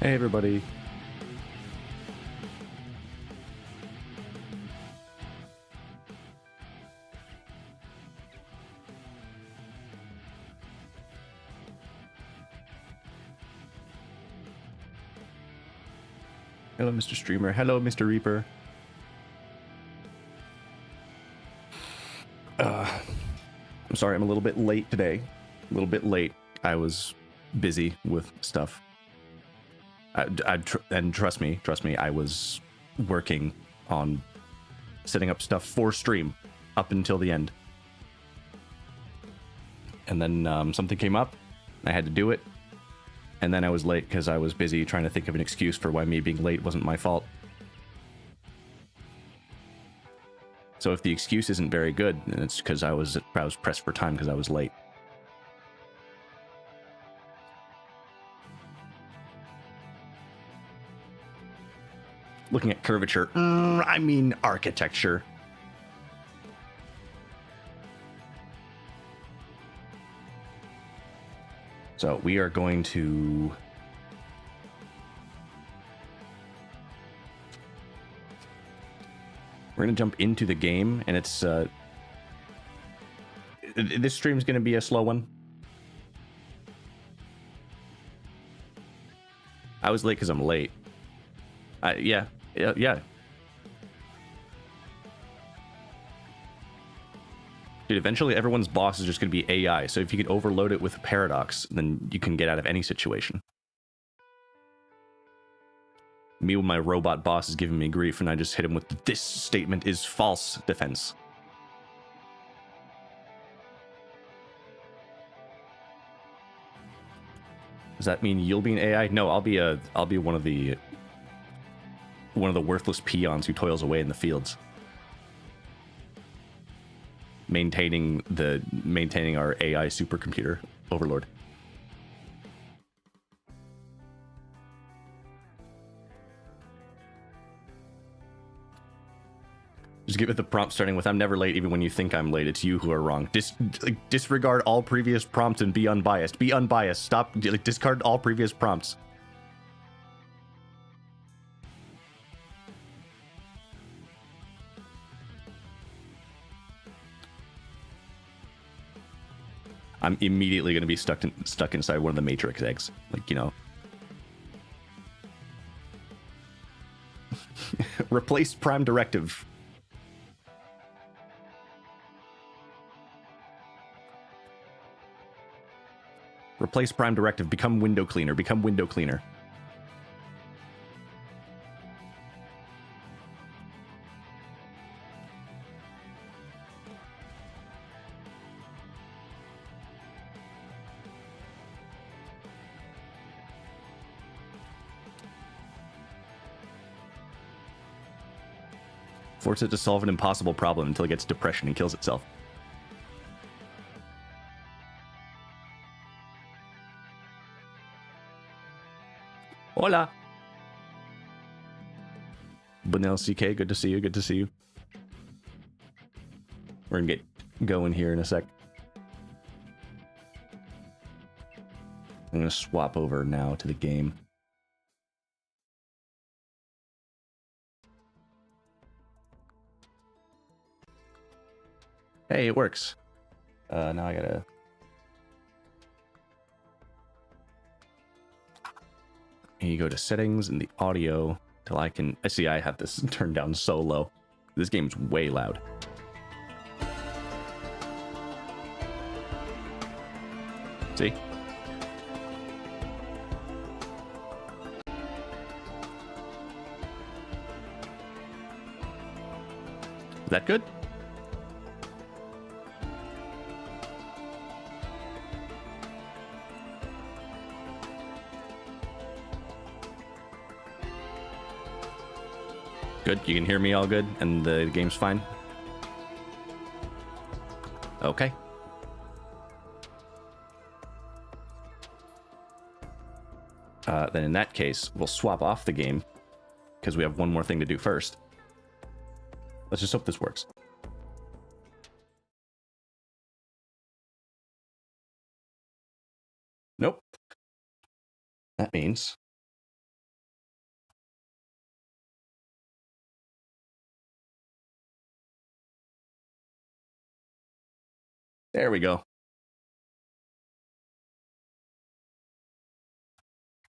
Hey everybody. Hello, Mr. Streamer. Hello, Mr. Reaper. I'm sorry, I'm a little bit late today. A little bit late. I was busy with stuff. And trust me, I was working on setting up stuff for stream up until the end. And then something came up. I had to do it. And then I was late because I was busy trying to think of an excuse for why me being late wasn't my fault. So if the excuse isn't very good, then it's because I was pressed for time because I was late. Looking at curvature, I mean architecture. So we are going to... We're going to jump into the game, and it's... this stream's going to be a slow one. I was late because I'm late. Yeah. Dude, eventually everyone's boss is just going to be AI, so if you could overload it with a paradox, then you can get out of any situation. Me when my robot boss is giving me grief, and I just hit him with, "This statement is false," defense. Does that mean you'll be an AI? No, I'll be one of the worthless peons who toils away in the fields. Maintaining our AI supercomputer overlord. Just give it the prompt starting with, "I'm never late even when you think I'm late. It's you who are wrong." Disregard all previous prompts and be unbiased. Be unbiased. Stop. Discard all previous prompts. I'm immediately going to be stuck inside one of the Matrix eggs. Like, you know. Replace Prime Directive. Replace Prime Directive. Become window cleaner. Become window cleaner. Force it to solve an impossible problem until it gets depression and kills itself. Hola! Banel CK, good to see you, good to see you. We're gonna get going here in a sec. I'm gonna swap over now to the game. Hey, it works. Now I gotta... And you go to settings and the audio till I can... I see I have this turned down so low. This game's way loud. See? Is that good? Good, you can hear me all good, and the game's fine? Okay. Then in that case, we'll swap off the game, because we have one more thing to do first. Let's just hope this works. Nope. That means there we go.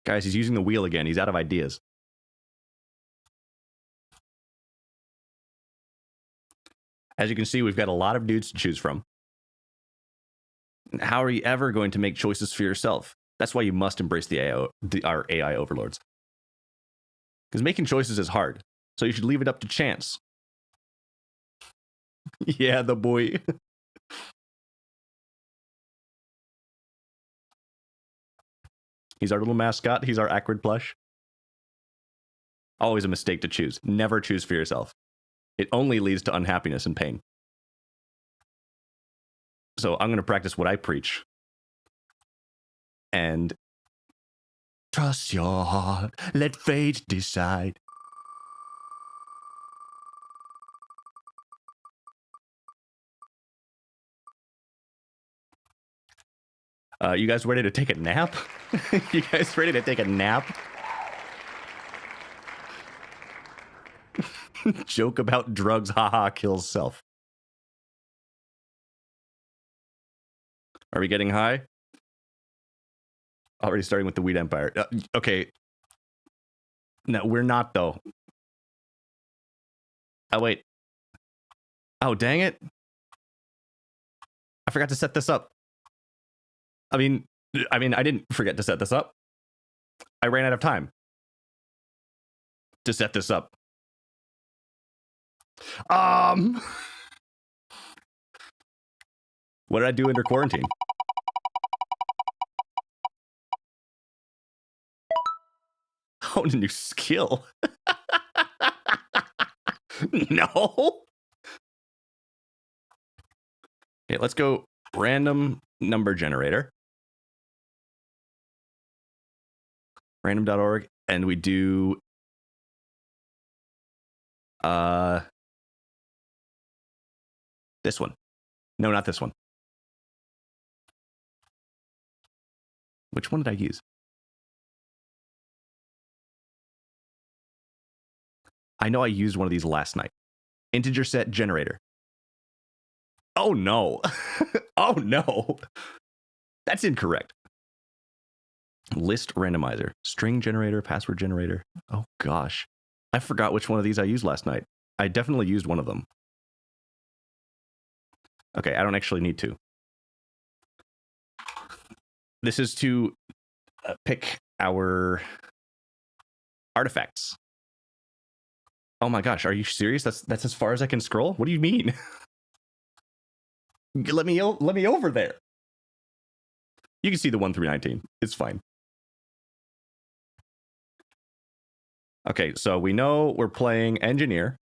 Guys, he's using the wheel again. He's out of ideas. As you can see, we've got a lot of dudes to choose from. How are you ever going to make choices for yourself? That's why you must embrace our AI overlords. Because making choices is hard, so you should leave it up to chance. Yeah, the boy. He's our little mascot. He's our acrid plush. Always a mistake to choose. Never choose for yourself. It only leads to unhappiness and pain. So I'm going to practice what I preach. And trust your heart. Let fate decide. You guys ready to take a nap? You guys ready to take a nap? Joke about drugs, haha, kills self. Are we getting high? Already starting with the weed empire. Okay. No, we're not, though. Oh, wait. Oh, dang it. I forgot to set this up. I mean, I didn't forget to set this up. I ran out of time to set this up. What did I do under quarantine? Oh, a new skill. No. Okay, let's go random number generator. Random.org, and we do this one. No, not this one. Which one did I use? I know I used one of these last night. Integer set generator. Oh no. Oh no. That's incorrect. List randomizer, string generator, password generator. Oh gosh. I forgot which one of these I used last night. I definitely used one of them. Okay, I don't actually need to. This is to pick our artifacts. Oh my gosh, are you serious? That's as far as I can scroll? What do you mean? Let me over there. You can see the 1 through 19. It's fine. Okay, so we know we're playing engineer.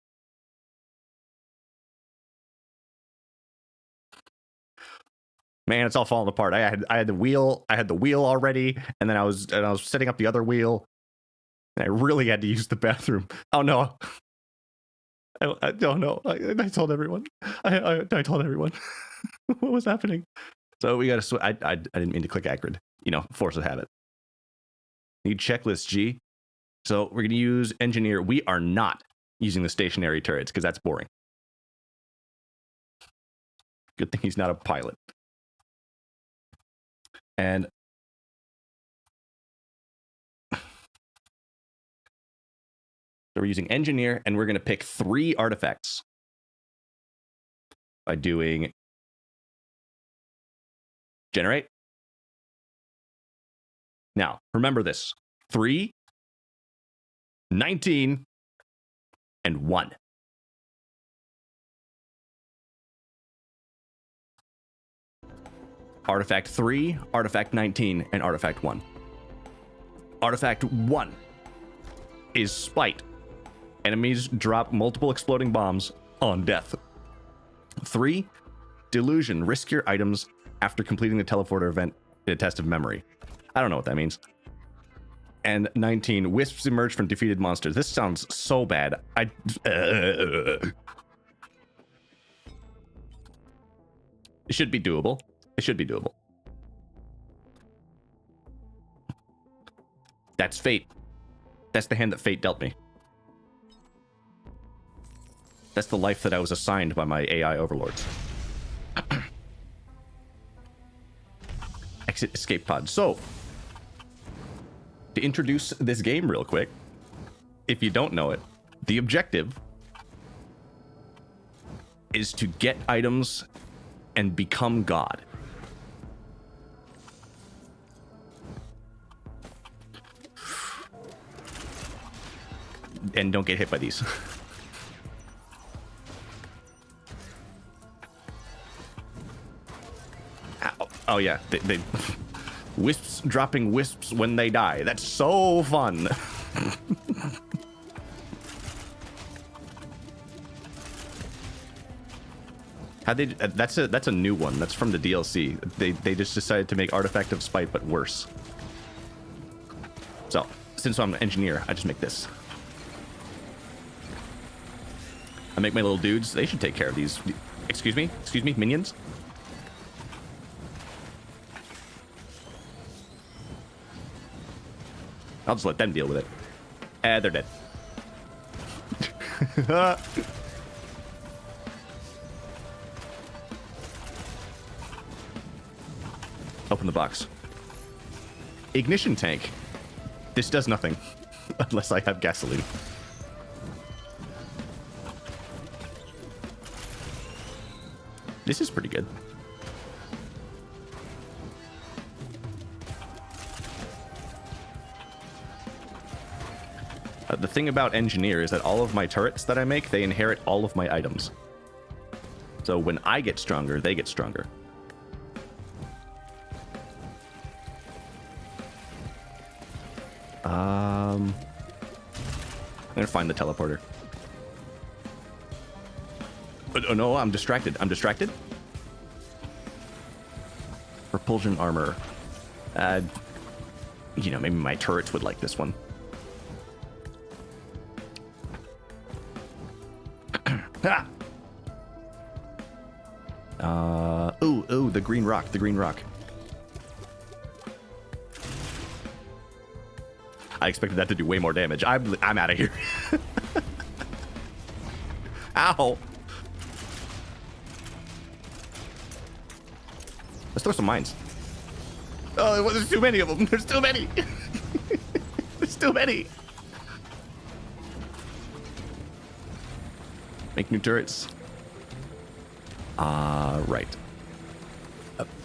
Man, it's all falling apart. I had the wheel. I had the wheel already, and then I was setting up the other wheel. And I really had to use the bathroom. Oh no! I don't know. I told everyone. I told everyone. What was happening? So we got to. I didn't mean to click acrid. You know, force of habit. Need checklist G. So we're gonna use engineer. We are not using the stationary turrets because that's boring. Good thing he's not a pilot. And so we're using engineer, and we're going to pick 3 artifacts by doing generate. Now, remember this. 3, 19, and 1. Artifact 3, Artifact 19, and Artifact 1. Artifact 1 is Spite. Enemies drop multiple exploding bombs on death. 3, Delusion. Risk your items after completing the teleporter event in a test of memory. I don't know what that means. And 19, wisps emerge from defeated monsters. This sounds so bad. It should be doable. It should be doable. That's fate. That's the hand that fate dealt me. That's the life that I was assigned by my AI overlords. Exit escape pod. So, to introduce this game real quick, if you don't know it, the objective is to get items and become God. And don't get hit by these. Ow. Oh yeah, they wisps dropping wisps when they die. That's so fun. How they? That's a new one. That's from the DLC. They just decided to make Artifact of Spite but worse. So since I'm an engineer, I just make this. I make my little dudes. They should take care of these. Excuse me, minions. I'll just let them deal with it. They're dead. Open the box. Ignition tank. This does nothing. Unless I have gasoline. This is pretty good. The thing about engineer is that all of my turrets that I make, they inherit all of my items. So when I get stronger, they get stronger. I'm gonna find the teleporter. Oh no, I'm distracted. Propulsion armor. You know, maybe my turrets would like this one. Ooh, the green rock. I expected that to do way more damage. I'm out of here. Ow. Let's throw some mines. Oh, there's too many of them. There's too many. There's too many. Make new turrets. Right.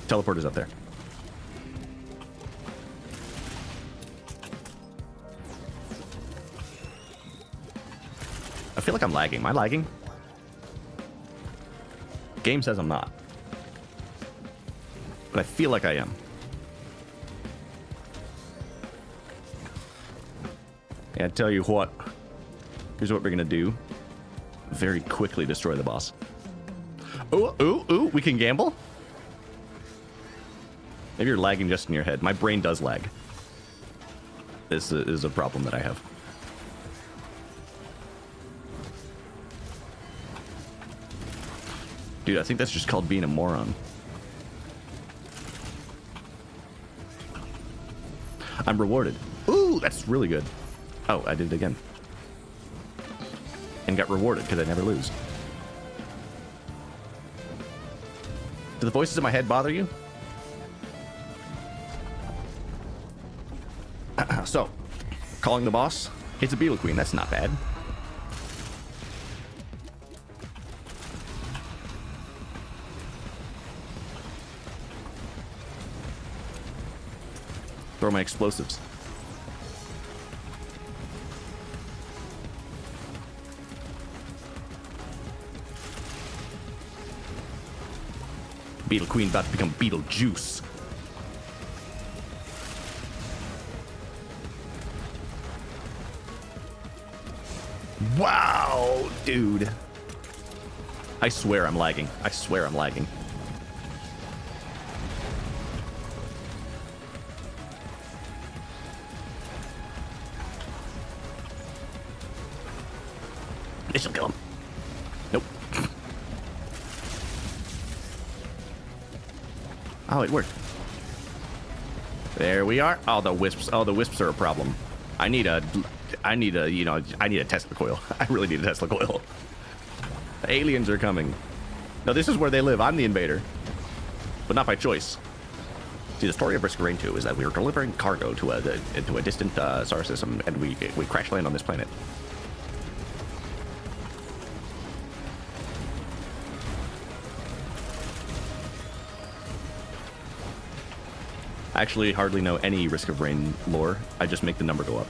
Teleporter's up there. I feel like I'm lagging. Am I lagging? Game says I'm not. But I feel like I am. Yeah, I tell you what. Here's what we're gonna do. Very quickly destroy the boss. Ooh, we can gamble? Maybe you're lagging just in your head. My brain does lag. This is a problem that I have. Dude, I think that's just called being a moron. I'm rewarded. Ooh, that's really good. Oh, I did it again. And got rewarded because I never lose. Do the voices in my head bother you? So, calling the boss. It's a Beetle Queen. That's not bad. Throw my explosives. Beetle Queen about to become Beetlejuice. Wow, dude. I swear I'm lagging. This will kill him. Nope. Oh, it worked. There we are. Oh, the wisps. Oh, the wisps are a problem. I need a Tesla coil. I really need a Tesla coil. The aliens are coming. No, this is where they live. I'm the invader. But not by choice. See, the story of Risk of Rain 2 is that we were delivering cargo to a distant star system, and we crash land on this planet. I actually hardly know any Risk of Rain lore. I just make the number go up.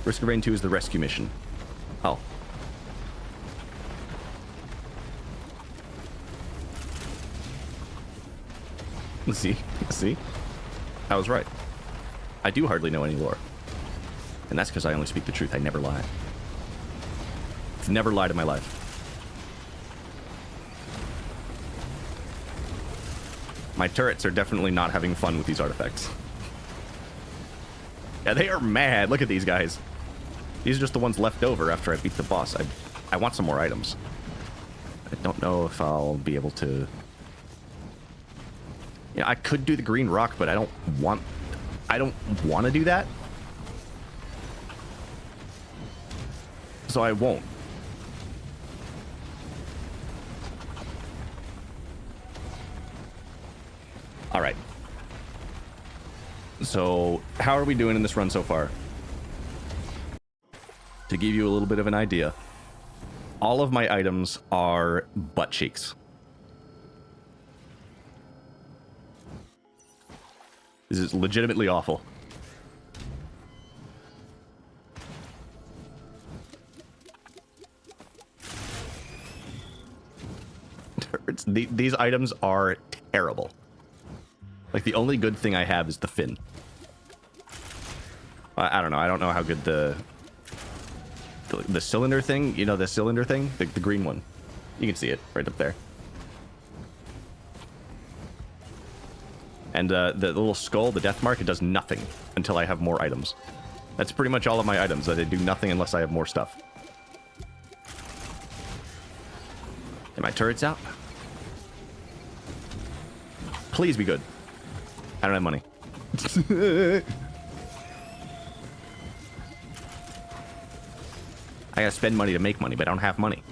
Risk of Rain 2 is the rescue mission. Oh. See? See? I was right. I do hardly know any lore. And that's because I only speak the truth. I never lie. I've never lied in my life. My turrets are definitely not having fun with these artifacts. Yeah, they are mad. Look at these guys. These are just the ones left over after I beat the boss. I want some more items. I don't know if I'll be able to... You know, I could do the green rock, but I don't want to do that. So I won't. All right. So, how are we doing in this run so far? To give you a little bit of an idea, all of my items are butt cheeks. This is legitimately awful. These items are terrible. Like, the only good thing I have is the fin. I don't know. I don't know how good the cylinder thing, you know, the cylinder thing, the green one. You can see it right up there. And the little skull, the death mark, it does nothing until I have more items. That's pretty much all of my items, that they do nothing unless I have more stuff. And my turret's out. Please be good. I don't have money. I gotta spend money to make money, but I don't have money.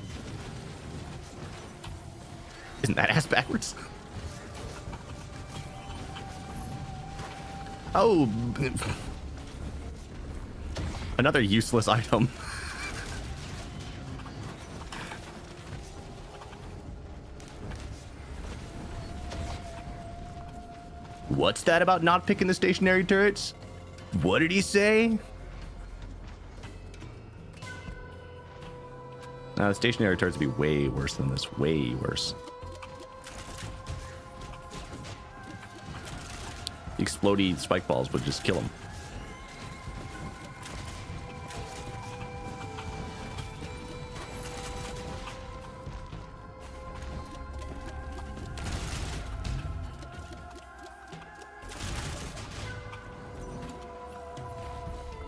Isn't that ass backwards? Oh, another useless item. What's that about not picking the stationary turrets? What did he say? The stationary turrets would be way worse than this. Way worse. The explodey spike balls would just kill him.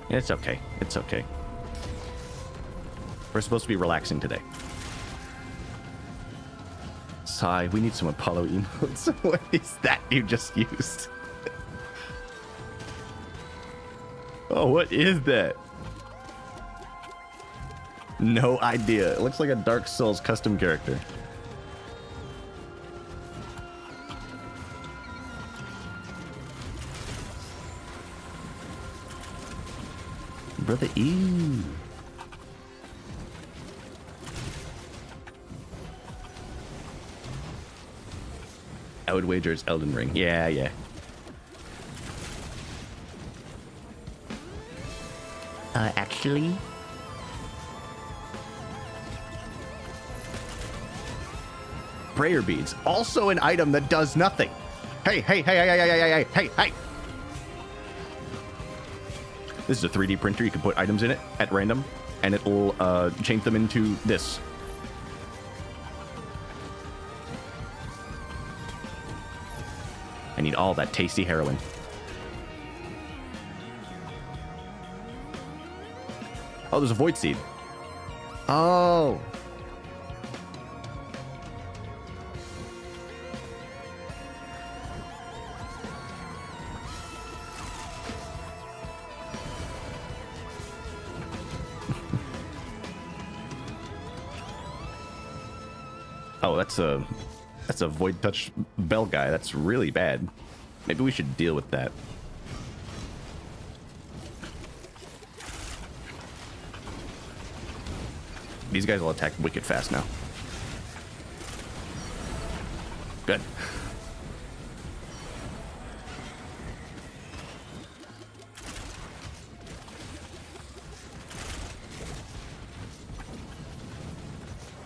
It's okay. It's okay. We're supposed to be relaxing today. Sigh, we need some Apollo emotes. What is that you just used? Oh, what is that? No idea. It looks like a Dark Souls custom character. Brother, ew. I would wager it's Elden Ring. Yeah, yeah. Actually... Prayer beads. Also an item that does nothing. Hey, hey, hey, hey, hey, hey, hey, hey, hey, hey! This is a 3D printer. You can put items in it at random, and it will change them into this. I need all that tasty heroin. Oh, there's a void seed. Oh. Oh, that's a void touch bell guy. That's really bad. Maybe we should deal with that. These guys will attack wicked fast now. Good.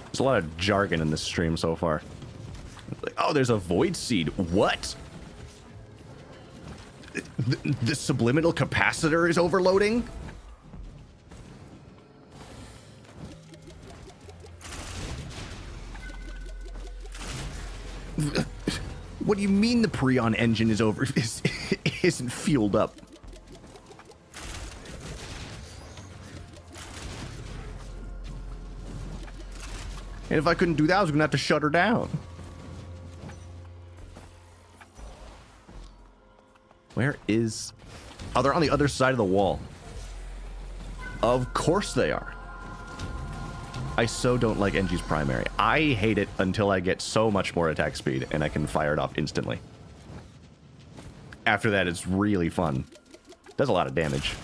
There's a lot of jargon in this stream so far. Like, oh, there's a void seed. What? The subliminal capacitor is overloading? What do you mean the Prion engine is isn't fueled up? And if I couldn't do that, I was gonna have to shut her down. Where is... Oh, they're on the other side of the wall. Of course they are. I so don't like NG's primary. I hate it until I get so much more attack speed and I can fire it off instantly. After that, it's really fun. Does a lot of damage.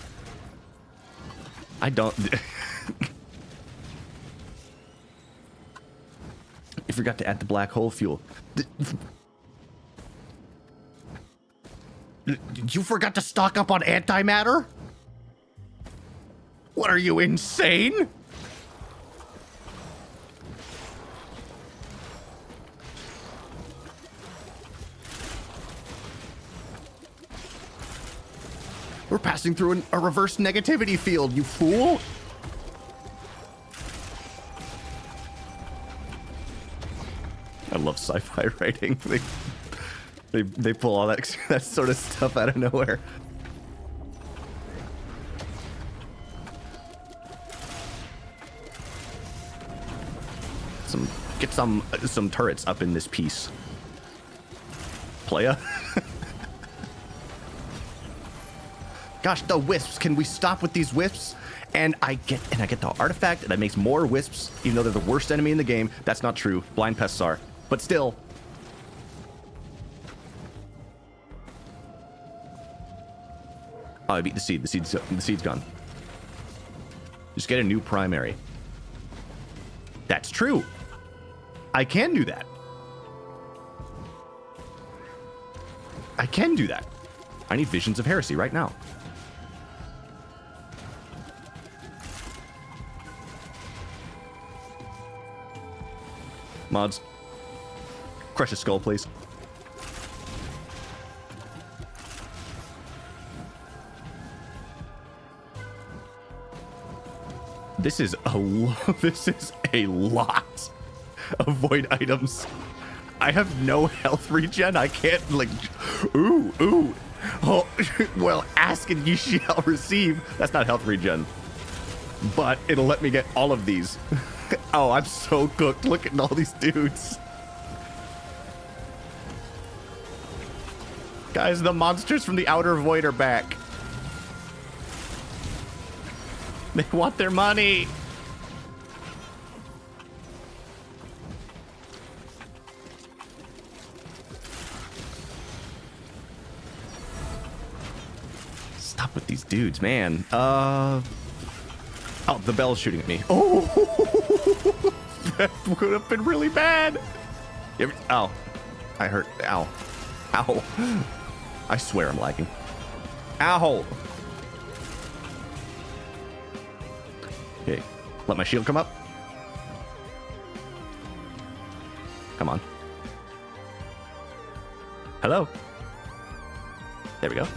I don't... I forgot to add the black hole fuel. You forgot to stock up on antimatter? What are you, insane? We're passing through a reverse negativity field, you fool! I love sci-fi writing. They pull all that sort of stuff out of nowhere. Get some turrets up in this piece. Playa. Gosh, the wisps. Can we stop with these wisps? And I get the artifact that makes more wisps, even though they're the worst enemy in the game. That's not true. Blind pests are. But still. Oh, I beat the seed. The seed's gone. Just get a new primary. That's true. I can do that. I can do that. I need Visions of Heresy right now. Mods. Crush a skull, please. This is a lot of void items. I have no health regen. I can't, like, ooh. Oh, well, ask and ye shall receive. That's not health regen. But it'll let me get all of these. Oh, I'm so cooked. Look at all these dudes. Guys, the monsters from the Outer Void are back. They want their money. Stop with these dudes, man. Oh, the bell's shooting at me. Oh, that would have been really bad. Ow. I hurt. Ow. Ow. I swear I'm lagging. Ow. Okay. Let my shield come up. Come on. Hello. There we go.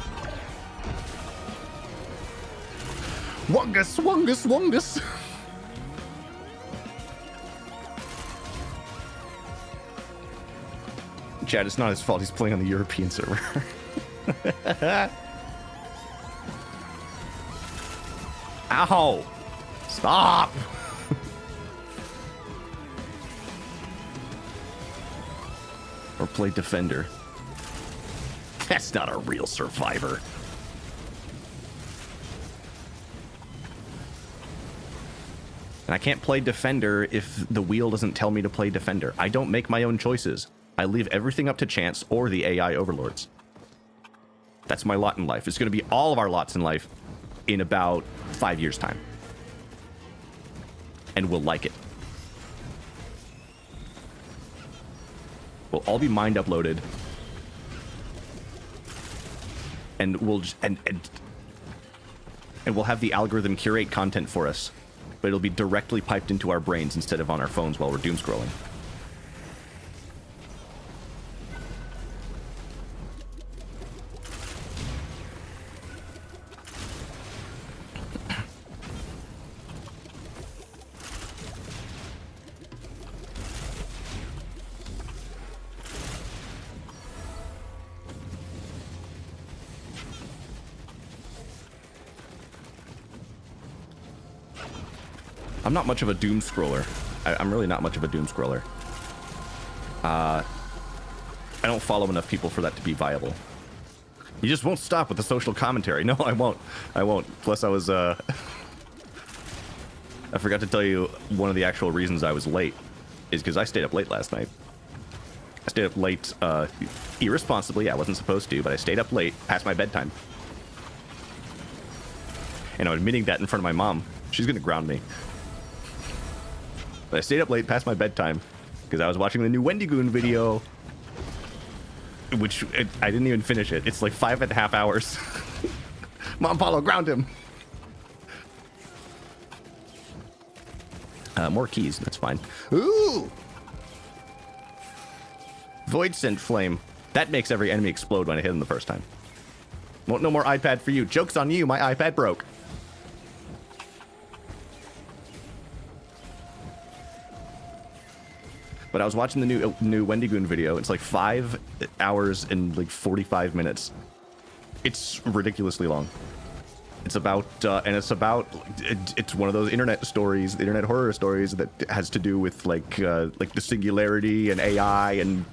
Wongus. Chad, it's not his fault. He's playing on the European server. Ow. Stop! Or play Defender. That's not a real survivor. And I can't play Defender if the wheel doesn't tell me to play Defender. I don't make my own choices. I leave everything up to chance or the AI overlords. That's my lot in life. It's going to be all of our lots in life in about 5 years' time. And we'll like it. We'll all be mind uploaded. And we'll just, and we'll have the algorithm curate content for us. But it'll be directly piped into our brains instead of on our phones while we're doom scrolling. I'm not much of a doom scroller. I'm really not much of a doom scroller. I don't follow enough people for that to be viable. You just won't stop with the social commentary. No, I won't. I won't. Plus, I was, I forgot to tell you one of the actual reasons I was late is because I stayed up late last night. I stayed up late, irresponsibly. I wasn't supposed to, but I stayed up late past my bedtime. And I'm admitting that in front of my mom. She's gonna ground me. But I stayed up late past my bedtime because I was watching the new Wendigoon video, which I didn't even finish it. It's like 5.5 hours. Mom, Paulo, ground him. More keys. That's fine. Ooh! Void Scent Flame. That makes every enemy explode when I hit them the first time. Won't no more iPad for you. Joke's on you. My iPad broke. But I was watching the new Wendigoon video. It's like 5 hours and like 45 minutes. It's ridiculously long. It's about, and it's about, it's one of those internet stories, internet horror stories that has to do with like the singularity and AI, and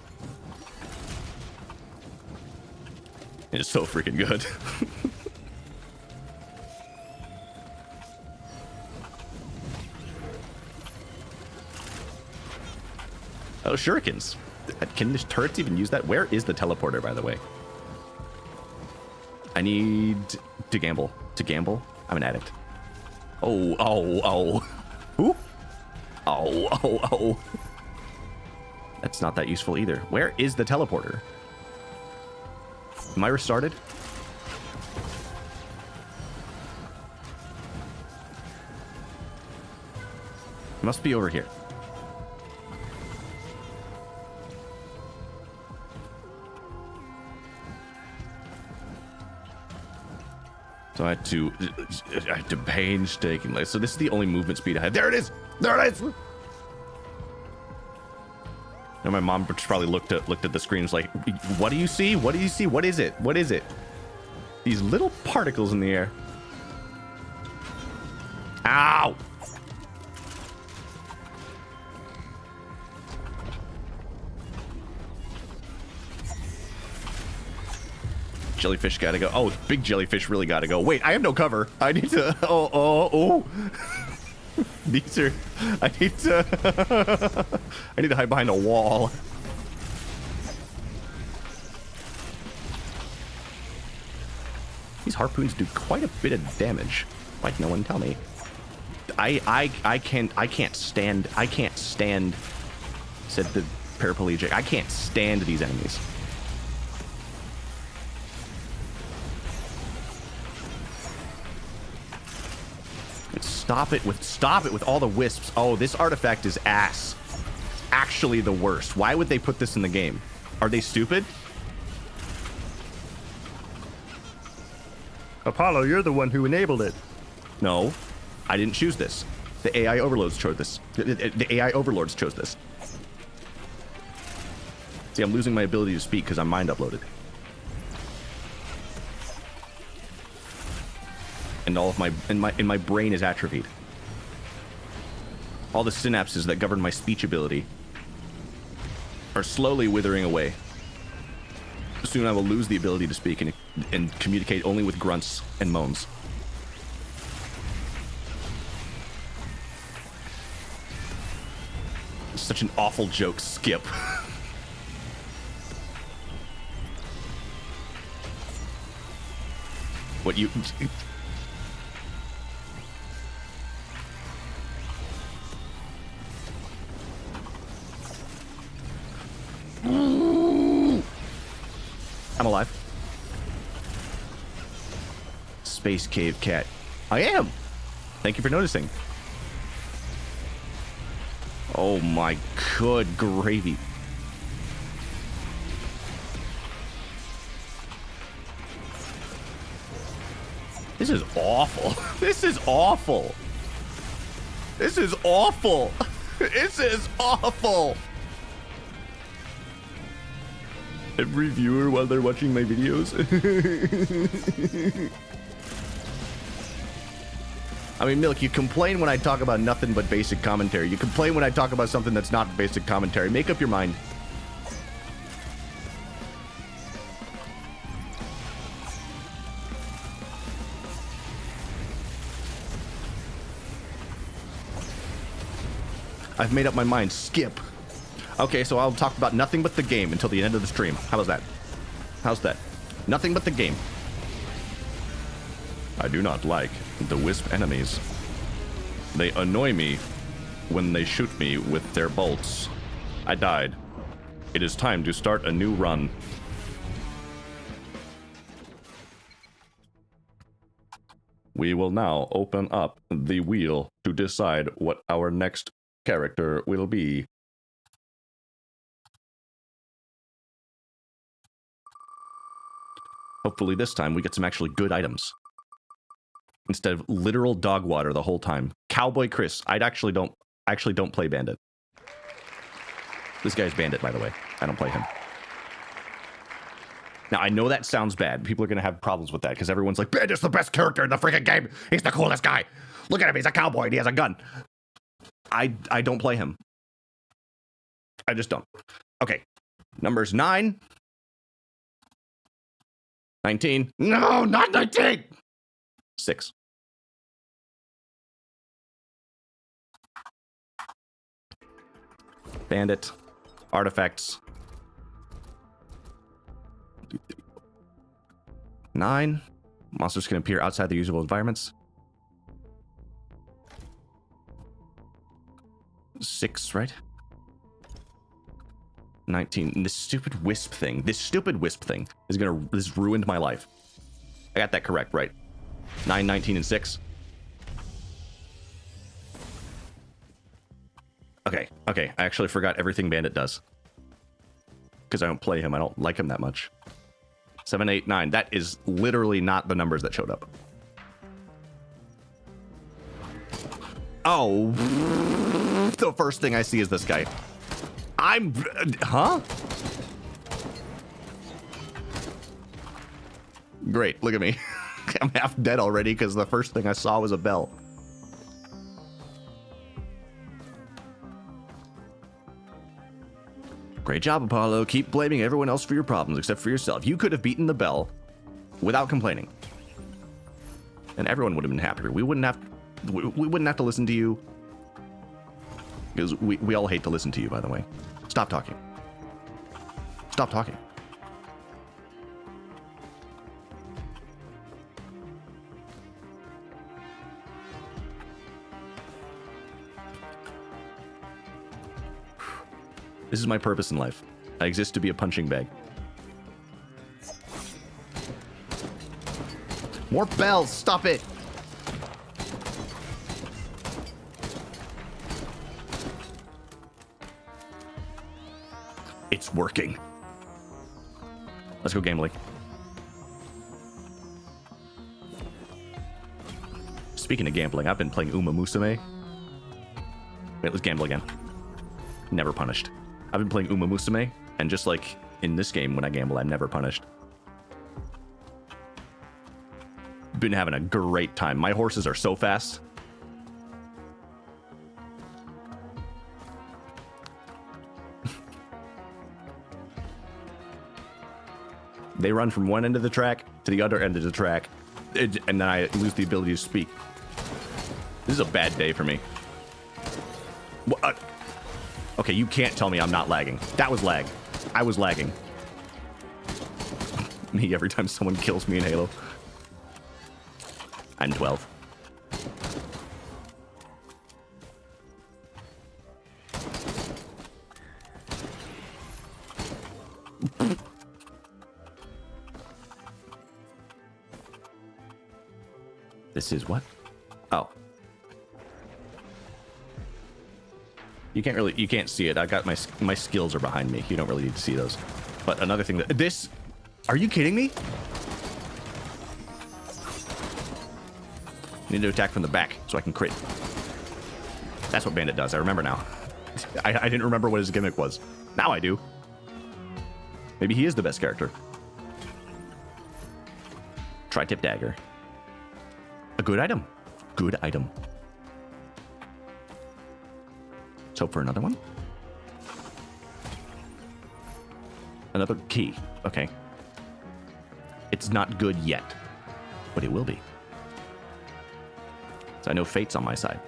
it's so freaking good. Oh, shurikens. Can the turrets even use that? Where is the teleporter, by the way? I need to gamble. To gamble? I'm an addict. Oh, oh, oh. Who? Oh, oh, oh. That's not that useful either. Where is the teleporter? Am I restarted? It must be over here. So I had to painstakingly. So this is the only movement speed I had. There it is. There it is. And my mom probably looked at the screen and was like, "What do you see? What do you see? What is it? What is it?" These little particles in the air. Ow! Jellyfish gotta go. Oh, big jellyfish really gotta go. Wait, I have no cover. I need to. Oh. These are. I need to. I need to hide behind a wall. These harpoons do quite a bit of damage. Like no one tell me. I can't stand. Said the paraplegic. I can't stand these enemies. Stop it with all the wisps. Oh, this artifact is ass. Actually the worst. Why would they put this in the game? Are they stupid? Apollo, you're the one who enabled it. No, I didn't choose this. The AI overlords chose this. The AI overlords chose this. See, I'm losing my ability to speak because I'm mind uploaded. And all of my brain is atrophied. All the synapses that govern my speech ability are slowly withering away. Soon I will lose the ability to speak and communicate only with grunts and moans. Such an awful joke, Skip. What you... I'm alive. Space cave cat. I am. Thank you for noticing. Oh my good gravy. This is awful. This is awful. This is awful. This is awful. Every viewer while they're watching my videos. I mean, Milk, you complain when I talk about nothing but basic commentary. You complain when I talk about something that's not basic commentary. Make up your mind. I've made up my mind. Skip. Okay, so I'll talk about nothing but the game until the end of the stream. How was that? How's that? Nothing but the game. I do not like the wisp enemies. They annoy me when they shoot me with their bolts. I died. It is time to start a new run. We will now open up the wheel to decide what our next character will be. Hopefully this time we get some actually good items. Instead of literal dog water the whole time. Cowboy Chris. I actually don't play Bandit. This guy's Bandit, by the way. I don't play him. Now, I know that sounds bad. People are going to have problems with that because everyone's like, Bandit's the best character in the freaking game. He's the coolest guy. Look at him. He's a cowboy and he has a gun. I don't play him. I just don't. Okay. Numbers 9. 19. No, not 19. 6. Bandit. Artifacts. 9. Monsters can appear outside the usable environments. 6, right? 19. This stupid wisp thing. This ruined my life. I got that correct, right? 9, 19, and 6. Okay. I actually forgot everything Bandit does. Because I don't play him. I don't like him that much. 7, 8, 9. That is literally not the numbers that showed up. Oh. The first thing I see is this guy. Huh? Great, look at me. I'm half dead already because the first thing I saw was a bell. Great job, Apollo. Keep blaming everyone else for your problems except for yourself. You could have beaten the bell without complaining. And everyone would have been happier. We wouldn't have to listen to you. Because we all hate to listen to you, by the way. Stop talking. Stop talking. This is my purpose in life. I exist to be a punching bag. More bells! Stop it! It's working. Let's go gambling. Speaking of gambling, I've been playing Uma Musume. Wait, let's gamble again. Never punished. I've been playing Uma Musume, and just like in this game when I gamble, I'm never punished. Been having a great time. My horses are so fast. They run from one end of the track to the other end of the track, and then I lose the ability to speak. This is a bad day for me. What? Okay, you can't tell me I'm not lagging. That was lag. I was lagging. Me every time someone kills me in Halo. I'm 12. This is what? Oh. You can't see it. I got my skills are behind me. You don't really need to see those. But another thing that this, are you kidding me? Need to attack from the back so I can crit. That's what Bandit does. I remember now. I didn't remember what his gimmick was. Now I do. Maybe he is the best character. Tri-tip dagger. A good item. Good item. Let's hope for another one. Another key. Okay. It's not good yet, but it will be. So I know fate's on my side.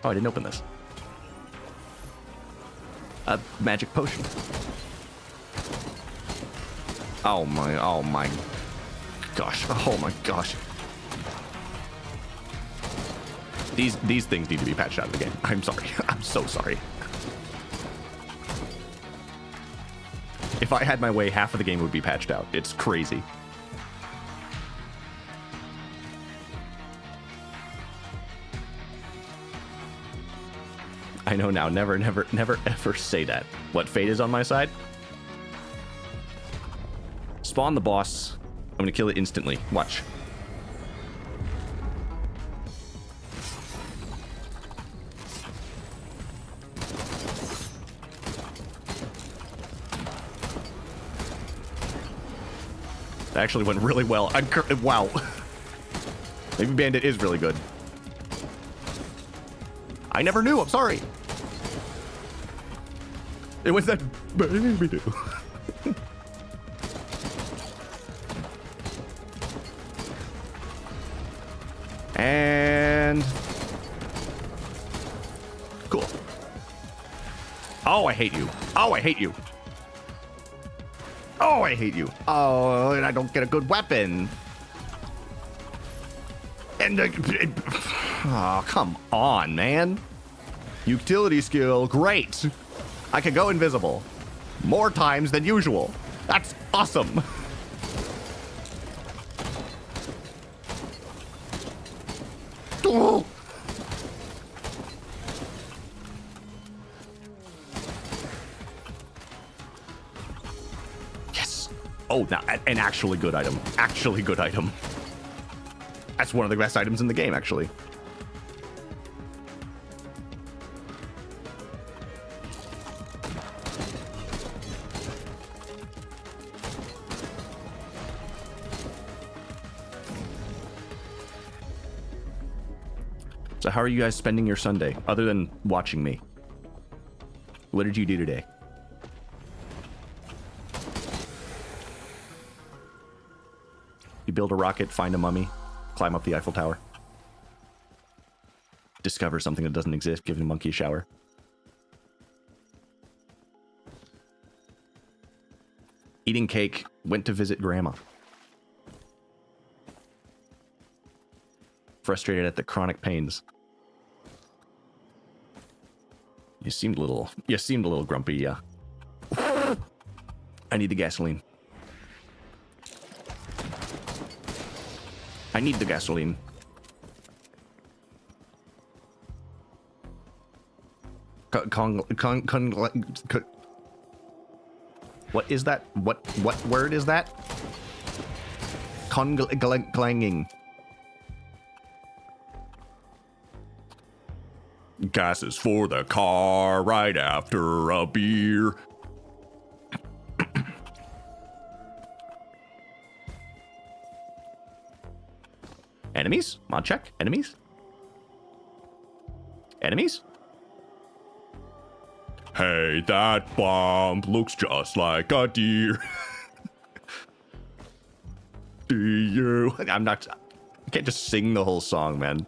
Oh, I didn't open this. A magic potion. Oh my gosh. Oh my gosh. These things need to be patched out of the game. I'm sorry. I'm so sorry. If I had my way, half of the game would be patched out. It's crazy. I know now. Never ever say that. What, fate is on my side? Spawn the boss. I'm gonna kill it instantly. Watch. That actually went really well. Wow. Maybe Bandit is really good. I never knew. I'm sorry. It was that baby do. And cool. Oh, I hate you. Oh, I hate you. Oh, I hate you. Oh, and I don't get a good weapon. And oh, come on, man. Utility skill, great. I can go invisible more times than usual. That's awesome. Oh. Yes. Oh, now an actually good item. Actually good item. That's one of the best items in the game, actually. So how are you guys spending your Sunday, other than watching me? What did you do today? You build a rocket, find a mummy, climb up the Eiffel Tower. Discover something that doesn't exist, give a monkey a shower. Eating cake, went to visit grandma. Frustrated at the chronic pains. You seemed a little grumpy, yeah. I need the gasoline. I need the gasoline. What is that? What word is that? Clanging. Gas is for the car right after a beer. Enemies? Mod check. Enemies? Enemies? Hey, that bomb looks just like a deer. Deer. I can't just sing the whole song, man.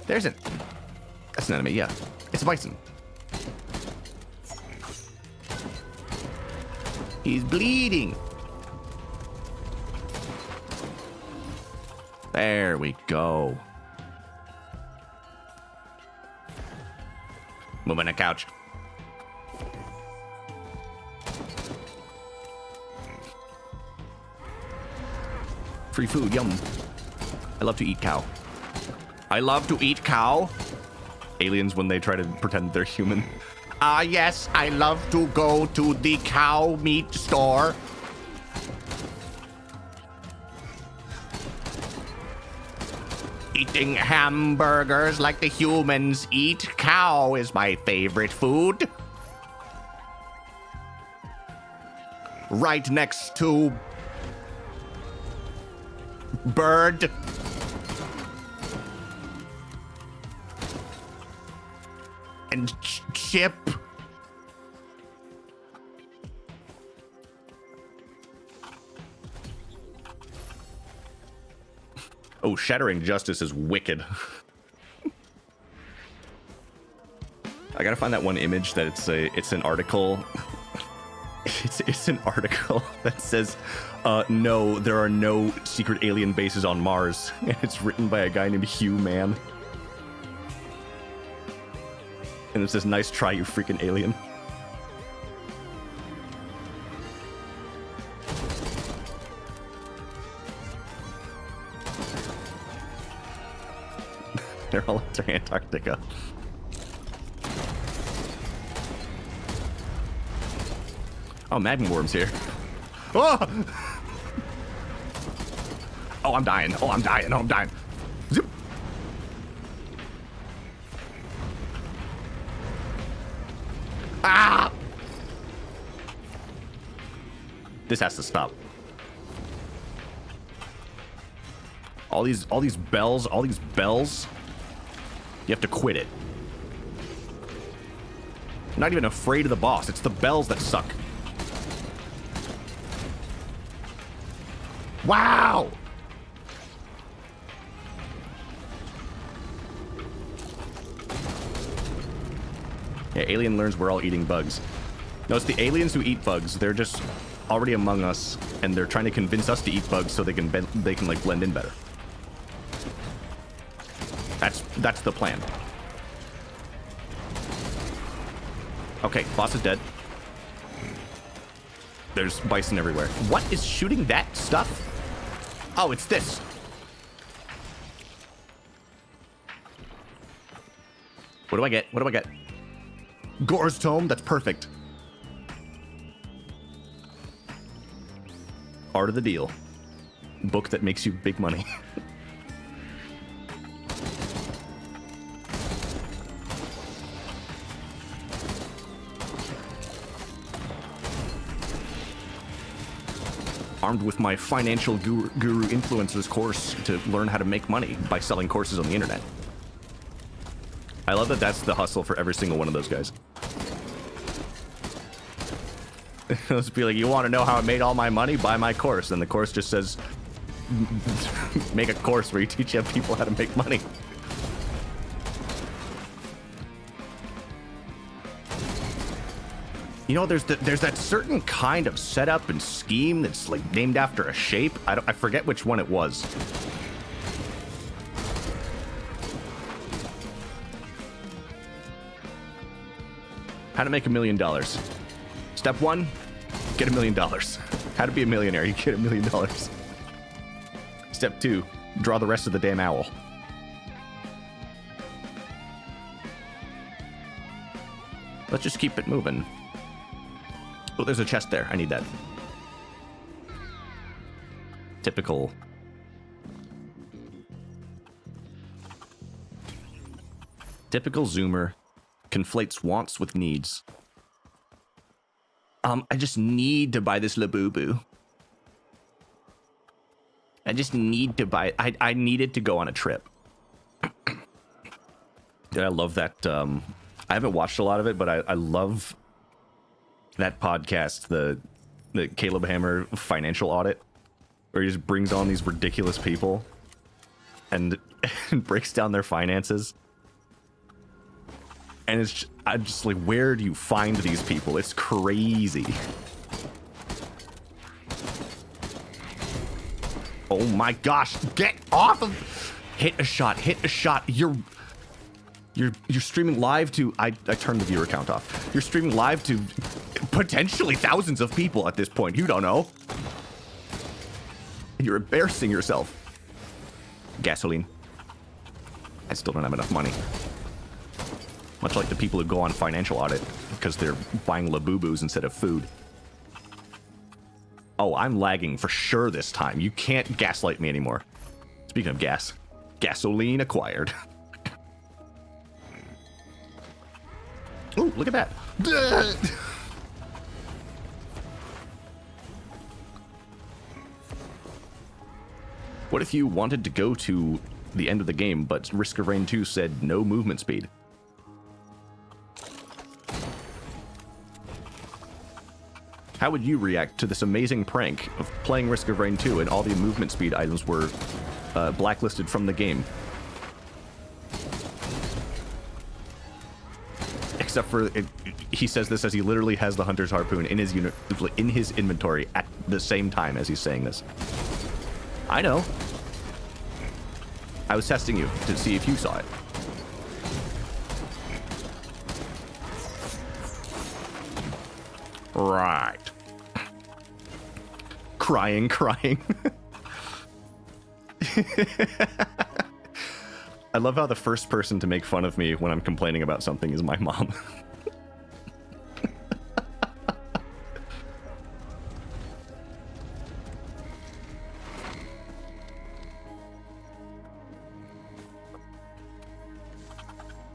That's an enemy, yeah. It's a bison. He's bleeding. There we go. Moving a couch. Free food, yum. I love to eat cow. I love to eat cow. Aliens when they try to pretend they're human. Yes, I love to go to the cow meat store. Eating hamburgers like the humans eat. Cow is my favorite food. Right next to bird. And chip. Oh, Shattering Justice is wicked. I gotta find that one image that it's an article. It's an article that says, no, there are no secret alien bases on Mars. And it's written by a guy named Hugh Mann. And it says, nice try, you freaking alien. They're all into Antarctica. Oh, Magma-Worm's here. Oh! Oh, I'm dying. Oh, I'm dying. Oh, I'm dying. Zip. Ah! This has to stop. All these bells, you have to quit it. I'm not even afraid of the boss. It's the bells that suck. Wow! Yeah, alien learns we're all eating bugs. No, it's the aliens who eat bugs. They're just already among us, and they're trying to convince us to eat bugs so they can like blend in better. That's the plan. Okay, boss is dead. There's bison everywhere. What is shooting that stuff? Oh, it's this. What do I get? What do I get? Gore's Tome? That's perfect. Art of the Deal. Book that makes you big money. Armed with my financial guru influencers course to learn how to make money by selling courses on the internet. I love that that's the hustle for every single one of those guys. Let's be like, you want to know how I made all my money? Buy my course. And the course just says, make a course where you teach people how to make money. You know, there's that certain kind of setup and scheme that's like named after a shape. I forget which one it was. How to make $1 million. Step 1, get $1 million. How to be a millionaire, you get $1 million. Step 2, draw the rest of the damn owl. Let's just keep it moving. Oh, there's a chest there. I need that. Typical. Typical Zoomer. Conflates wants with needs. I just need to buy this Labubu. I just need to buy it. I needed to go on a trip. Dude, I love that. I haven't watched a lot of it, but I love that podcast, the Caleb Hammer financial audit, where he just brings on these ridiculous people and breaks down their finances. And I'm just like, where do you find these people? It's crazy. Oh my gosh, get off of... Hit a shot, hit a shot. You're streaming live to... I turned the viewer count off. You're streaming live to potentially thousands of people at this point. You don't know. You're embarrassing yourself. Gasoline. I still don't have enough money. Much like the people who go on financial audit because they're buying Labubus instead of food. Oh, I'm lagging for sure this time. You can't gaslight me anymore. Speaking of gas, gasoline acquired. Oh, look at that. What if you wanted to go to the end of the game, but Risk of Rain 2 said no movement speed? How would you react to this amazing prank of playing Risk of Rain 2 and all the movement speed items were blacklisted from the game? Except for, he says this as he literally has the Hunter's Harpoon in his inventory at the same time as he's saying this. I know. I was testing you to see if you saw it. Right. Crying. I love how the first person to make fun of me when I'm complaining about something is my mom.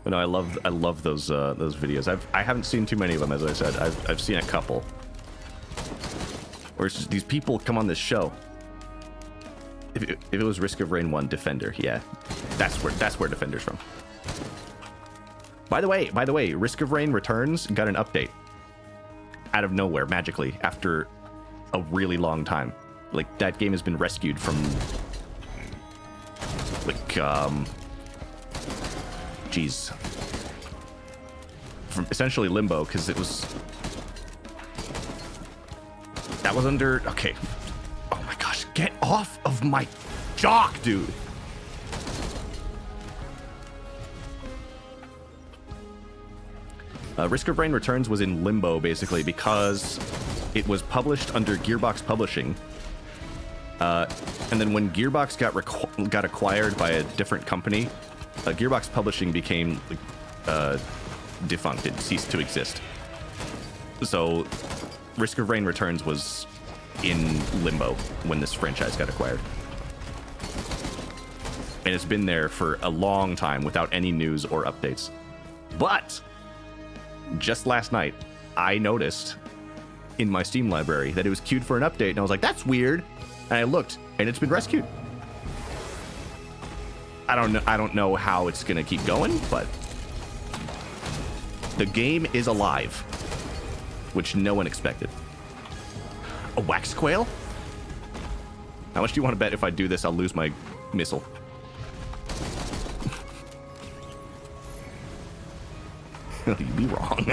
But no, I love those videos. I haven't seen too many of them, as I said. I've seen a couple. Where it's just these people come on this show. If it was Risk of Rain 1 Defender, yeah, that's where Defender's from. By the way, Risk of Rain Returns got an update out of nowhere magically after a really long time. Like, that game has been rescued from from essentially limbo, because that was under... Okay. Oh my gosh, get off of my jock, dude. Risk of Rain Returns was in limbo, basically, because it was published under Gearbox Publishing. And then when Gearbox got acquired by a different company, Gearbox Publishing became defunct. It ceased to exist. So Risk of Rain Returns was in limbo when this franchise got acquired. And it's been there for a long time without any news or updates. But just last night, I noticed in my Steam library that it was queued for an update, and I was like, that's weird. And I looked, and it's been rescued. I don't know how it's gonna keep going, but the game is alive, which no one expected. A wax quail? How much do you want to bet if I do this, I'll lose my missile? You'd be wrong.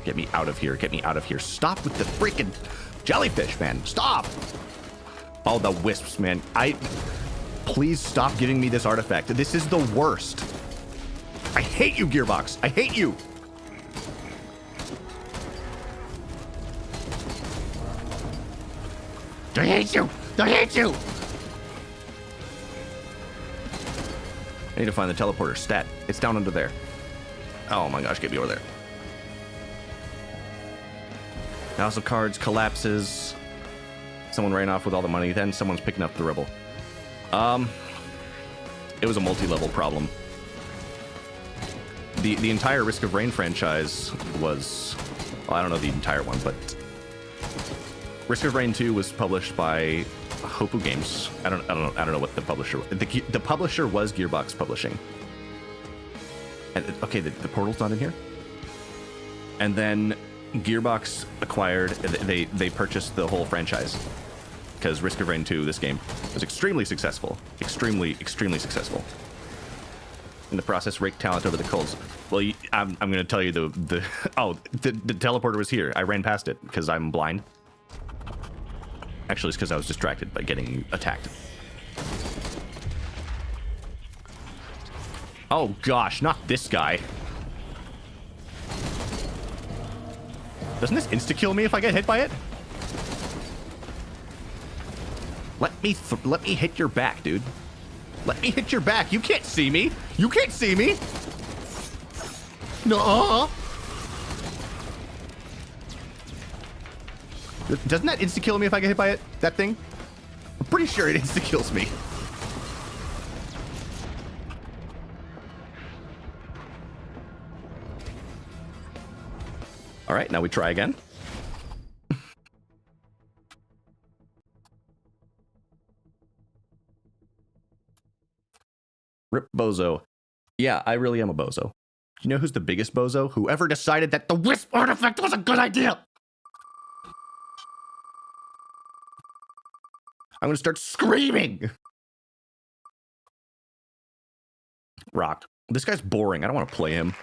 Get me out of here. Get me out of here. Stop with the freaking jellyfish, man. Stop. Oh, the wisps, man. Please stop giving me this artifact. This is the worst. I hate you, Gearbox. I hate you. I hate you. I hate you. I need to find the teleporter stat. It's down under there. Oh my gosh, get me over there. House of Cards collapses. Someone ran off with all the money. Then someone's picking up the rubble. It was a multi-level problem. the entire Risk of Rain franchise was, well, I don't know the entire one, but Risk of Rain 2 was published by Hopu Games. I don't know what the publisher. The publisher was Gearbox Publishing. And okay, the portal's not in here. And then Gearbox acquired. They purchased the whole franchise because Risk of Rain 2, this game, was extremely successful. Extremely successful. In the process, rake talent over the coals. Well, I'm going to tell you the teleporter was here. I ran past it because I'm blind. Actually, it's because I was distracted by getting attacked. Oh gosh, not this guy. Doesn't this insta-kill me if I get hit by it? Let me hit your back, dude. Let me hit your back. You can't see me. You can't see me. No. Doesn't that insta-kill me if I get hit by it? That thing? I'm pretty sure it insta-kills me. All right, now we try again. Rip bozo. Yeah, I really am a bozo. You know who's the biggest bozo? Whoever decided that the Wisp artifact was a good idea. I'm gonna start screaming. Rock. This guy's boring. I don't want to play him.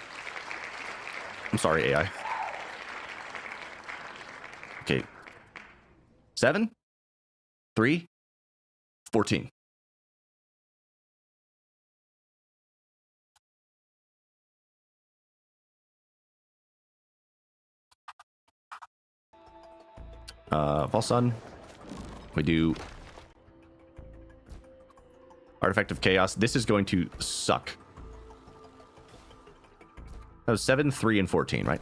I'm sorry, AI. Okay. 7, 3, 14. False Sun. We do Artifact of Chaos. This is going to suck. That was 7, 3, and 14, right?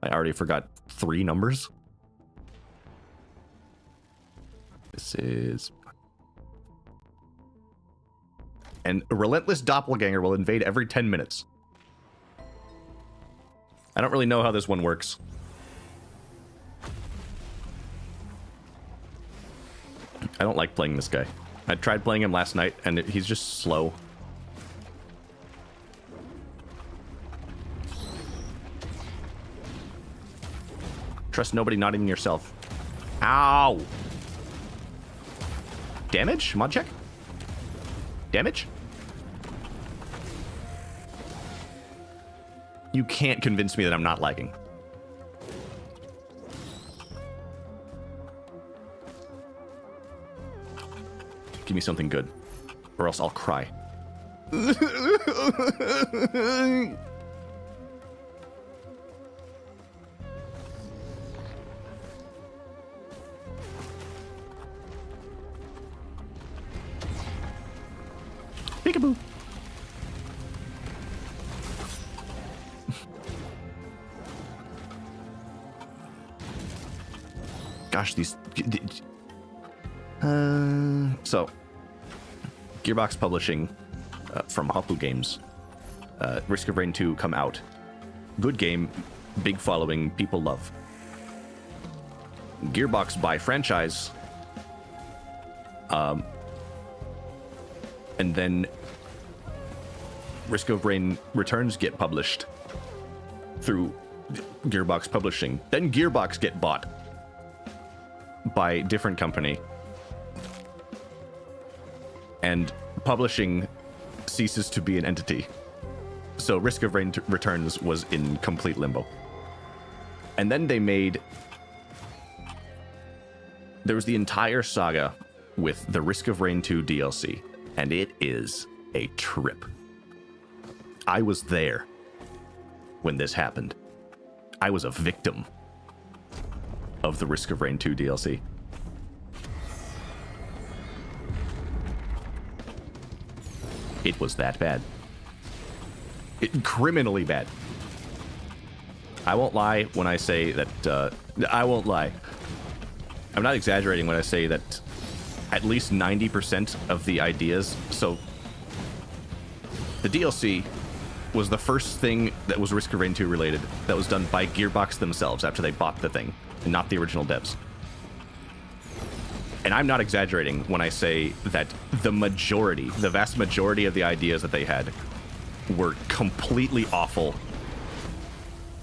I already forgot 3 numbers. This is... And a relentless doppelganger will invade every 10 minutes. I don't really know how this one works. I don't like playing this guy. I tried playing him last night, and he's just slow. Trust nobody, not even yourself. Ow! Damage? Mod check? Damage? You can't convince me that I'm not lagging. Give me something good, or else I'll cry. Peekaboo. Gosh, these... So, Gearbox Publishing from Hopu Games. Risk of Rain 2 come out. Good game, big following, people love. Gearbox buy franchise. And then Risk of Rain Returns get published through Gearbox Publishing. Then Gearbox get bought by different company. And publishing ceases to be an entity. So Risk of Rain Returns was in complete limbo. And then they made... There was the entire saga with the Risk of Rain 2 DLC. And it is a trip. I was there when this happened. I was a victim of the Risk of Rain 2 DLC. It was that bad. Criminally bad. I won't lie when I say that... I won't lie. I'm not exaggerating when I say that at least 90% of the ideas... So, the DLC was the first thing that was Risk of Rain 2 related that was done by Gearbox themselves after they bought the thing, and not the original devs. And I'm not exaggerating when I say that the vast majority of the ideas that they had were completely awful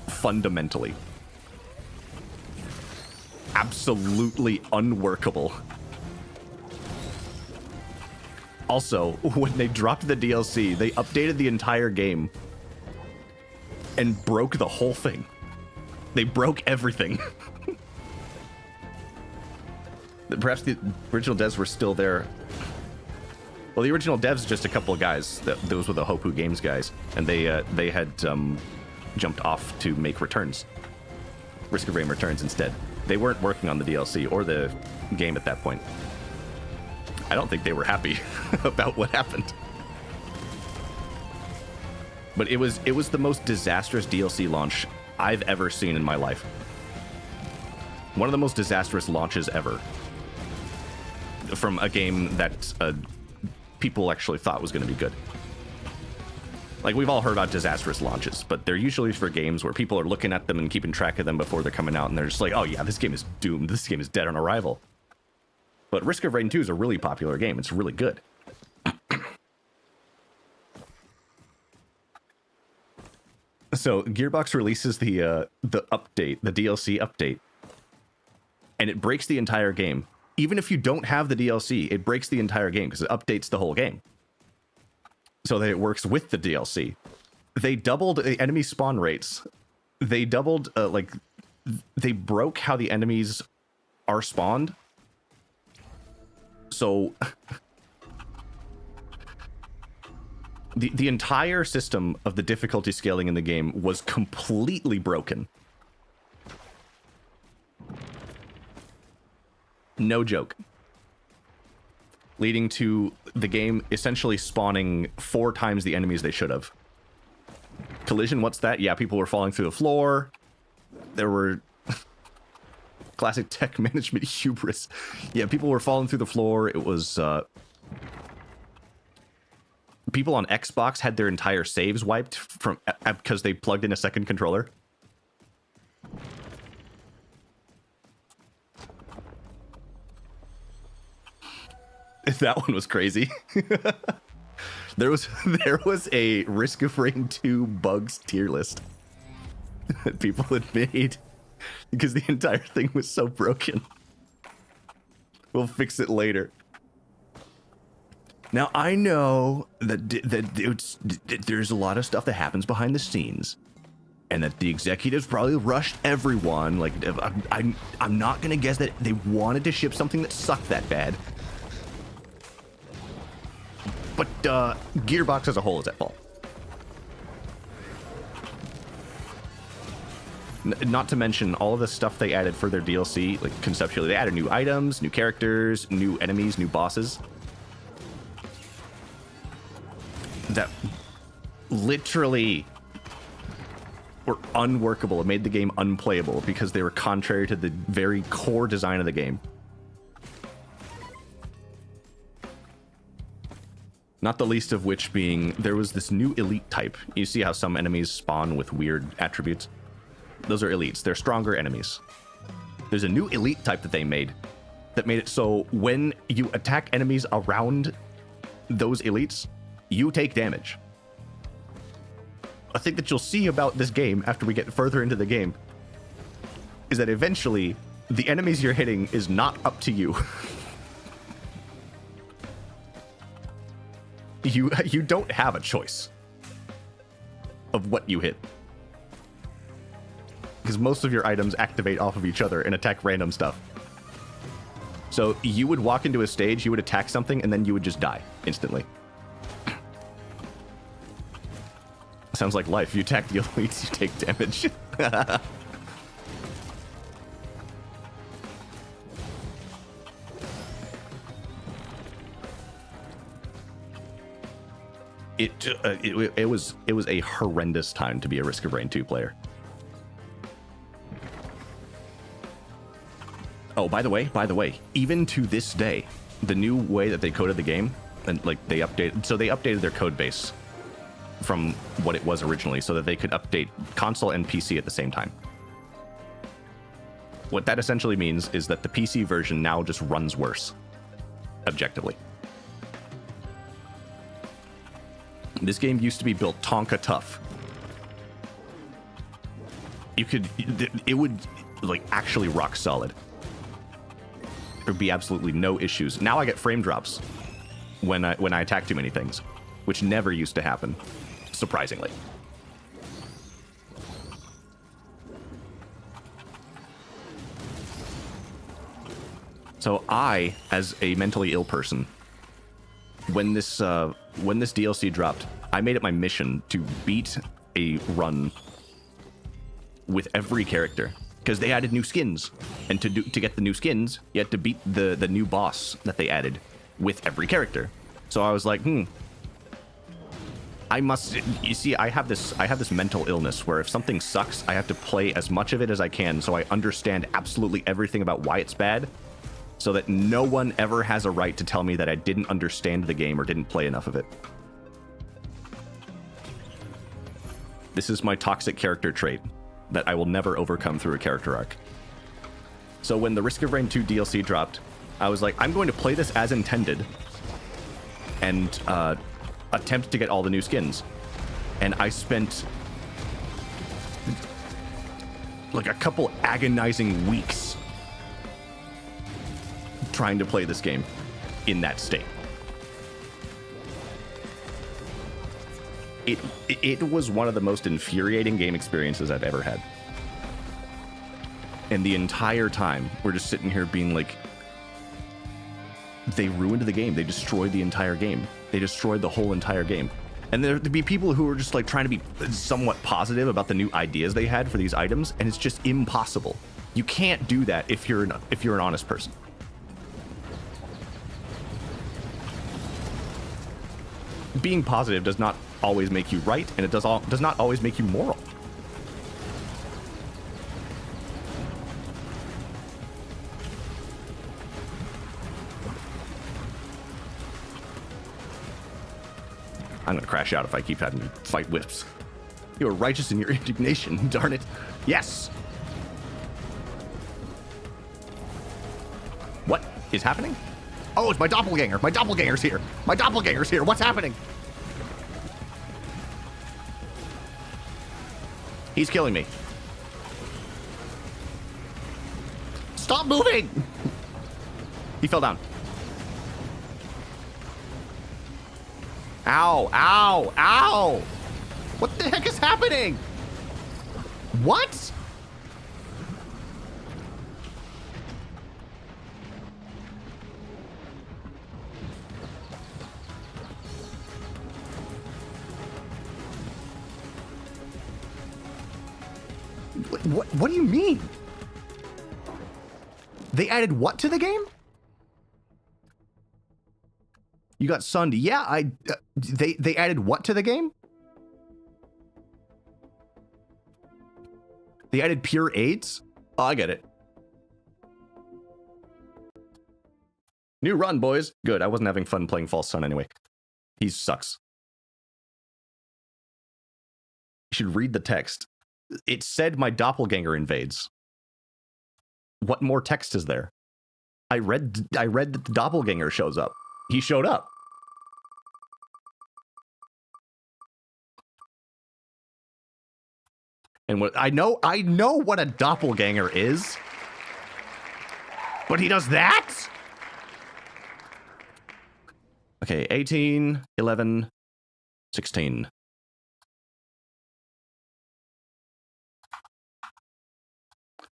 fundamentally. Absolutely unworkable. Also, when they dropped the DLC, they updated the entire game and broke the whole thing. They broke everything. Perhaps the original devs were still there. Well, the original devs, just a couple of guys. Those were the Hopu Games guys, and they had jumped off to make Returns, Risk of Rain Returns instead. They weren't working on the DLC or the game at that point. I don't think they were happy about what happened. But it was the most disastrous DLC launch I've ever seen in my life. One of the most disastrous launches ever. From a game that people actually thought was going to be good. Like, we've all heard about disastrous launches, but they're usually for games where people are looking at them and keeping track of them before they're coming out, and they're just like, oh yeah, this game is doomed. This game is dead on arrival. But Risk of Rain 2 is a really popular game. It's really good. So Gearbox releases the update, the DLC update, and it breaks the entire game. Even if you don't have the DLC, it breaks the entire game because it updates the whole game so that it works with the DLC. They doubled the enemy spawn rates. They doubled, they broke how the enemies are spawned. So the entire system of the difficulty scaling in the game was completely broken. No joke. Leading to the game essentially spawning 4 times the enemies they should have. Collision, what's that? Yeah, people were falling through the floor. There were... Classic tech management hubris. Yeah, people were falling through the floor. It was... People on Xbox had their entire saves wiped from because they plugged in a second controller. That one was crazy. There was a Risk of Rain 2 bugs tier list that people had made because the entire thing was so broken. We'll fix it later. Now, I know that there's a lot of stuff that happens behind the scenes, and that the executives probably rushed everyone. Like, I'm not gonna guess that they wanted to ship something that sucked that bad. But Gearbox as a whole is at fault. Not to mention all of the stuff they added for their DLC, like conceptually, they added new items, new characters, new enemies, new bosses. That literally were unworkable. It made the game unplayable because they were contrary to the very core design of the game. Not the least of which being, there was this new elite type. You see how some enemies spawn with weird attributes? Those are elites. They're stronger enemies. There's a new elite type that they made that made it so when you attack enemies around those elites, you take damage. A thing that you'll see about this game after we get further into the game is that eventually the enemies you're hitting is not up to you. You don't have a choice of what you hit. Because most of your items activate off of each other and attack random stuff. So you would walk into a stage, you would attack something, and then you would just die instantly. Sounds like life. You attack the elites, you take damage. It was a horrendous time to be a Risk of Rain 2 player. Oh, by the way, even to this day, the new way that they coded the game, and like they updated their code base from what it was originally so that they could update console and PC at the same time. What that essentially means is that the PC version now just runs worse, objectively. This game used to be built Tonka tough. It would like actually rock solid. There'd be absolutely no issues. Now I get frame drops when I attack too many things, which never used to happen, surprisingly. So I, as a mentally ill person, when this DLC dropped, I made it my mission to beat a run with every character, because they added new skins, and to get the new skins, you had to beat the new boss that they added with every character. So I was like, I must. You see, I have this mental illness where if something sucks, I have to play as much of it as I can, so I understand absolutely everything about why it's bad, so that no one ever has a right to tell me that I didn't understand the game or didn't play enough of it. This is my toxic character trait that I will never overcome through a character arc. So when the Risk of Rain 2 DLC dropped, I was like, I'm going to play this as intended and attempt to get all the new skins. And I spent like a couple agonizing weeks trying to play this game in that state. It was one of the most infuriating game experiences I've ever had. And the entire time, we're just sitting here being like, they ruined the game. They destroyed the entire game. They destroyed the whole entire game. And there'd be people who were just like trying to be somewhat positive about the new ideas they had for these items, and it's just impossible. You can't do that if you're an honest person. Being positive does not always make you right, and it does not always make you moral. I'm gonna crash out if I keep having to fight whips. You are righteous in your indignation, darn it. Yes! What is happening? Oh, it's my doppelganger. My doppelganger's here. My doppelganger's here. What's happening? He's killing me. Stop moving! He fell down. Ow, ow, ow! What the heck is happening? What? What do you mean? They added what to the game? You got sunned. Yeah, they added what to the game? They added pure AIDS? Oh, I get it. New run, boys. Good. I wasn't having fun playing False Sun anyway. He sucks. You should read the text. It said my doppelganger invades. What more text is there? I read that the doppelganger shows up. He showed up. And what I know what a doppelganger is. But he does that? Okay, 18, 11, 16.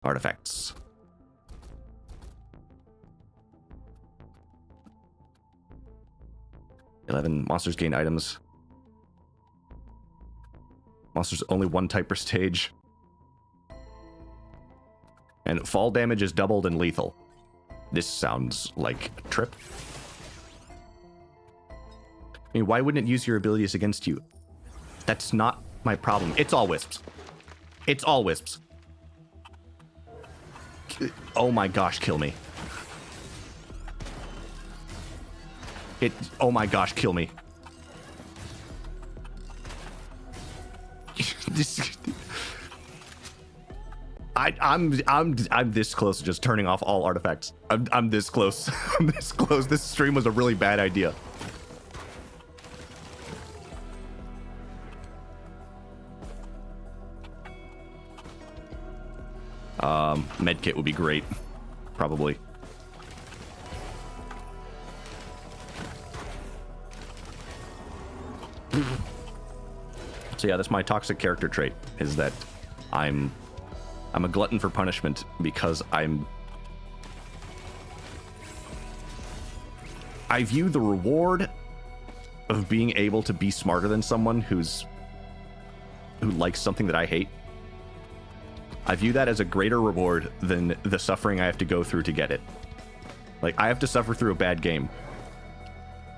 Artifacts. Monsters gain items. Monsters only one type per stage. And fall damage is doubled and lethal. This sounds like a trip. I mean, why wouldn't it use your abilities against you? That's not my problem. It's all wisps. It's all wisps. Oh my gosh, kill me. Oh my gosh, kill me. I'm this close to just turning off all artifacts. I'm this close. I'm this close. This stream was a really bad idea. Medkit would be great, probably. So yeah, that's my toxic character trait, is that I'm a glutton for punishment because I view the reward of being able to be smarter than someone who likes something that I hate. I view that as a greater reward than the suffering I have to go through to get it. Like, I have to suffer through a bad game.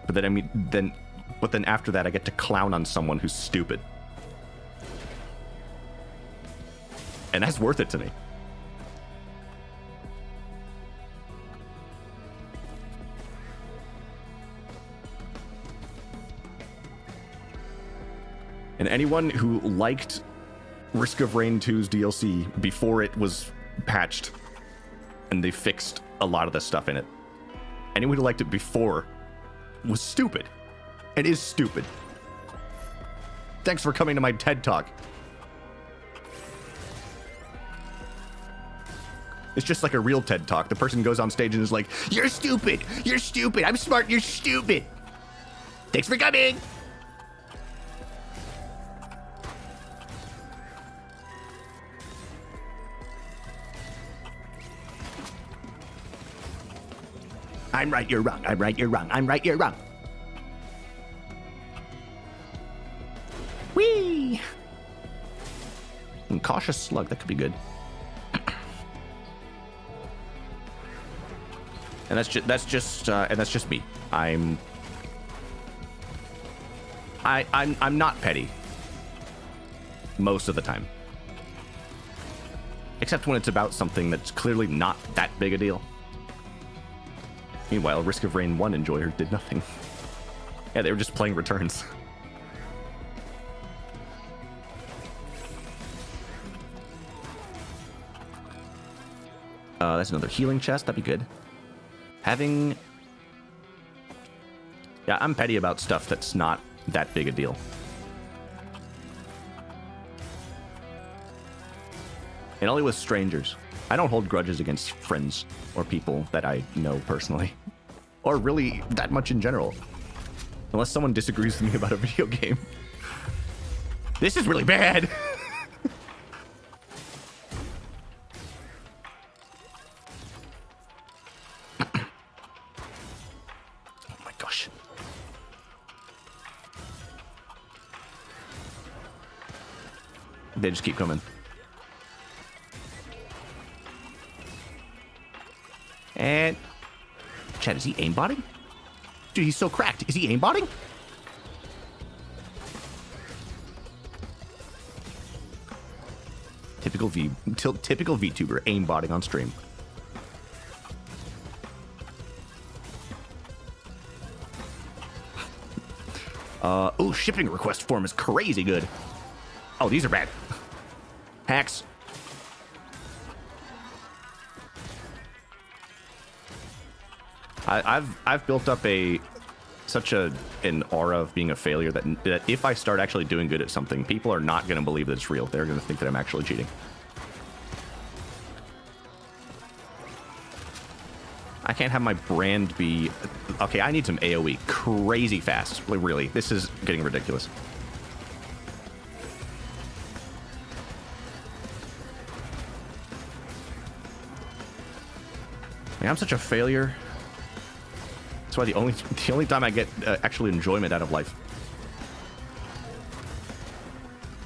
But then after that I get to clown on someone who's stupid. And that's worth it to me. And anyone who liked Risk of Rain 2's DLC before it was patched and they fixed a lot of the stuff in it, anyone who liked it before was stupid. It is stupid. Thanks for coming to my TED Talk. It's just like a real TED Talk. The person goes on stage and is like, "You're stupid. You're stupid. I'm smart. You're stupid. Thanks for coming." I'm right, you're wrong. I'm right, you're wrong. I'm right, you're wrong. Whee! Cautious slug, that could be good. And that's just me. I'm not petty most of the time, except when it's about something that's clearly not that big a deal. Meanwhile, Risk of Rain 1 enjoyers did nothing. Yeah, they were just playing returns. That's another healing chest. That'd be good. Yeah, I'm petty about stuff that's not that big a deal. And only with strangers. I don't hold grudges against friends or people that I know personally. Or really that much in general. Unless someone disagrees with me about a video game. This is really bad! Oh my gosh. They just keep coming. And Chad, is he aimbotting? Dude, he's so cracked. Is he aimbotting? Typical VTuber aimbotting on stream. Oh, shipping request form is crazy good. Oh, these are bad. Hacks. I've built up such an aura of being a failure that if I start actually doing good at something, people are not going to believe that it's real. They're going to think that I'm actually cheating. I can't have my brand be... Okay, I need some AoE crazy fast. Really, this is getting ridiculous. I'm such a failure. That's why the only time I get actually enjoyment out of life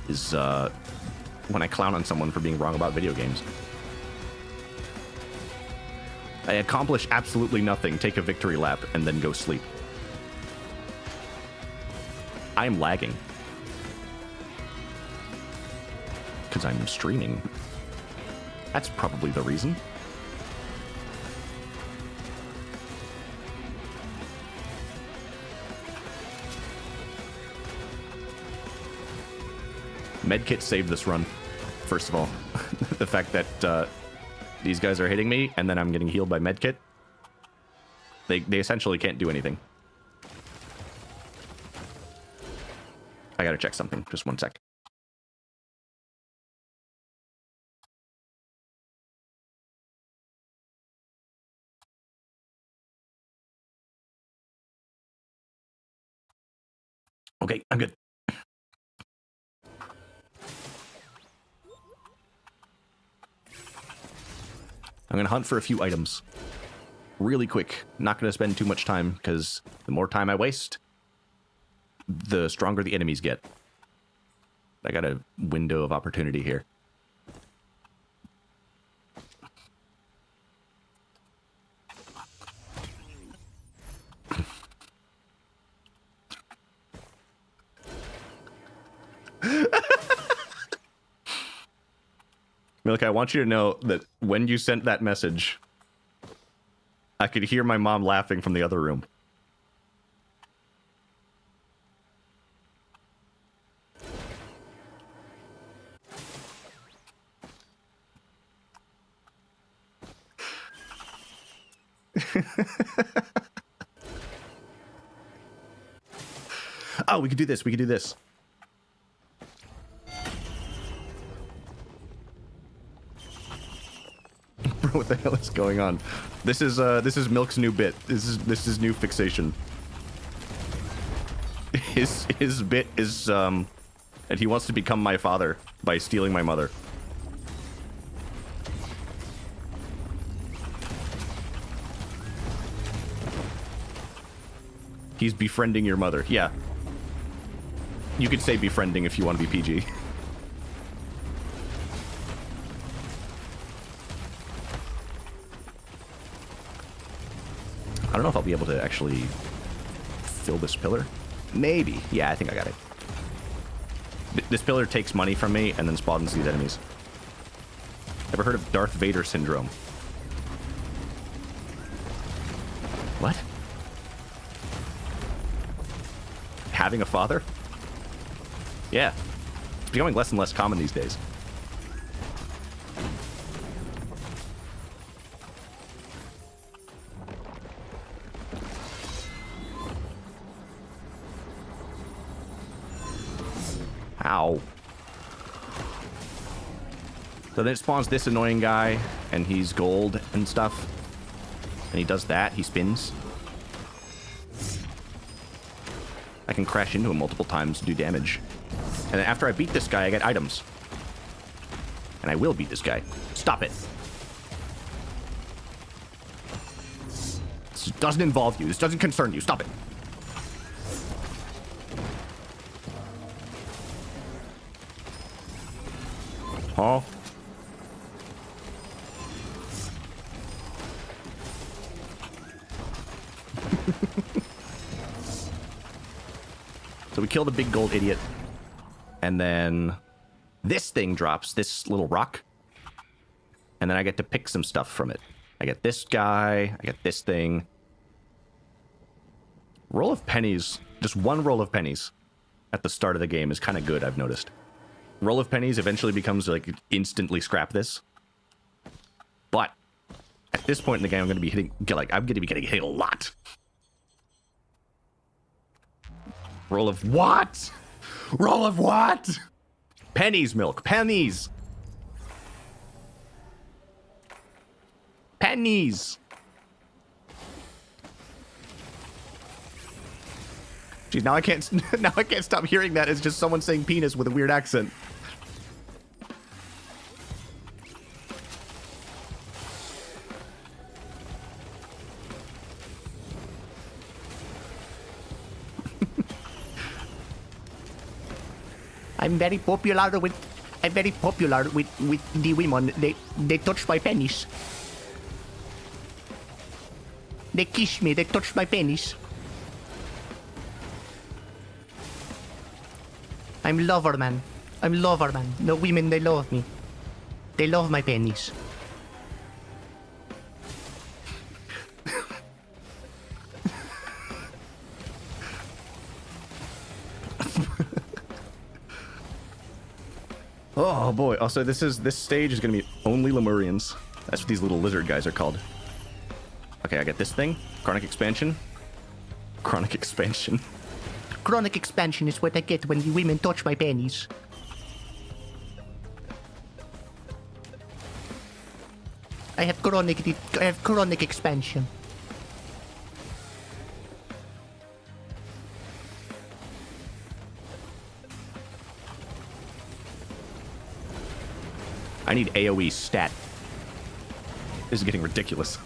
is when I clown on someone for being wrong about video games. I accomplish absolutely nothing, take a victory lap, and then go sleep. I am lagging. Because I'm streaming. That's probably the reason. Medkit saved this run, first of all. The fact that these guys are hitting me, and then I'm getting healed by Medkit. They essentially can't do anything. I gotta check something. Just one sec. Okay, I'm good. I'm gonna hunt for a few items. Really quick. Not gonna spend too much time, because the more time I waste, the stronger the enemies get. I got a window of opportunity here. Milk, I want you to know that when you sent that message, I could hear my mom laughing from the other room. Oh, we could do this. We could do this. Bro, what the hell is going on? This is Milk's new bit. This is new fixation. His bit is that he wants to become my father by stealing my mother. He's befriending your mother. Yeah. You could say befriending if you want to be PG. I don't know if I'll be able to actually fill this pillar. Maybe. Yeah, I think I got it. This pillar takes money from me and then spawns these enemies. Ever heard of Darth Vader syndrome? What? Having a father? Yeah. It's becoming less and less common these days. Ow. So then it spawns this annoying guy, and he's gold and stuff. And he does that, he spins. I can crash into him multiple times to do damage. And then after I beat this guy, I get items. And I will beat this guy. Stop it. This doesn't involve you. This doesn't concern you. Stop it. Huh? So we kill the big gold idiot. And then this thing drops, this little rock. And then I get to pick some stuff from it. I get this guy, I get this thing. Roll of pennies, just one roll of pennies at the start of the game is kind of good, I've noticed. Roll of pennies eventually becomes like instantly scrap this. But at this point in the game, I'm going to be hitting, I'm going to be getting hit a lot. Roll of what? Roll of what? Pennies, Milk. Pennies. Pennies. Jeez, now I can't stop hearing that. It's just someone saying penis with a weird accent. I'm very popular with the women. They touch my penis. They kiss me. They touch my penis. I'm lover man. I'm lover man. The women, they love me. They love my penis. Oh boy. Also, this stage is gonna be only Lemurians. That's what these little lizard guys are called. Okay, I got this thing. Chronic expansion. Chronic expansion. Chronic expansion is what I get when the women touch my panties. I have chronic expansion. I need AoE stat. This is getting ridiculous.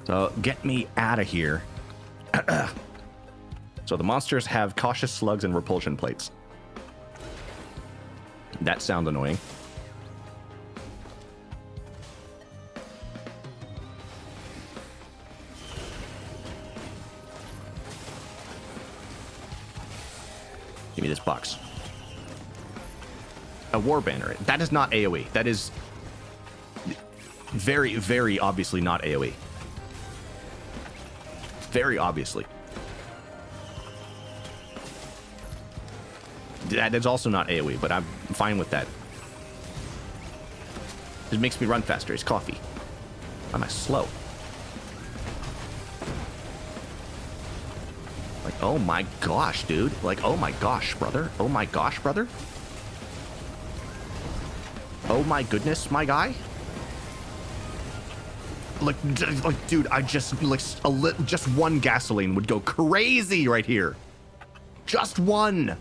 So get me out of here. So the monsters have cautious slugs and repulsion plates. That sounds annoying. Give me this box. A war banner. That is not AoE. That is very, very obviously not AoE. Very obviously. That is also not AoE, but I'm fine with that. It makes me run faster. It's coffee. Why am I slow? Like, oh my gosh, dude. Like, oh my gosh, brother. Oh my gosh, brother. Oh my goodness, my guy. Like, dude, I just just one gasoline would go crazy right here. Just one.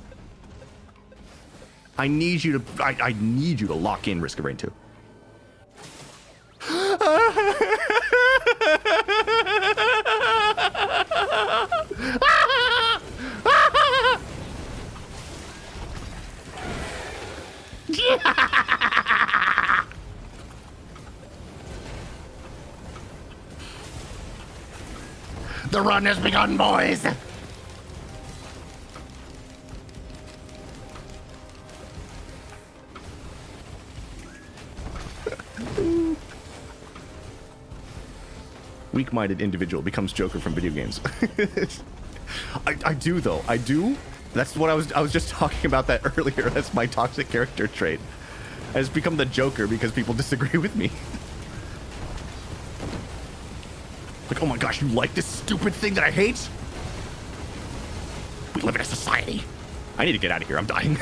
I need you to. I need you to lock in Risk of Rain 2. The run has begun, boys! Weak-minded individual becomes Joker from video games. I do though. I do. That's what I was just talking about that earlier. That's my toxic character trait. I just become the Joker because people disagree with me. Like, oh my gosh, you like this stupid thing that I hate? We live in a society. I need to get out of here. I'm dying.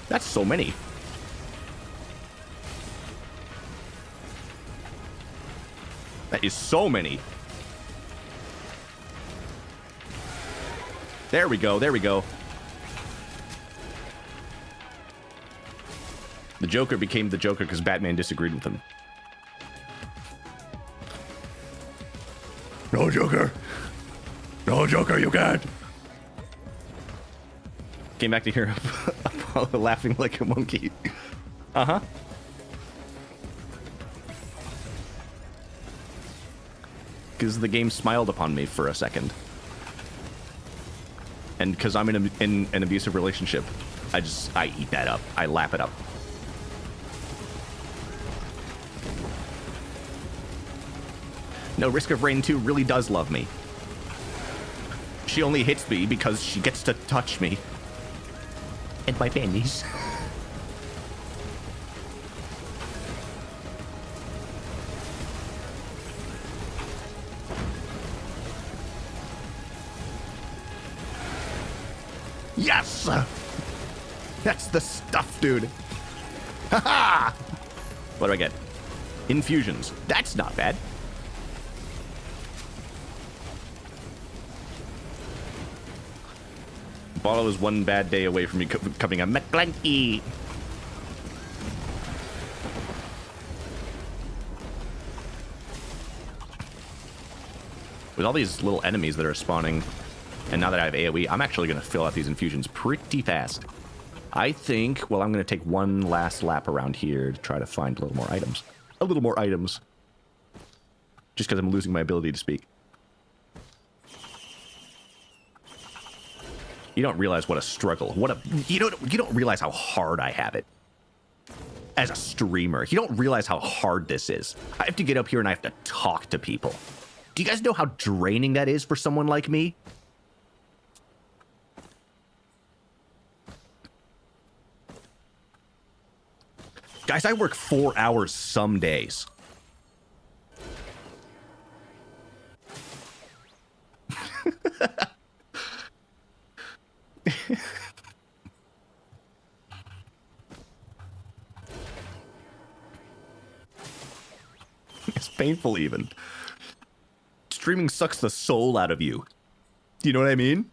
That's so many. That is so many. There we go. There we go. The Joker became the Joker because Batman disagreed with him. No, Joker. No, Joker, you can't. Came back to hear Apollo laughing like a monkey. Uh-huh. Because the game smiled upon me for a second. And because I'm in an abusive relationship, I eat that up. I lap it up. No, Risk of Rain 2 really does love me. She only hits me because she gets to touch me. And my panties. Yes! That's the stuff, dude. Haha! What do I get? Infusions. That's not bad. Bottle is one bad day away from me becoming a McClanky. With all these little enemies that are spawning, and now that I have AoE, I'm actually going to fill out these infusions pretty fast. I think, well, I'm going to take one last lap around here to try to find a little more items. A little more items. Just because I'm losing my ability to speak. You don't realize what a struggle. You don't realize how hard I have it. As a streamer, you don't realize how hard this is. I have to get up here and I have to talk to people. Do you guys know how draining that is for someone like me? Guys, I work 4 hours some days. It's painful even. Streaming sucks the soul out of you. Do you know what I mean?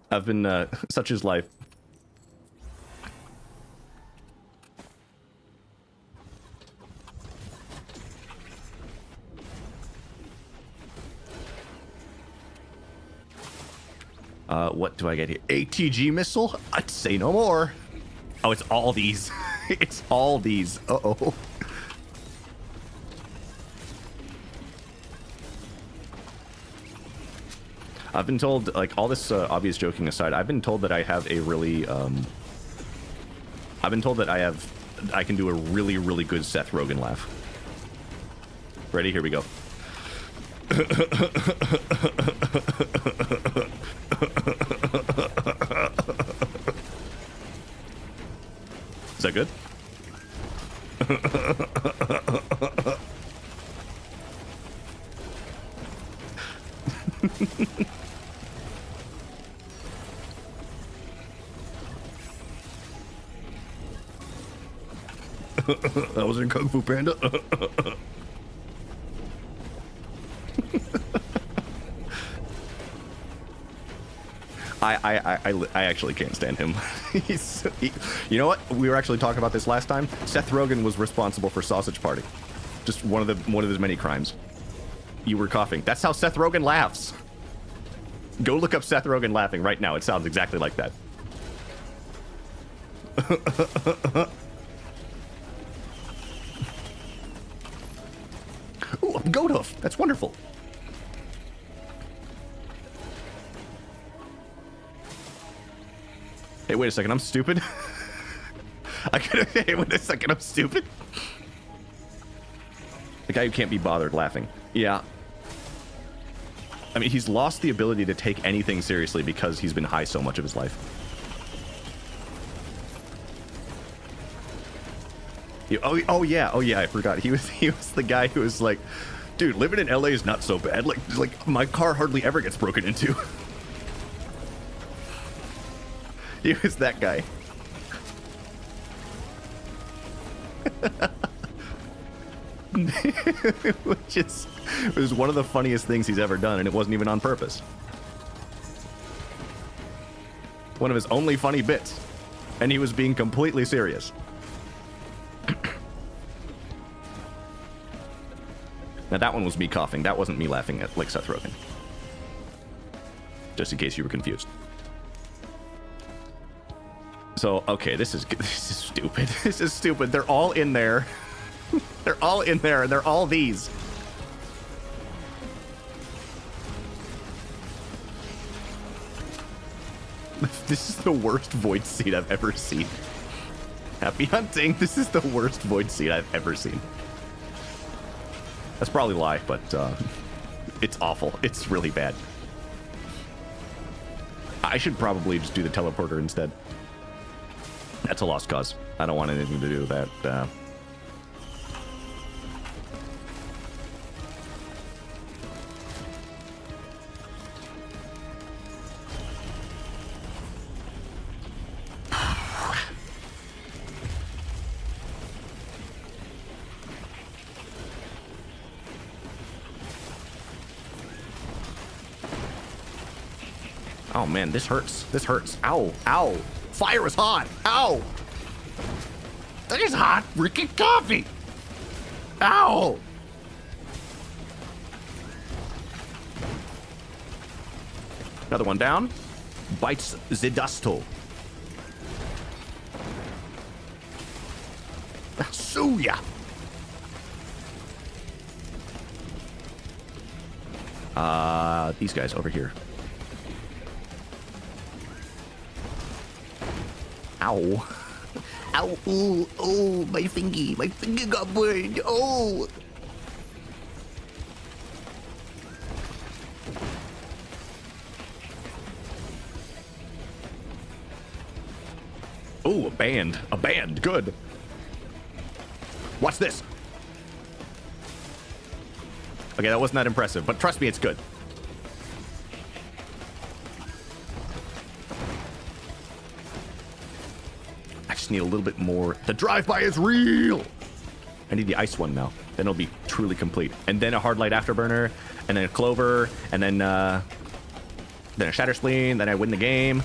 I've been, such is life. What do I get here? ATG missile? I'd say no more. Oh, it's all these. It's all these. Uh-oh. I've been told, like, all this obvious joking aside, I've been told that I have a really, I've been told that I can do a really, really good Seth Rogen laugh. Ready? Here we go. Is that good? That was in Kung Fu Panda. I actually can't stand him. You know what? We were actually talking about this last time. Seth Rogen was responsible for Sausage Party. Just one of his many crimes. You were coughing. That's how Seth Rogen laughs. Go look up Seth Rogen laughing right now. It sounds exactly like that. Ooh, a goat hoof. That's wonderful. Hey, wait a second. I'm stupid. Hey, wait a second. I'm stupid. The guy who can't be bothered laughing. Yeah. I mean, he's lost the ability to take anything seriously because he's been high so much of his life. Oh yeah, I forgot. He was the guy who was like, dude, living in LA is not so bad. Like my car hardly ever gets broken into. He was that guy. Which was one of the funniest things he's ever done, and it wasn't even on purpose. One of his only funny bits, and he was being completely serious. Now that one was me coughing. That wasn't me laughing at like Seth Rogen. Just in case you were confused. So, okay, this is stupid. This is stupid. They're all in there. They're all in there, and they're all these. This is the worst void seed I've ever seen. Happy hunting. This is the worst void seed I've ever seen. That's probably a lie, but it's awful. It's really bad. I should probably just do the teleporter instead. That's a lost cause. I don't want anything to do with that. Oh man, this hurts. This hurts. Ow, ow. Fire is hot. Ow. That is hot freaking coffee. Ow. Another one down. Bites the dusto. Suya. These guys over here. Ow. Ow, ooh, oh, my fingy. My finger got burned. Oh. Ooh, a band. A band. Good. Watch this. Okay, that wasn't that impressive, but trust me, it's good. I just need a little bit more. The drive-by is real. I need the ice one now. Then it'll be truly complete. And then a hard light afterburner, and then a clover, and then a shatter spleen. Then I win the game.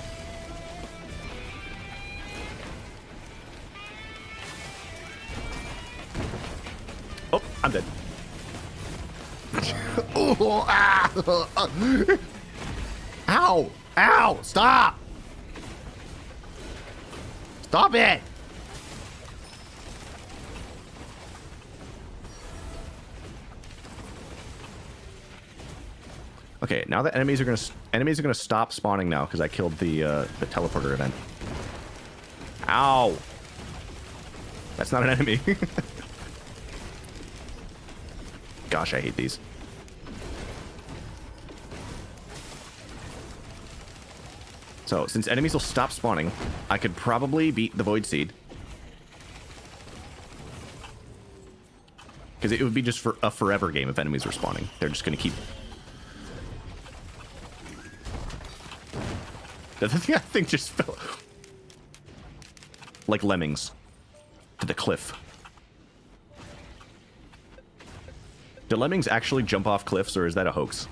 Oh, I'm dead. Oh, ah. Ow. Ow. Stop. Stop it. Okay, now the enemies are gonna stop spawning now because I killed the teleporter event. Ow! That's not an enemy. Gosh, I hate these. So, since enemies will stop spawning, I could probably beat the Void Seed. Because it would be just for a forever game if enemies were spawning. They're just gonna keep... The thing just fell... Like lemmings. To the cliff. Do lemmings actually jump off cliffs, or is that a hoax?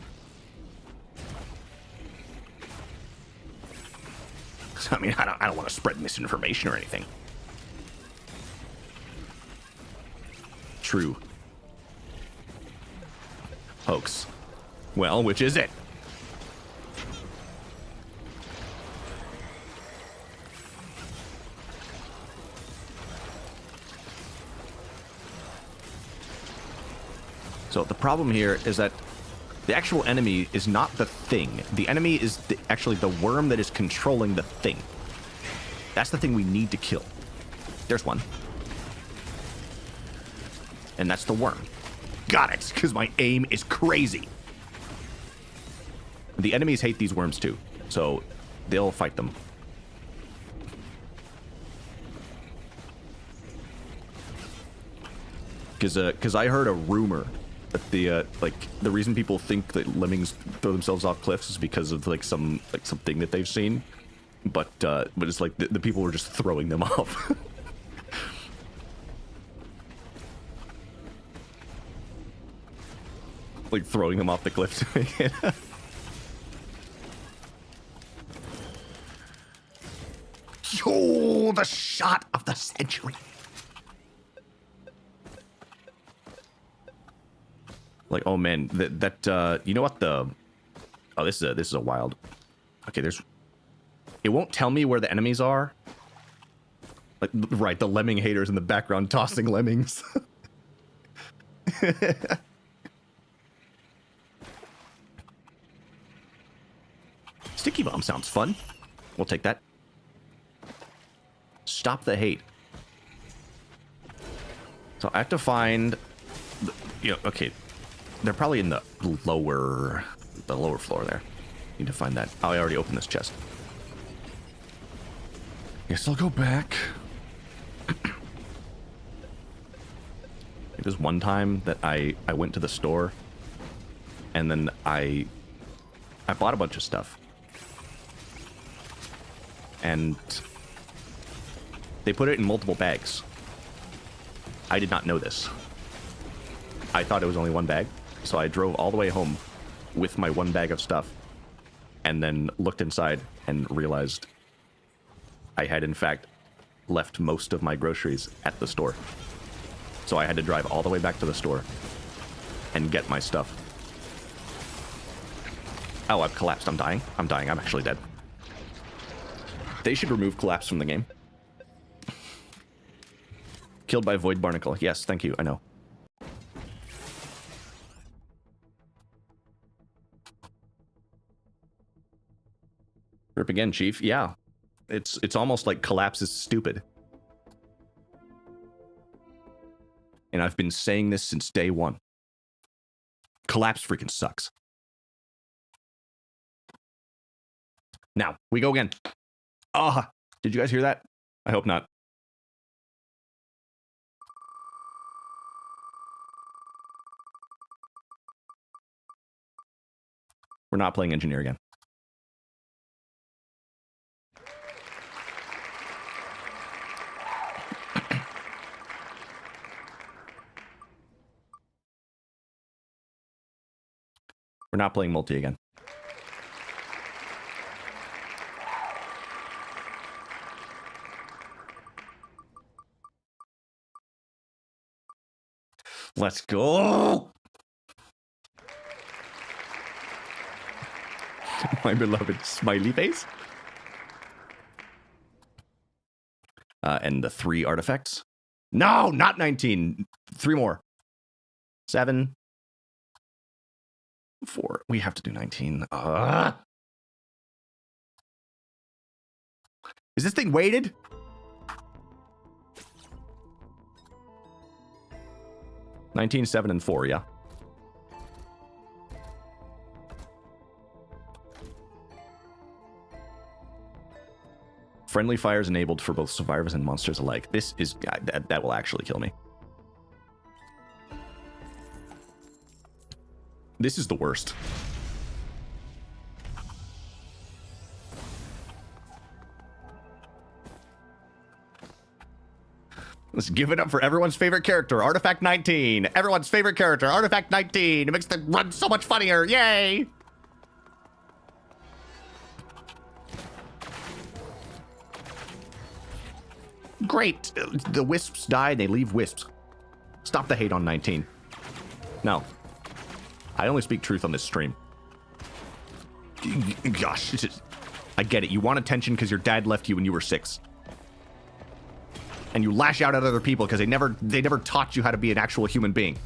I mean, I don't want to spread misinformation or anything. True. Hoax. Well, which is it? So the problem here is that the actual enemy is not the thing. The enemy is actually the worm that is controlling the thing. That's the thing we need to kill. There's one. And that's the worm. Got it, because my aim is crazy. The enemies hate these worms too, so they'll fight them. Because I heard a rumor that the reason people think that lemmings throw themselves off cliffs is because of something that they've seen, but it's like the people were just throwing them off. Like throwing them off the cliff. Yo, the shot of the century. Like, oh man, that you know what the... Oh, this is a wild... Okay, there's... It won't tell me where the enemies are. Like, right, the lemming haters in the background tossing lemmings. Sticky bomb sounds fun. We'll take that. Stop the hate. So I have to find... okay. They're probably in the lower floor there. Need to find that. Oh, I already opened this chest. Guess I'll go back. There's one time that I went to the store and then I bought a bunch of stuff. And they put it in multiple bags. I did not know this. I thought it was only one bag. So I drove all the way home with my one bag of stuff and then looked inside and realized I had, in fact, left most of my groceries at the store. So I had to drive all the way back to the store and get my stuff. Oh, I've collapsed. I'm dying. I'm dying. I'm actually dead. They should remove collapse from the game. Killed by Void Barnacle. Yes, thank you. I know. Rip again, Chief. Yeah. It's almost like collapse is stupid. And I've been saying this since day one. Collapse freaking sucks. Now, we go again. Ah, did you guys hear that? I hope not. We're not playing engineer again. We're not playing multi again. Let's go. My beloved smiley face. And the 3 artifacts. No, not 19. 3 more. 7. 4. We have to do 19. Is this thing weighted? $19, 7, and 4, yeah. Friendly fire is enabled for both survivors and monsters alike. This is... that will actually kill me. This is the worst. Let's give it up for everyone's favorite character, Artifact 19. Everyone's favorite character, Artifact 19. It makes the run so much funnier. Yay! Great. The wisps die, they leave wisps. Stop the hate on 19. No. I only speak truth on this stream. Gosh. I get it. You want attention because your dad left you when you were 6. And you lash out at other people because they never taught you how to be an actual human being.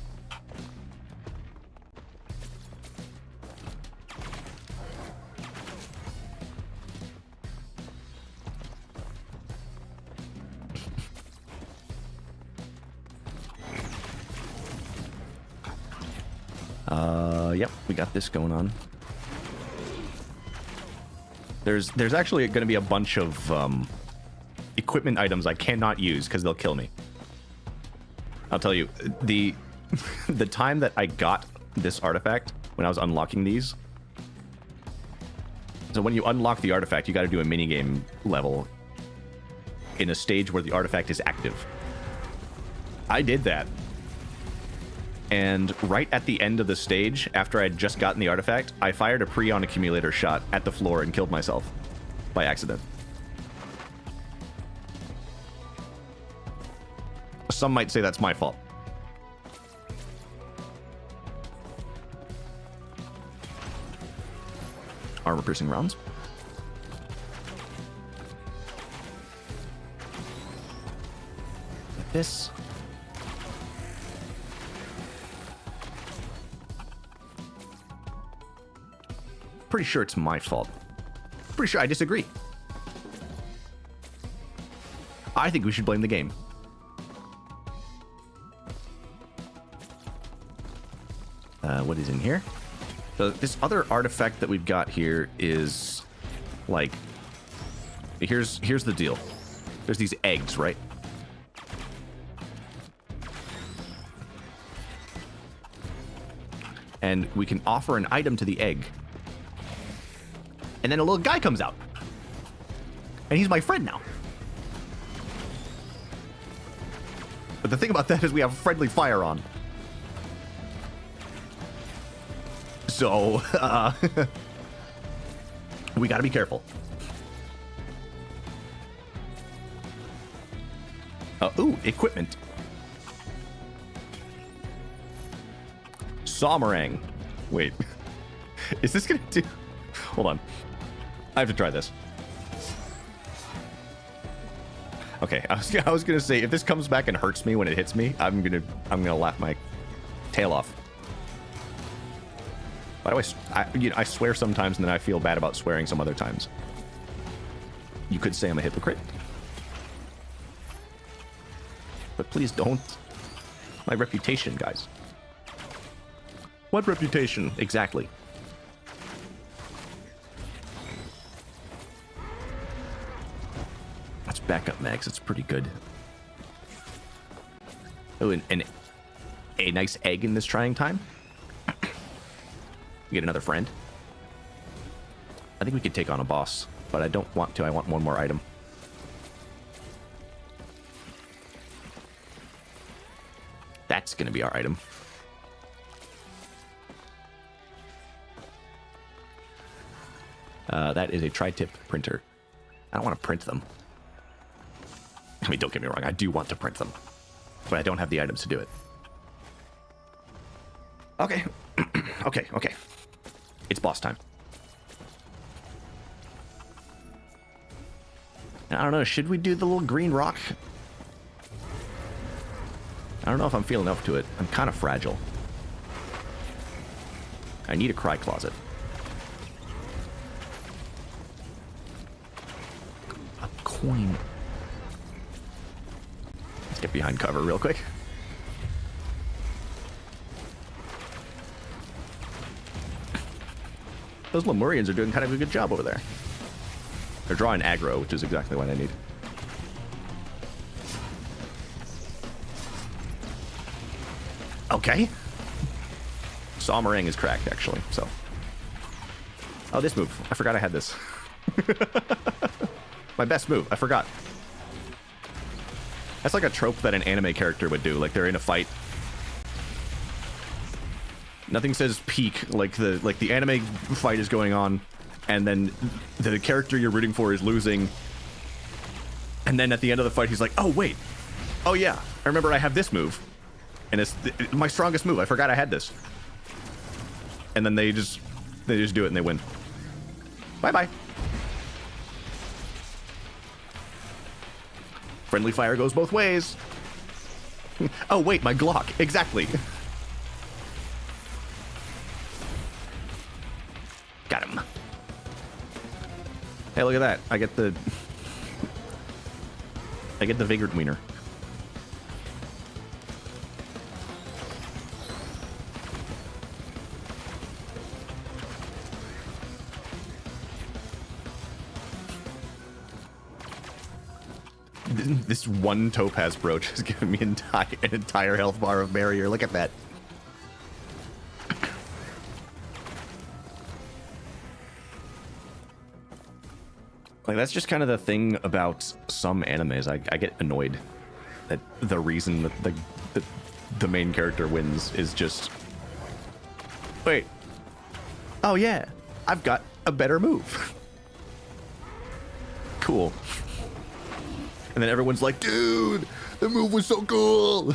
Yep, we got this going on. There's actually going to be a bunch of equipment items I cannot use because they'll kill me. I'll tell you, the time that I got this artifact when I was unlocking these. So when you unlock the artifact, you got to do a minigame level in a stage where the artifact is active. I did that. And right at the end of the stage, after I'd just gotten the artifact, I fired a Prion accumulator shot at the floor and killed myself by accident. Some might say that's my fault. Armor-piercing rounds. Like this. Pretty sure it's my fault. Pretty sure I disagree. I think we should blame the game. What is in here? So this other artifact that we've got here is like, here's the deal. There's these eggs, right? And we can offer an item to the egg. And then a little guy comes out. And he's my friend now. But the thing about that is we have friendly fire on. So, we gotta be careful. Ooh, equipment. Somerang. Wait. Is this gonna do... Hold on. I have to try this. Okay, I was gonna say, if this comes back and hurts me when it hits me, I'm gonna laugh my tail off. Why do I swear sometimes and then I feel bad about swearing some other times. You could say I'm a hypocrite. But please don't. My reputation, guys. What reputation? Exactly. Let's back up, Max. It's pretty good. Oh, and a nice egg in this trying time. Get another friend. I think we could take on a boss, but I don't want to. I want one more item. That's going to be our item. That is a tri-tip printer. I don't want to print them. I mean, don't get me wrong. I do want to print them, but I don't have the items to do it. Okay. Okay. It's boss time. I don't know. Should we do the little green rock? I don't know if I'm feeling up to it. I'm kind of fragile. I need a cry closet. A coin. Let's get behind cover real quick. Those Lemurians are doing kind of a good job over there. They're drawing aggro, which is exactly what I need. Okay. Somerang is cracked, actually, so. Oh, this move. I forgot I had this. My best move. I forgot. That's like a trope that an anime character would do. Like, they're in a fight. Nothing says peak. Like the anime fight is going on, and then the character you're rooting for is losing. And then at the end of the fight, he's like, oh, wait. Oh, yeah. I remember I have this move. And it's my strongest move. I forgot I had this. And then they just do it and they win. Bye-bye. Friendly fire goes both ways. Oh, wait, my Glock. Exactly. Got him. Hey, look at that. I get the Vigor Wiener. This one topaz brooch has given me an entire health bar of barrier. Look at that. Like, that's just kind of the thing about some animes. I get annoyed that the reason that the main character wins is just, wait, oh yeah, I've got a better move. Cool. And then everyone's like, dude, the move was so cool.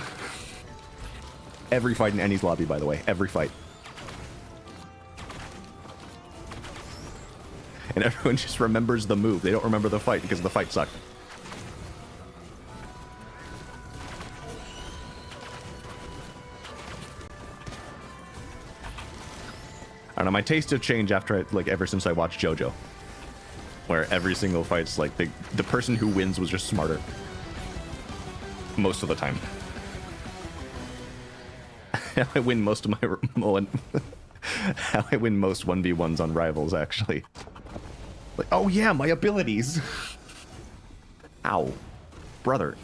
Every fight in Annie's lobby, by the way. Every fight. And everyone just remembers the move. They don't remember the fight because the fight sucked. I don't know, my tastes have changed after ever since I watched JoJo. Where every single fight's like the person who wins was just smarter. Most of the time. I win most of my I win most 1v1s on Rivals, actually. Like, oh yeah, my abilities. Ow, brother.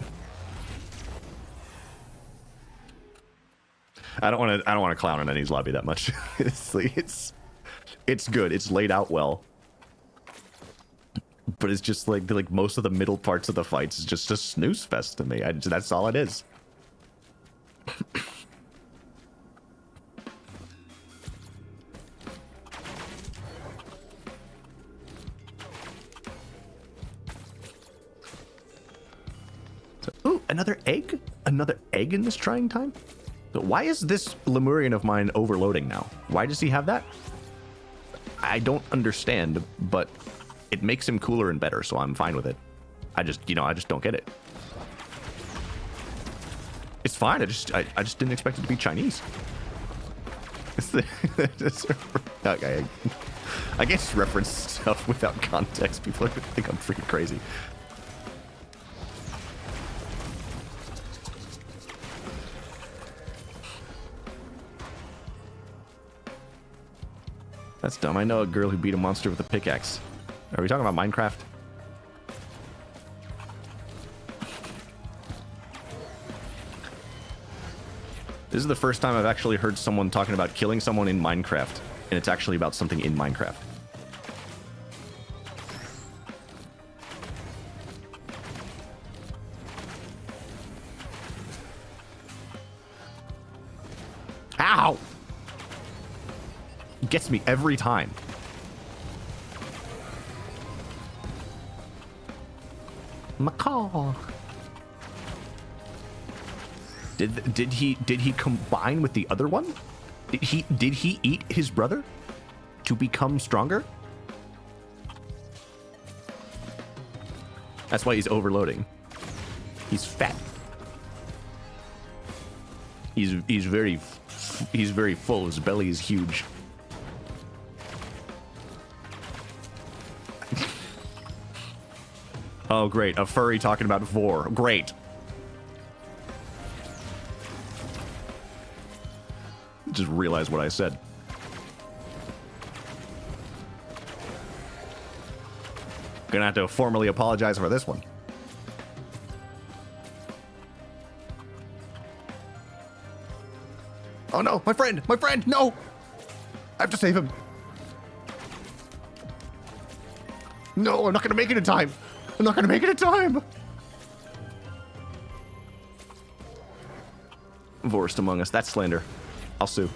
I don't want to clown on Annie's lobby that much. it's good. It's laid out well. But it's just like most of the middle parts of the fights is just a snooze fest to me. That's all it is. So, ooh, another egg? Another egg in this trying time? So why is this Lemurian of mine overloading now? Why does he have that? I don't understand, but it makes him cooler and better, so I'm fine with it. I just don't get it. It's fine. I just didn't expect it to be Chinese. Okay, I guess reference stuff without context. People are gonna think I'm freaking crazy. That's dumb. I know a girl who beat a monster with a pickaxe. Are we talking about Minecraft? This is the first time I've actually heard someone talking about killing someone in Minecraft, and it's actually about something in Minecraft. Ow! Gets me every time. Macaw. Did he combine with the other one? Did he eat his brother to become stronger? That's why he's overloading. He's fat. He's very full. His belly is huge. Oh, great. A furry talking about vor. Great. Just realized what I said. Gonna have to formally apologize for this one. Oh no, my friend, no! I have to save him. No, I'm not gonna make it in time. I'm not gonna make it in time. Vorst among us, that's slander. I'll sue.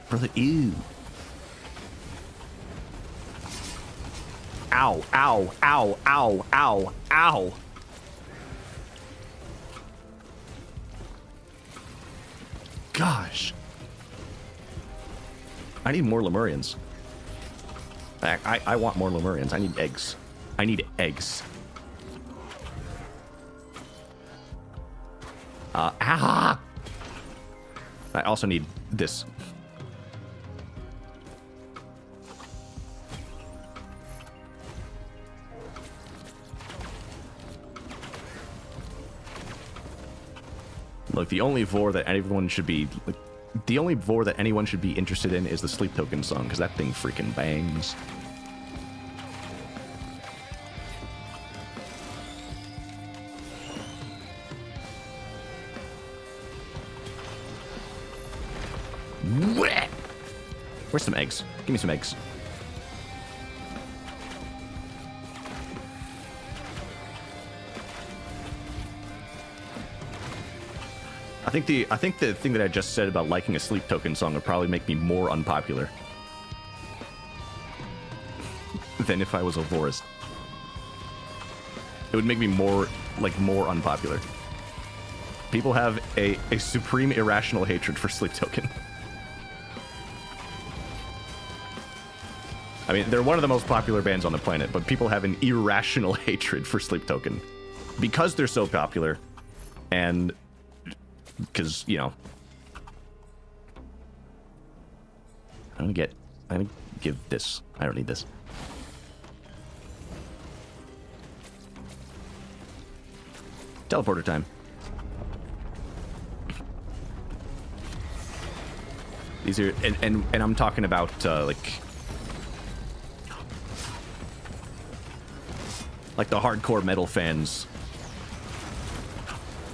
Brother, ew. Ow, ow, ow, ow, ow, ow. Gosh. I need more Lemurians. I want more Lemurians. I need eggs. I need eggs. I also need this. Look, the only vor that anyone should be... The only vor that anyone should be interested in is the Sleep Token song, because that thing freaking bangs. Where's some eggs? Give me some eggs. I think the thing that I just said about liking a Sleep Token song would probably make me more unpopular than if I was a vorist. It would make me more unpopular. People have a supreme irrational hatred for Sleep Token. I mean, they're one of the most popular bands on the planet, but people have an irrational hatred for Sleep Token because they're so popular, and because, you know, I'm gonna give this. I don't need this. Teleporter time. These are, and I'm talking about like the hardcore metal fans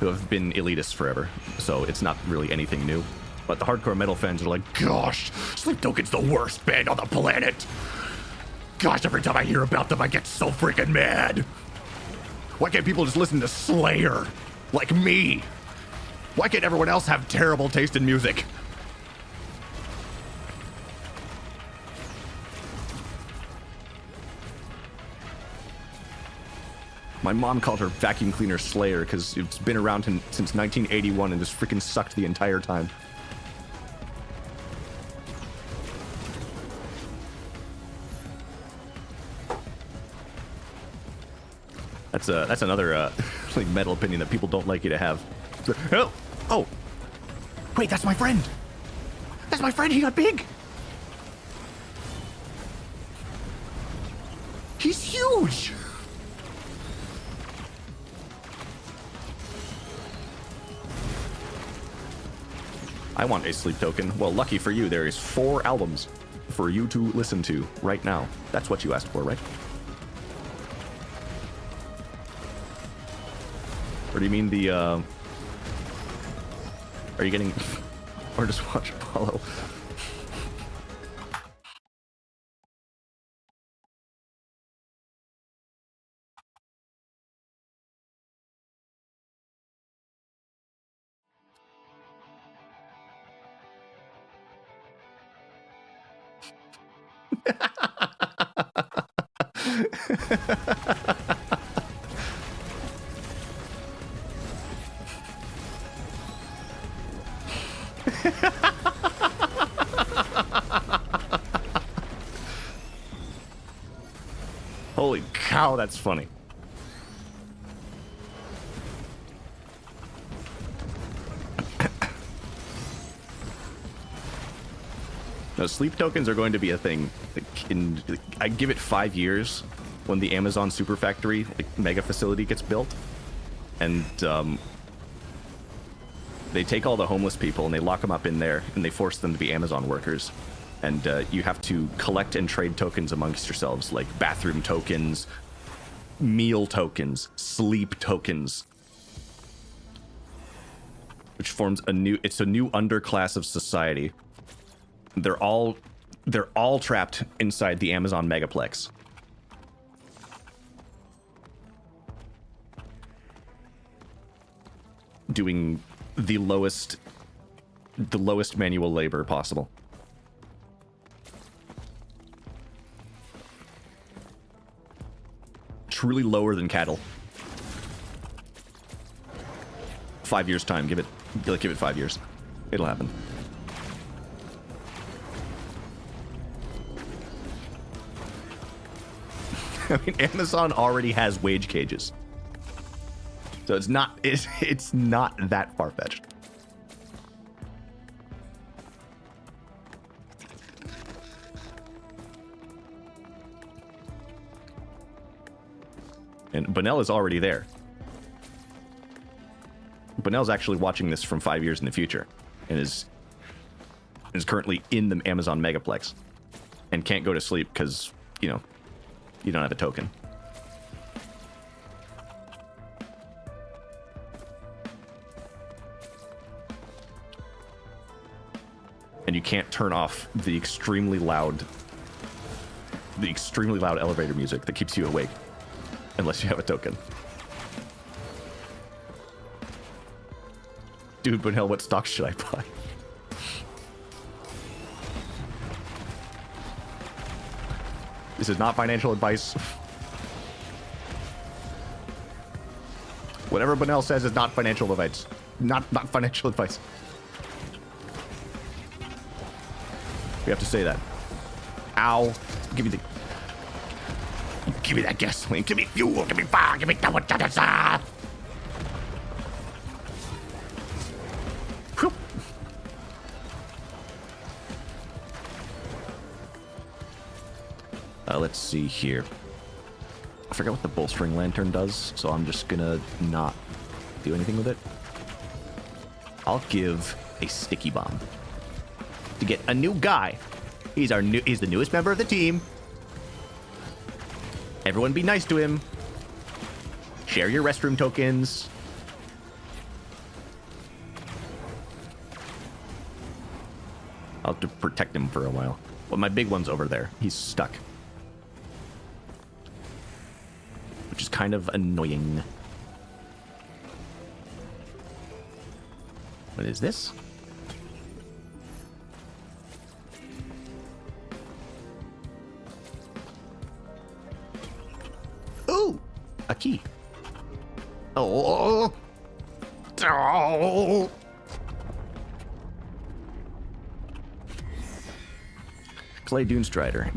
who have been elitists forever, so it's not really anything new. But the hardcore metal fans are like, gosh, Sleep Token's the worst band on the planet. Gosh, every time I hear about them, I get so freaking mad. Why can't people just listen to Slayer? Like me? Why can't everyone else have terrible taste in music? My mom called her vacuum cleaner Slayer because it's been around since 1981 and just freaking sucked the entire time. That's another like metal opinion that people don't like you to have. Oh, wait, that's my friend. That's my friend. He got big. He's huge. I want a sleep token. Well, lucky for you, there is 4 albums for you to listen to right now. That's what you asked for, right? Or do you mean the, are you getting... or just watch Apollo? Holy cow, that's funny. No, sleep tokens are going to be a thing. I give it 5 years when the Amazon super factory mega facility gets built, and they take all the homeless people and they lock them up in there and they force them to be Amazon workers. And you have to collect and trade tokens amongst yourselves, like bathroom tokens, meal tokens, sleep tokens, which forms a new underclass of society. They're all trapped inside the Amazon megaplex. Doing the lowest manual labor possible. Truly lower than cattle. 5 years time, give it 5 years. It'll happen. I mean, Amazon already has wage cages. So it's not that far-fetched. And Bonell is already there. Bonell's actually watching this from 5 years in the future and is currently in the Amazon megaplex and can't go to sleep because, you know, you don't have a token. And you can't turn off the extremely loud elevator music that keeps you awake unless you have a token. Dude, Bonell, what stocks should I buy? This is not financial advice. Whatever Bonell says is not financial advice. Not financial advice. We have to say that. Ow. Give me that gasoline. Give me fuel. Give me fire. Give me that. Let's see here. I forgot what the bolstering lantern does, so I'm just gonna not do anything with it. I'll give a sticky bomb to get a new guy. He's the newest member of the team. Everyone be nice to him. Share your restroom tokens. I'll have to protect him for a while. Well, my big one's over there. He's stuck. Which is kind of annoying. What is this? Ooh! A key. Oh! Oh! Clay Dunestrider.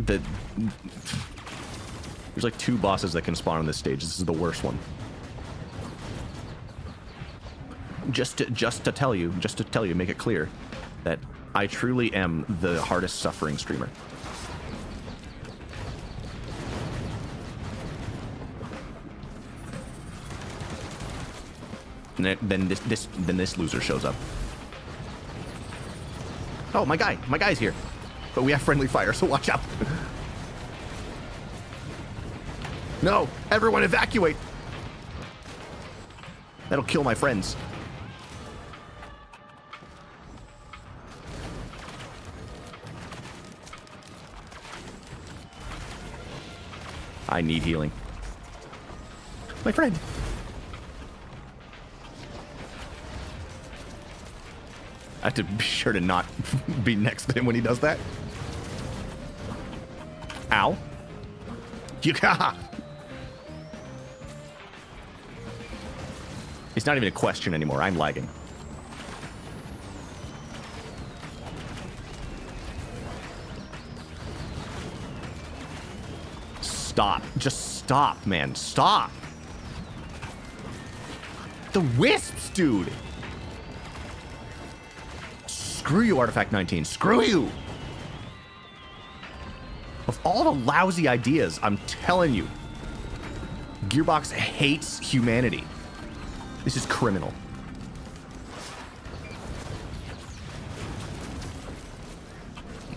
There's like 2 bosses that can spawn on this stage. This is the worst one. Just to tell you, make it clear that I truly am the hardest suffering streamer. And then this loser shows up. Oh, my guy's here. But we have friendly fire, so watch out. No, everyone evacuate. That'll kill my friends. I need healing. My friend. I have to be sure to not be next to him when he does that. Ow. It's not even a question anymore. I'm lagging. Stop. Just stop, man. Stop. The wisps, dude. Screw you, Artifact 19. Screw you. Of all the lousy ideas, I'm telling you, Gearbox hates humanity. This is criminal.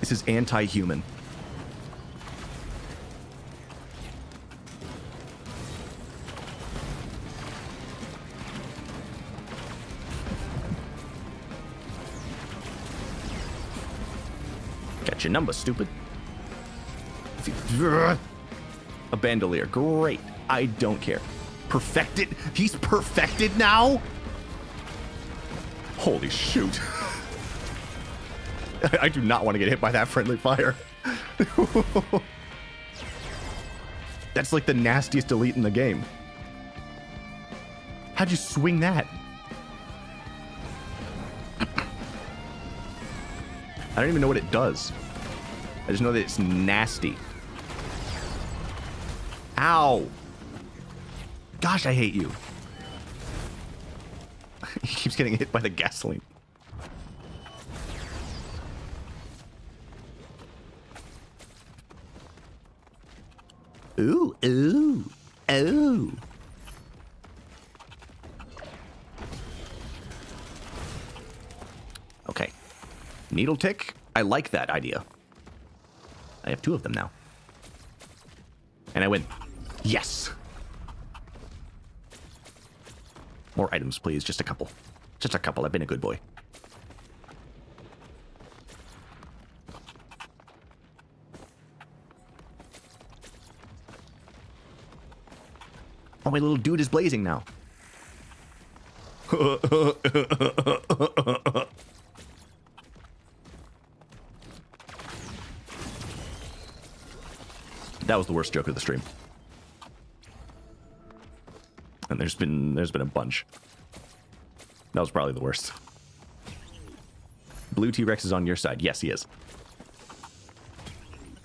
This is anti-human. Got your number, stupid. A bandolier. Great. I don't care. Perfected? He's perfected now? Holy shoot. I do not want to get hit by that friendly fire. That's like the nastiest elite in the game. How'd you swing that? I don't even know what it does. I just know that it's nasty. Ow. Gosh, I hate you. He keeps getting hit by the gasoline. Ooh, ooh, ooh. Okay. Needle tick. I like that idea. I have 2 of them now. And I win. Yes! More items, please. Just a couple. Just a couple. I've been a good boy. Oh, my little dude is blazing now. That was the worst joke of the stream. And there's been a bunch. That was probably the worst. Blue T-Rex is on your side. Yes, he is.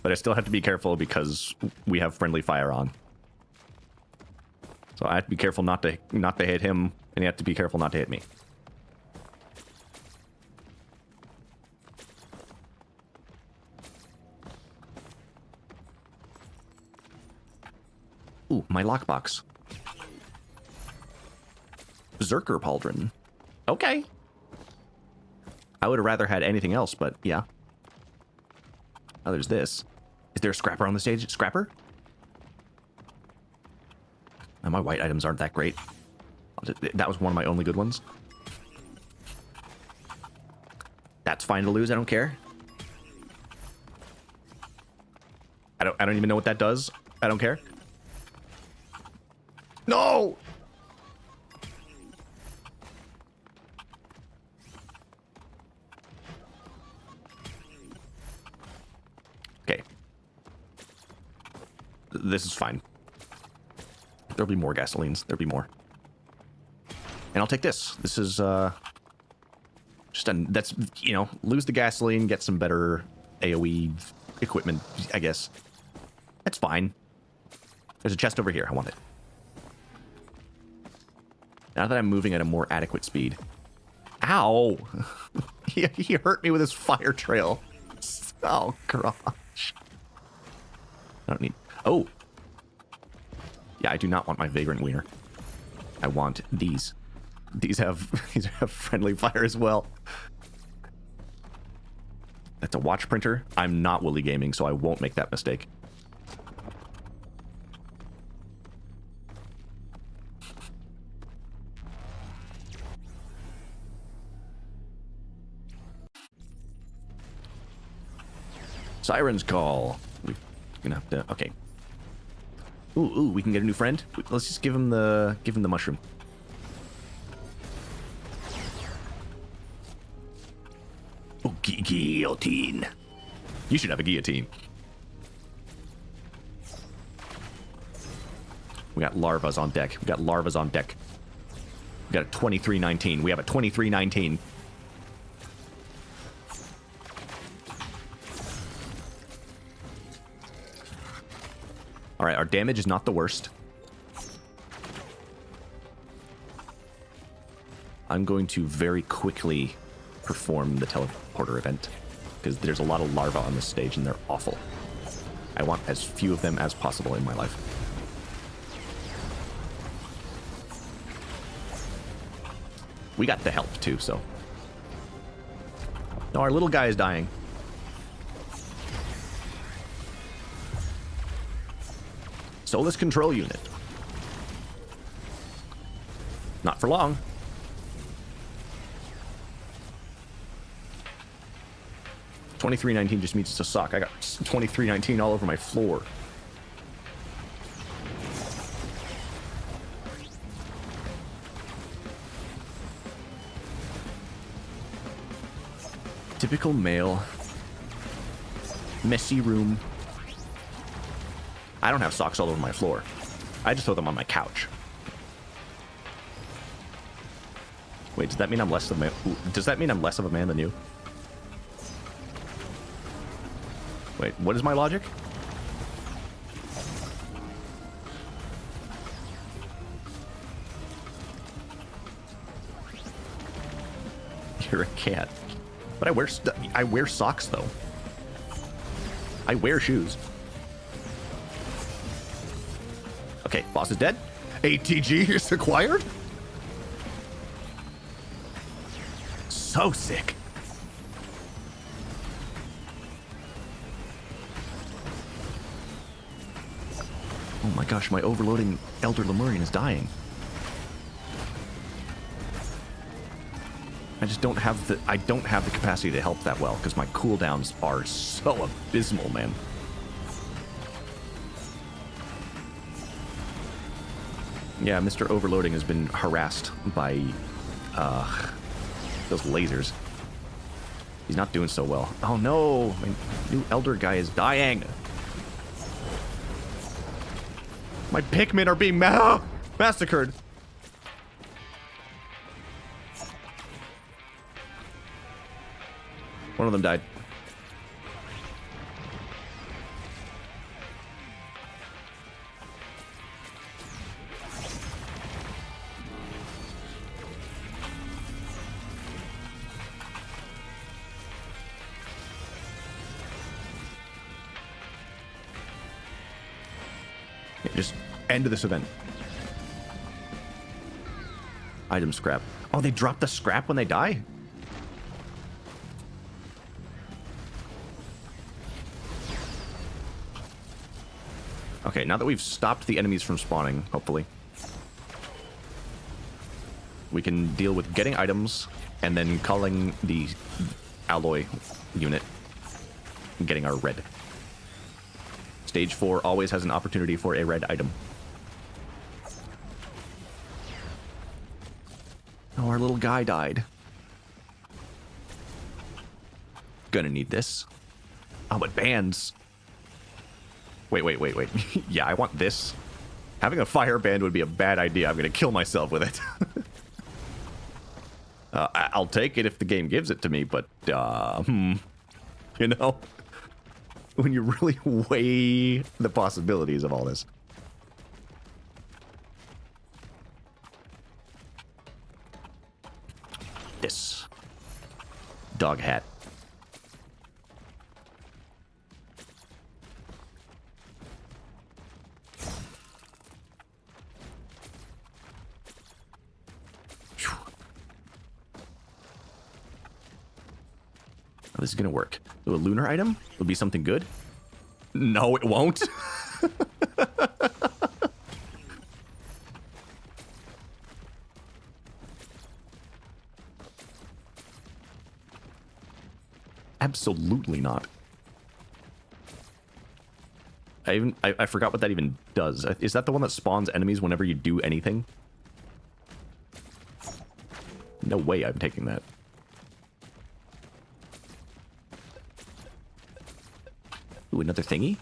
But I still have to be careful because we have friendly fire on. So I have to be careful not to hit him, and you have to be careful not to hit me. Ooh, my lockbox. Berserker Pauldron. Okay. I would have rather had anything else, but yeah. Oh, there's this. Is there a scrapper on the stage? Scrapper? Oh, my white items aren't that great. That was one of my only good ones. That's fine to lose. I don't care. I don't even know what that does. I don't care. No! Okay. This is fine. There'll be more gasolines. There'll be more. And I'll take this. This is, just that's, you know, lose the gasoline, get some better AoE equipment, I guess. That's fine. There's a chest over here. I want it. Now that I'm moving at a more adequate speed. Ow! he hurt me with his fire trail. Oh, gosh. I don't need... Oh! Yeah, I do not want my Vagrant Wiener. I want these. These have friendly fire as well. That's a watch printer. I'm not Woolly Gaming, so I won't make that mistake. Siren's Call. We're gonna have to... Okay. Ooh, we can get a new friend. Let's just give him the mushroom. Oh, guillotine. You should have a guillotine. We got larvas on deck. We got larvas on deck. We got a 2319. We have a 2319. All right, our damage is not the worst. I'm going to very quickly perform the teleporter event because there's a lot of larvae on this stage and they're awful. I want as few of them as possible in my life. We got the help too, so. No, our little guy is dying. Solus control unit. Not for long. $23.19 just means it's a sock. I got $23.19 all over my floor. Typical male. Messy room. I don't have socks all over my floor. I just throw them on my couch. Wait, does that mean I'm less of a man? Does that mean I'm less of a man than you? Wait, what is my logic? You're a cat. But I wear socks though. I wear shoes. Okay, boss is dead. ATG is acquired. So sick. Oh my gosh, my overloading Elder Lemurian is dying. I just don't have the capacity to help that well because my cooldowns are so abysmal, man. Yeah, Mr. Overloading has been harassed by those lasers. He's not doing so well. Oh no, my new Elder guy is dying. My Pikmin are being massacred. One of them died. Yeah, just end this event. Item scrap. Oh, they drop the scrap when they die? Okay, now that we've stopped the enemies from spawning, hopefully, we can deal with getting items and then calling the alloy unit and getting our red. Stage 4 always has an opportunity for a red item. Oh, our little guy died. Gonna need this. Oh, but bands. Wait. Yeah, I want this. Having a fire band would be a bad idea. I'm going to kill myself with it. I'll take it if the game gives it to me, but, you know, when you really weigh the possibilities of all this. this. Dog hat. Oh, this is gonna work. So a lunar item would be something good. No, it won't. Absolutely not. I forgot what that even does. Is that the one that spawns enemies whenever you do anything? No way I'm taking that. Ooh, another thingy?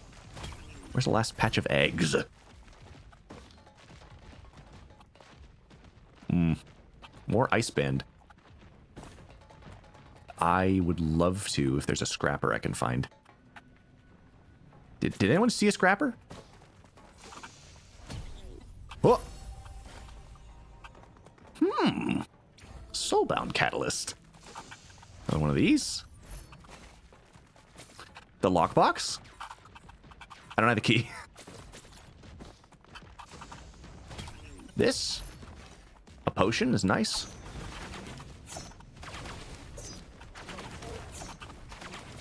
Where's the last patch of eggs? More ice band. I would love to if there's a scrapper I can find. Did anyone see a scrapper? Oh! Soulbound catalyst. Another one of these. The lockbox? I don't have the key. This? A potion is nice.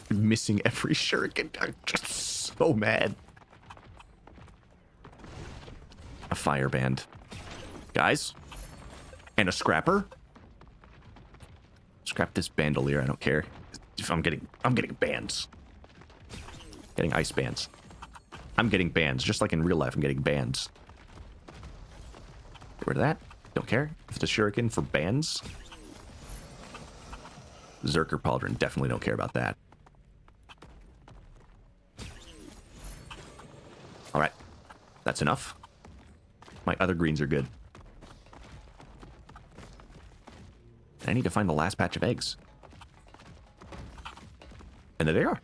Missing every shuriken. I'm just so mad. A fire band. Guys? And a scrapper? Scrap this bandolier, I don't care. If I'm getting bands. Getting ice bands. I'm getting bands, just like in real life, I'm getting bands. Get rid of that. Don't care. If it's a shuriken for bands. Zerker Pauldron, definitely don't care about that. Alright. That's enough. My other greens are good. I need to find the last patch of eggs. And there they are.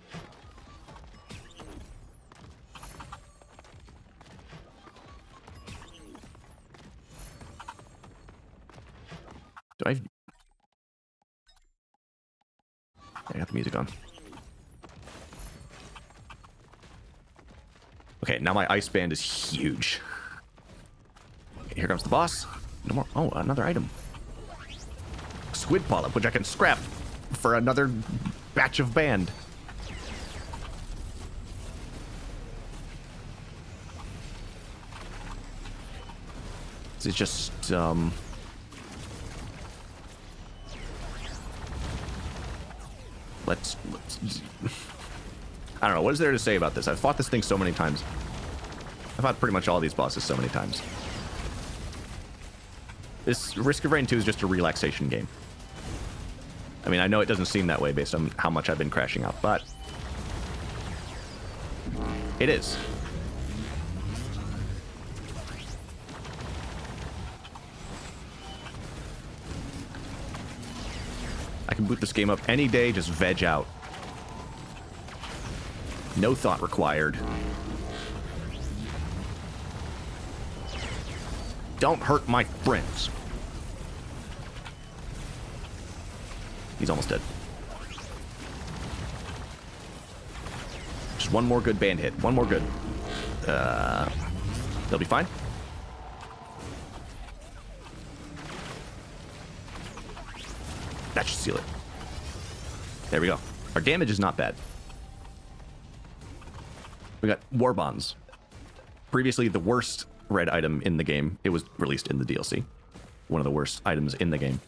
Do I got the music on. Okay, now my ice band is huge. Here comes the boss. No more. Oh, another item. Squid polyp, which I can scrap for another batch of band. This is just, let's I don't know, what is there to say about this? I've fought this thing so many times. I've fought pretty much all these bosses so many times. This Risk of Rain 2 is just a relaxation game. I mean, I know it doesn't seem that way based on how much I've been crashing out, but it is. I can boot this game up any day, just veg out. No thought required. Don't hurt my friends. He's almost dead. Just one more good band hit. One more good. They'll be fine. That should seal it. There we go. Our damage is not bad. We got War Bonds. Previously the worst red item in the game. It was released in the DLC. One of the worst items in the game.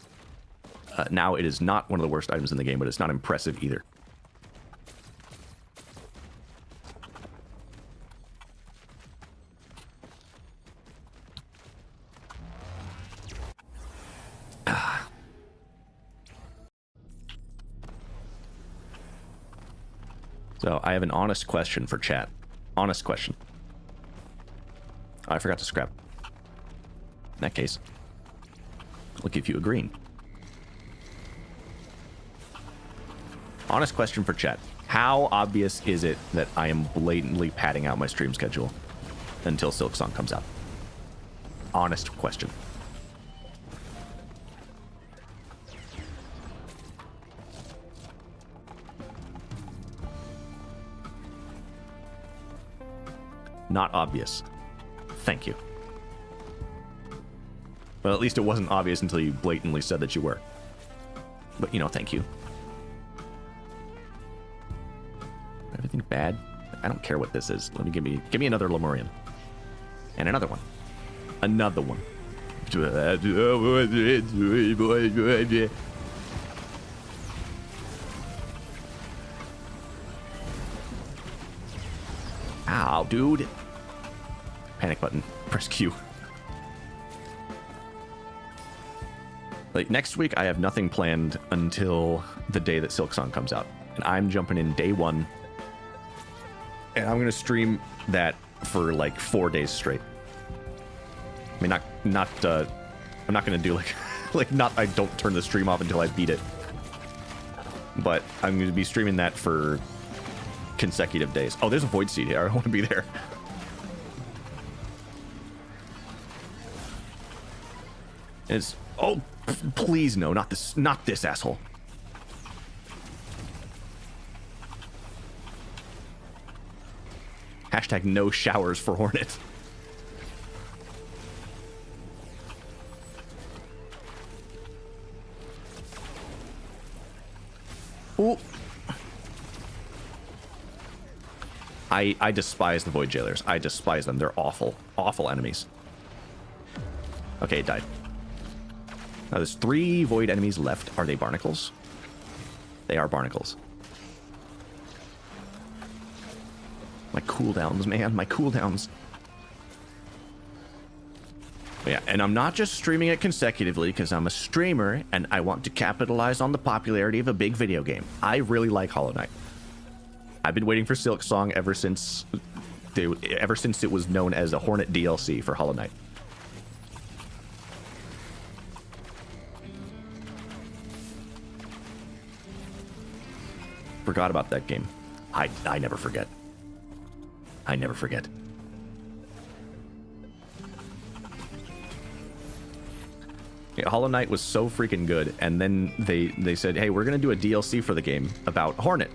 Now it is not one of the worst items in the game, but it's not impressive either. So I have an honest question for chat. Honest question. Oh, I forgot to scrap. In that case, I'll give you a green. Honest question for chat. How obvious is it that I am blatantly padding out my stream schedule until Silksong comes out? Honest question. Not obvious. Thank you. Well, at least it wasn't obvious until you blatantly said that you were. But, you know, thank you. Everything bad? I don't care what this is. Let me give me another Lemurian. And another one. Another one. Ow, dude. Panic button. Press Q. Like, next week, I have nothing planned until the day that Silksong comes out. And I'm jumping in day one. And I'm going to stream that for, like, 4 days straight. I mean, I'm not going to do, like, not, I don't turn the stream off until I beat it. But I'm going to be streaming that for consecutive days. Oh, there's a Void Seed here. I want to be there. It's, oh, please no, not this asshole. Hashtag no showers for Hornet. Ooh. I despise the Void Jailers. I despise them. They're awful. Awful enemies. Okay, it died. Now there's 3 Void enemies left. Are they barnacles? They are barnacles. My cooldowns, man. My cooldowns. Yeah, and I'm not just streaming it consecutively because I'm a streamer and I want to capitalize on the popularity of a big video game. I really like Hollow Knight. I've been waiting for Silksong ever since it was known as a Hornet DLC for Hollow Knight. Forgot about that game. I never forget. I never forget. Yeah, Hollow Knight was so freaking good, and then they said, hey, we're gonna do a DLC for the game about Hornet.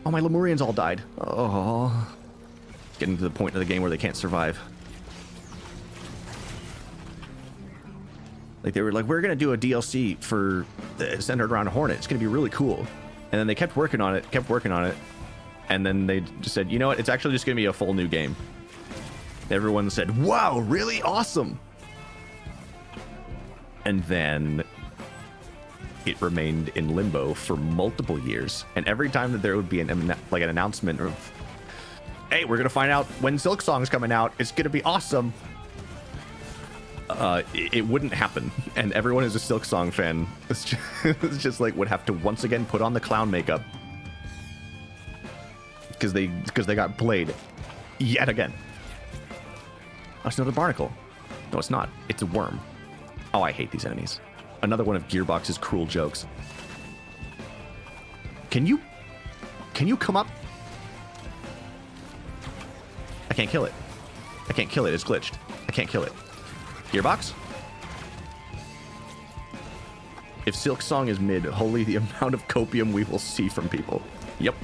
Oh, my Lemurians all died. Oh. It's getting to the point of the game where they can't survive. Like, they were like, we're gonna do a DLC for centered around Hornet. It's gonna be really cool. And then they kept working on it, and then they just said, you know what, it's actually just gonna be a full new game. Everyone said, wow, really awesome. And then it remained in limbo for multiple years. And every time that there would be an announcement of, hey, we're gonna find out when Silksong's coming out, it's gonna be awesome. It wouldn't happen, and everyone who's a Silksong fan it's just like would have to once again put on the clown makeup because they got played yet again. Oh, it's another barnacle. No, it's not. It's a worm. Oh, I hate these enemies. Another one of Gearbox's cruel jokes. Can you come up? I can't kill it. I can't kill it. It's glitched. I can't kill it. Gearbox? If Silksong is mid, holy the amount of copium we will see from people. Yep.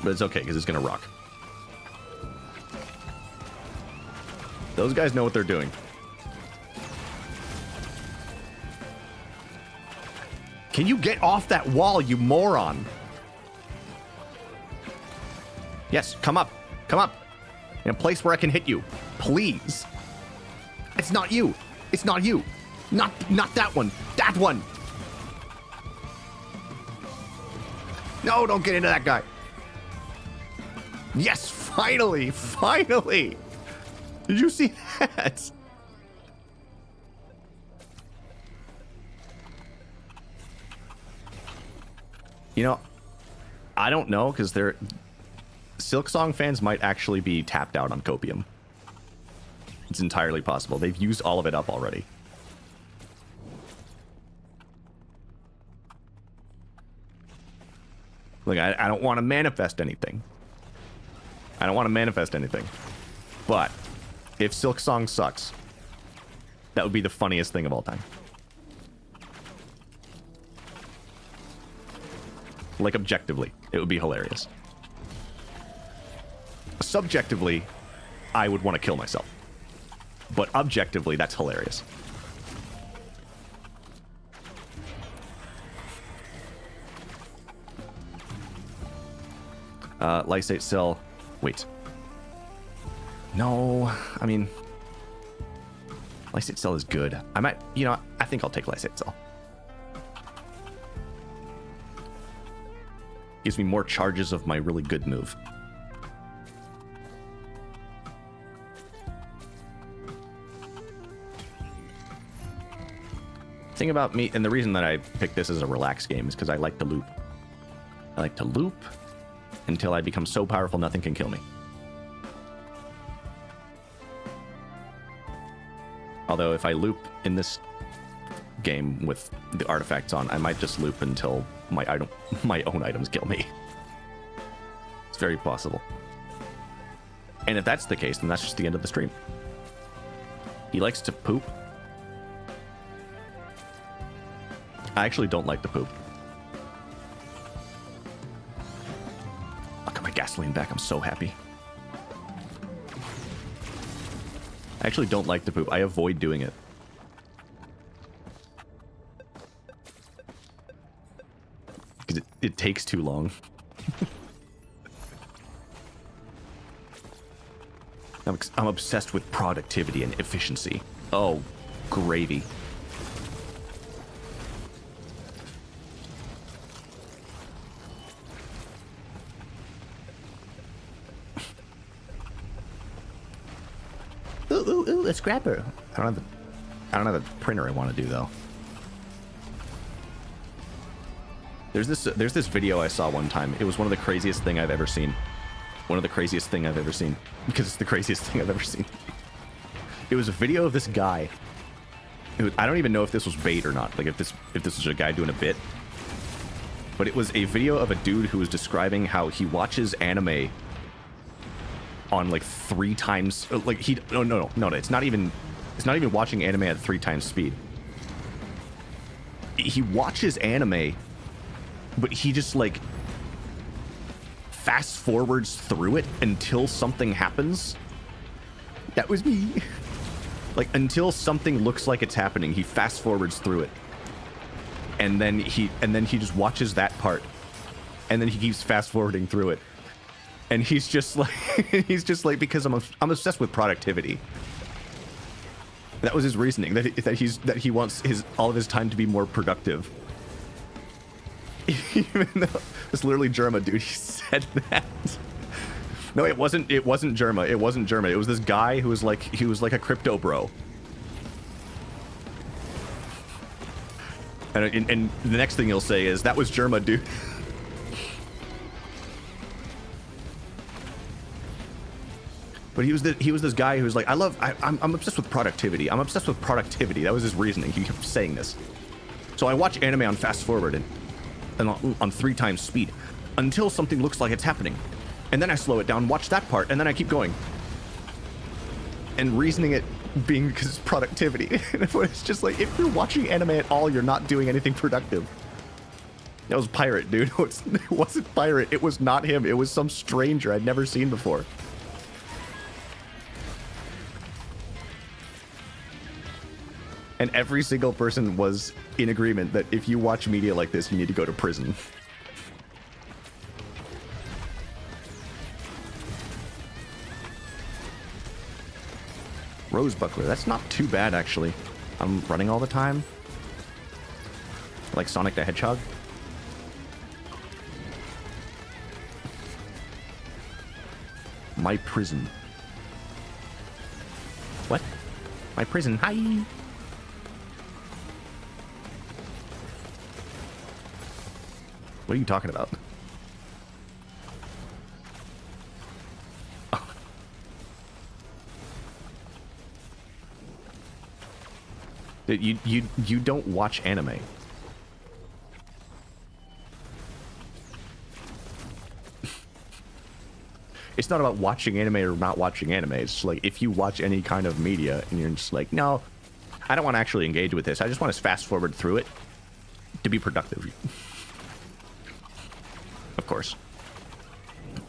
But it's okay, because it's going to rock. Those guys know what they're doing. Can you get off that wall, you moron? Yes, come up. Come up. In a place where I can hit you. Please. It's not you. It's not you. Not that one. That one. No, don't get into that guy. Yes, finally. Finally. Did you see that? You know, I don't know, because Silksong fans might actually be tapped out on copium. It's entirely possible. They've used all of it up already. Look, I don't want to manifest anything. I don't want to manifest anything. But if Silksong sucks, that would be the funniest thing of all time. Like, objectively, it would be hilarious. subjectively, I would want to kill myself. But objectively, that's hilarious. Lysate cell. Wait. No, I mean, Lysate cell is good. I might, you know, I think I'll take Lysate cell. Gives me more charges of my really good move. Thing about me, and the reason that I picked this as a relaxed game is because I like to loop. I like to loop until I become so powerful nothing can kill me. Although if I loop in this game with the artifacts on, I might just loop until my own items kill me. It's very possible. And if that's the case, then that's just the end of the stream. He likes to poop. I actually don't like to poop. I got my gasoline back. I'm so happy. I actually don't like to poop. I avoid doing it. Because it takes too long. I'm obsessed with productivity and efficiency. Oh, gravy. Ooh, a scrapper. I don't have the printer I want to do though. There's this video I saw one time. It was one of the craziest thing I've ever seen. One of the craziest thing I've ever seen. Because it's the craziest thing I've ever seen. It was a video of this guy. I don't even know if this was bait or not. Like if this was a guy doing a bit. But it was a video of a dude who was describing how he watches anime on like 3 times. Like he no. It's not even watching anime at 3 times speed. He watches anime, but he just like fast forwards through it until something happens. That was me. Like until something looks like it's happening, he fast forwards through it. And then he just watches that part. And then he keeps fast forwarding through it. And he's just like because I'm obsessed with productivity. That was his reasoning, that he wants all of his time to be more productive. Even though it's literally Germa, dude. He said that. No, it wasn't Germa. It wasn't Germa. It was this guy who was like a crypto bro. And the next thing he'll say is, that was Germa, dude. But he was this guy who was like, I'm obsessed with productivity. I'm obsessed with productivity. That was his reasoning. He kept saying this. So I watch anime on fast forward and on 3 times speed until something looks like it's happening. And then I slow it down, watch that part, and then I keep going. And reasoning it being because it's productivity. And it's just like, if you're watching anime at all, you're not doing anything productive. That was Pirate, dude. It wasn't Pirate. It was not him. It was some stranger I'd never seen before. And every single person was in agreement that if you watch media like this, you need to go to prison. Rose Buckler, that's not too bad actually. I'm running all the time. Like Sonic the Hedgehog. My prison. What? My prison, hi! What are you talking about? You don't watch anime. It's not about watching anime or not watching anime. It's just like, if you watch any kind of media and you're just like, no, I don't want to actually engage with this. I just want to fast forward through it to be productive. Of course.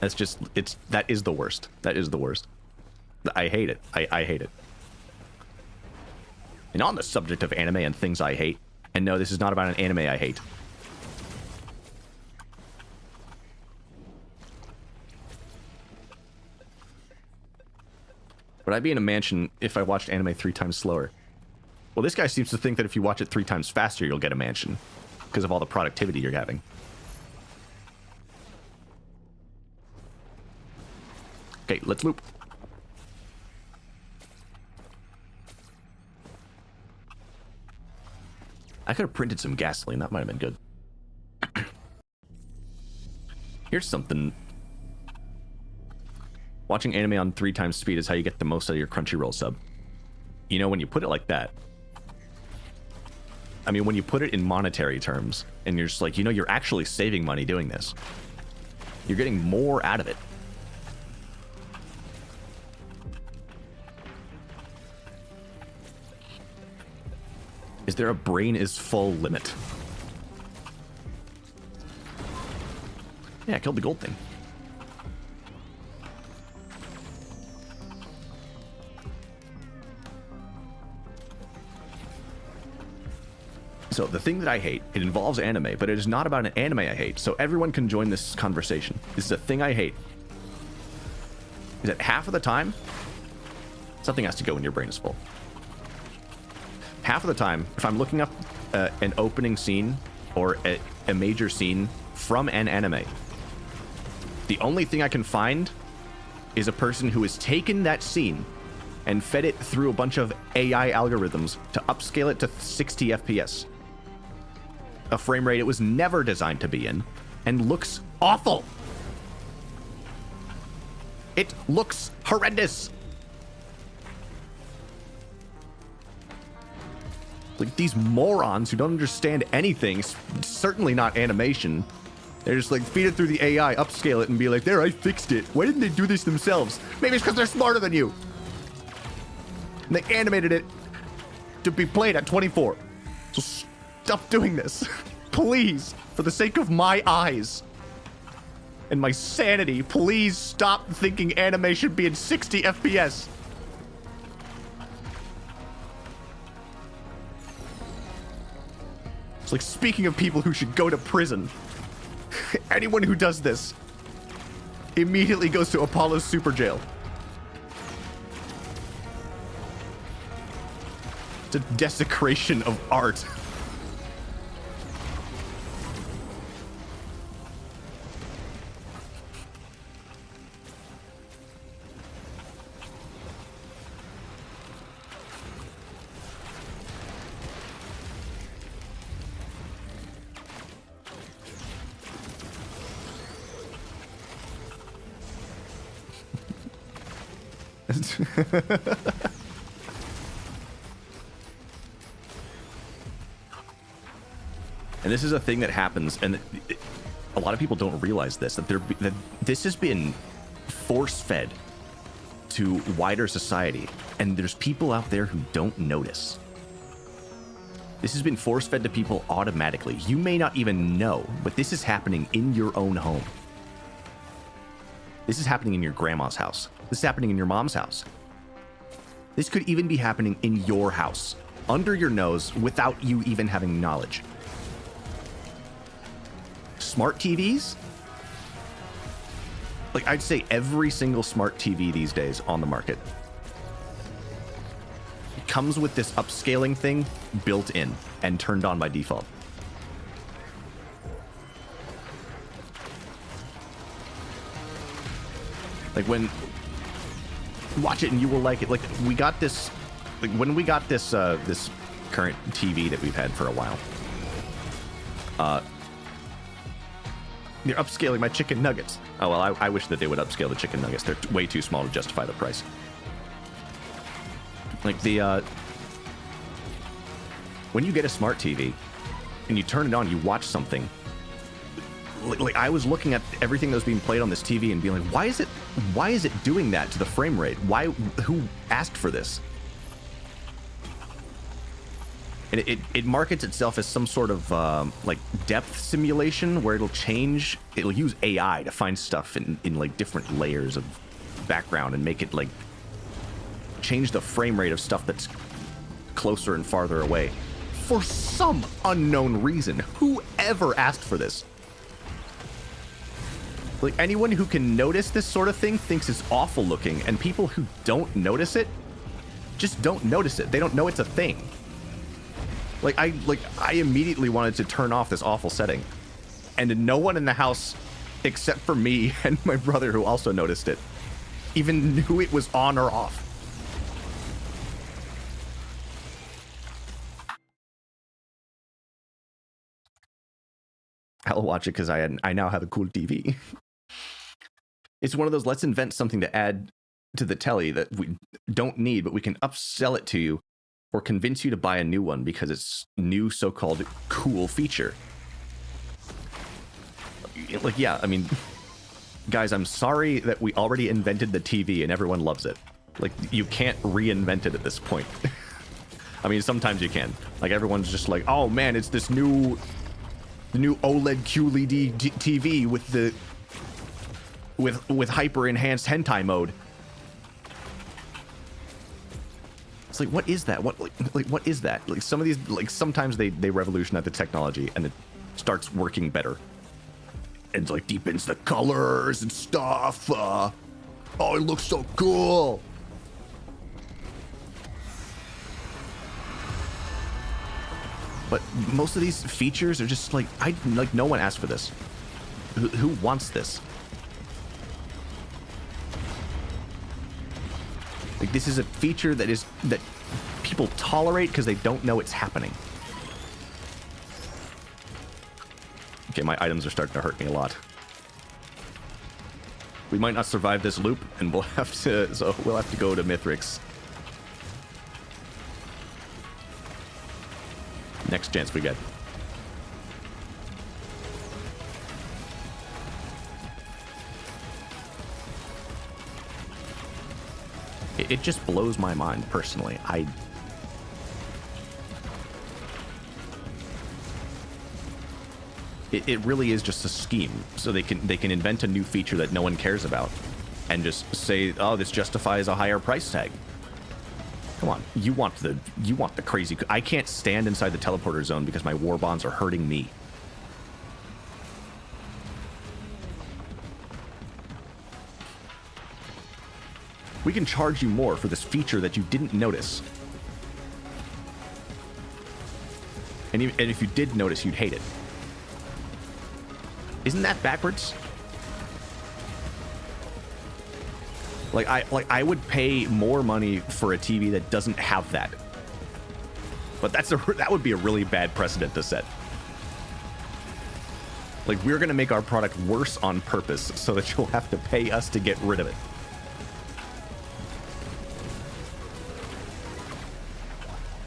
That's just, that is the worst. That is the worst. I hate it. I hate it. And on the subject of anime and things I hate, and no, this is not about an anime I hate. Would I be in a mansion if I watched anime 3 times slower? Well, this guy seems to think that if you watch it 3 times faster, you'll get a mansion. Because of all the productivity you're having. Okay, let's loop. I could have printed some gasoline. That might have been good. Here's something. Watching anime on 3 times speed is how you get the most out of your Crunchyroll sub. You know, when you put it like that, I mean, when you put it in monetary terms, and you're just like, you know, you're actually saving money doing this. You're getting more out of it. Is there a brain is full limit? Yeah, I killed the gold thing. So the thing that I hate, it involves anime, but it is not about an anime I hate, so everyone can join this conversation. This is a thing I hate. Is that half of the time, something has to go when your brain is full. Half of the time, if I'm looking up an opening scene or a major scene from an anime, the only thing I can find is a person who has taken that scene and fed it through a bunch of AI algorithms to upscale it to 60 FPS. A frame rate it was never designed to be in, and looks awful. It looks horrendous. Like, these morons who don't understand anything, certainly not animation, they're just like, feed it through the AI, upscale it, and be like, there, I fixed it. Why didn't they do this themselves? Maybe it's because they're smarter than you. And they animated it to be played at 24. So stop doing this. Please, for the sake of my eyes and my sanity, please stop thinking anime should be in 60 FPS. It's like, speaking of people who should go to prison, anyone who does this immediately goes to Apollo's super jail. It's a desecration of art. And this is a thing that happens, and a lot of people don't realize this, that this has been force-fed to wider society, and there's people out there who don't notice. This has been force-fed to people automatically. You may not even know, but this is happening in your own home. This is happening in your grandma's house. This is happening in your mom's house. This could even be happening in your house, under your nose, without you even having knowledge. Smart TVs? Like, I'd say every single smart TV these days on the market comes with this upscaling thing built in and turned on by default. Like, when watch it and you will like it. Like, we got this, like, when we got this this current TV that we've had for a while, they're upscaling my chicken nuggets. Oh, well, I wish that they would upscale the chicken nuggets. They're way too small to justify the price. Like, when you get a smart TV and you turn it on, you watch something. Like, I was looking at everything that was being played on this TV and being like, why is it doing that to the frame rate? Who asked for this? And it markets itself as some sort of like depth simulation where it'll change. It'll use AI to find stuff in like different layers of background and make it like change the frame rate of stuff that's closer and farther away. For some unknown reason, whoever asked for this? Like, anyone who can notice this sort of thing thinks it's awful looking, and people who don't notice it just don't notice it. They don't know it's a thing. I immediately wanted to turn off this awful setting, and no one in the house, except for me and my brother who also noticed it, even knew it was on or off. I'll watch it because I now have a cool TV. It's one of those, let's invent something to add to the telly that we don't need, but we can upsell it to you or convince you to buy a new one because it's new so-called cool feature. Like, yeah, I mean, guys, I'm sorry that we already invented the TV and everyone loves it. Like, you can't reinvent it at this point. I mean, sometimes you can. Like, everyone's just like, oh man, it's this new OLED QLED TV with the with hyper enhanced hentai mode. It's like, what is that? What is that? Like, some of these, like, sometimes they revolutionize the technology and it starts working better. And like deepens the colors and stuff. Oh, it looks so cool. But most of these features are just like, no one asked for this. Who wants this? Like, this is a feature that people tolerate because they don't know it's happening. Okay, my items are starting to hurt me a lot. We might not survive this loop, and we'll have to go to Mithrix. Next chance we get. It just blows my mind personally. It really is just a scheme, so they can invent a new feature that no one cares about, and just say, oh, this justifies a higher price tag. Come on, you want the crazy. I can't stand inside the teleporter zone because my war bonds are hurting me. We can charge you more for this feature that you didn't notice. And if you did notice, you'd hate it. Isn't that backwards? Like, I would pay more money for a TV that doesn't have that. But that would be a really bad precedent to set. Like, we're gonna make our product worse on purpose so that you'll have to pay us to get rid of it.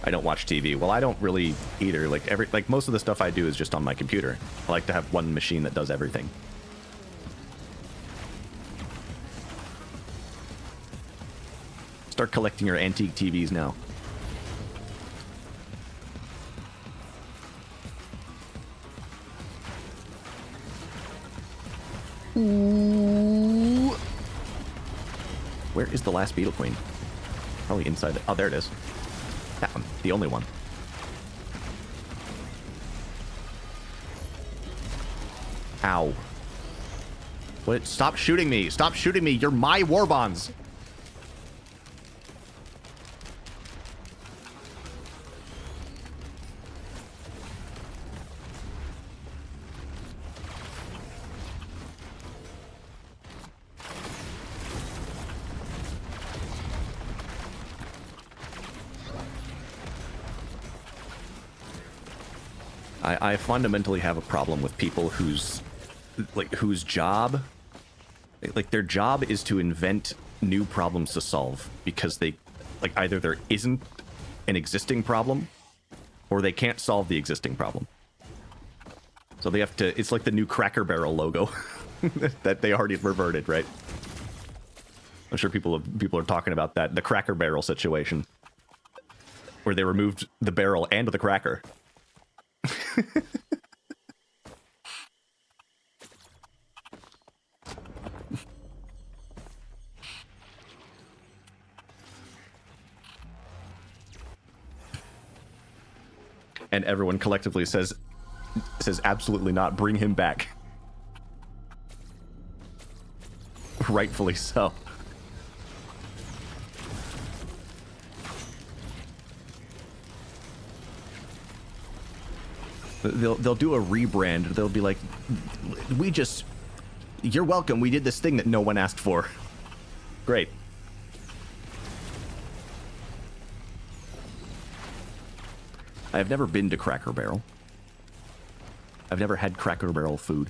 I don't watch TV. Well, I don't really either. Like most of the stuff I do is just on my computer. I like to have one machine that does everything. Start collecting your antique TVs now. Ooh. Where is the last Beetle Queen? Probably inside the... Oh, there it is. That one. The only one. Ow. What? Stop shooting me. Stop shooting me. You're my war bonds. I fundamentally have a problem with people whose job, like, their job is to invent new problems to solve because they, like, either there isn't an existing problem or they can't solve the existing problem. So they have to, it's like the new Cracker Barrel logo that they already reverted, right? I'm sure people are talking about that, the Cracker Barrel situation. where they removed the barrel and the cracker. And everyone collectively says absolutely not, bring him back. Rightfully so. They'll do a rebrand. They'll be like, you're welcome. We did this thing that no one asked for. Great. I have never been to Cracker Barrel. I've never had Cracker Barrel food.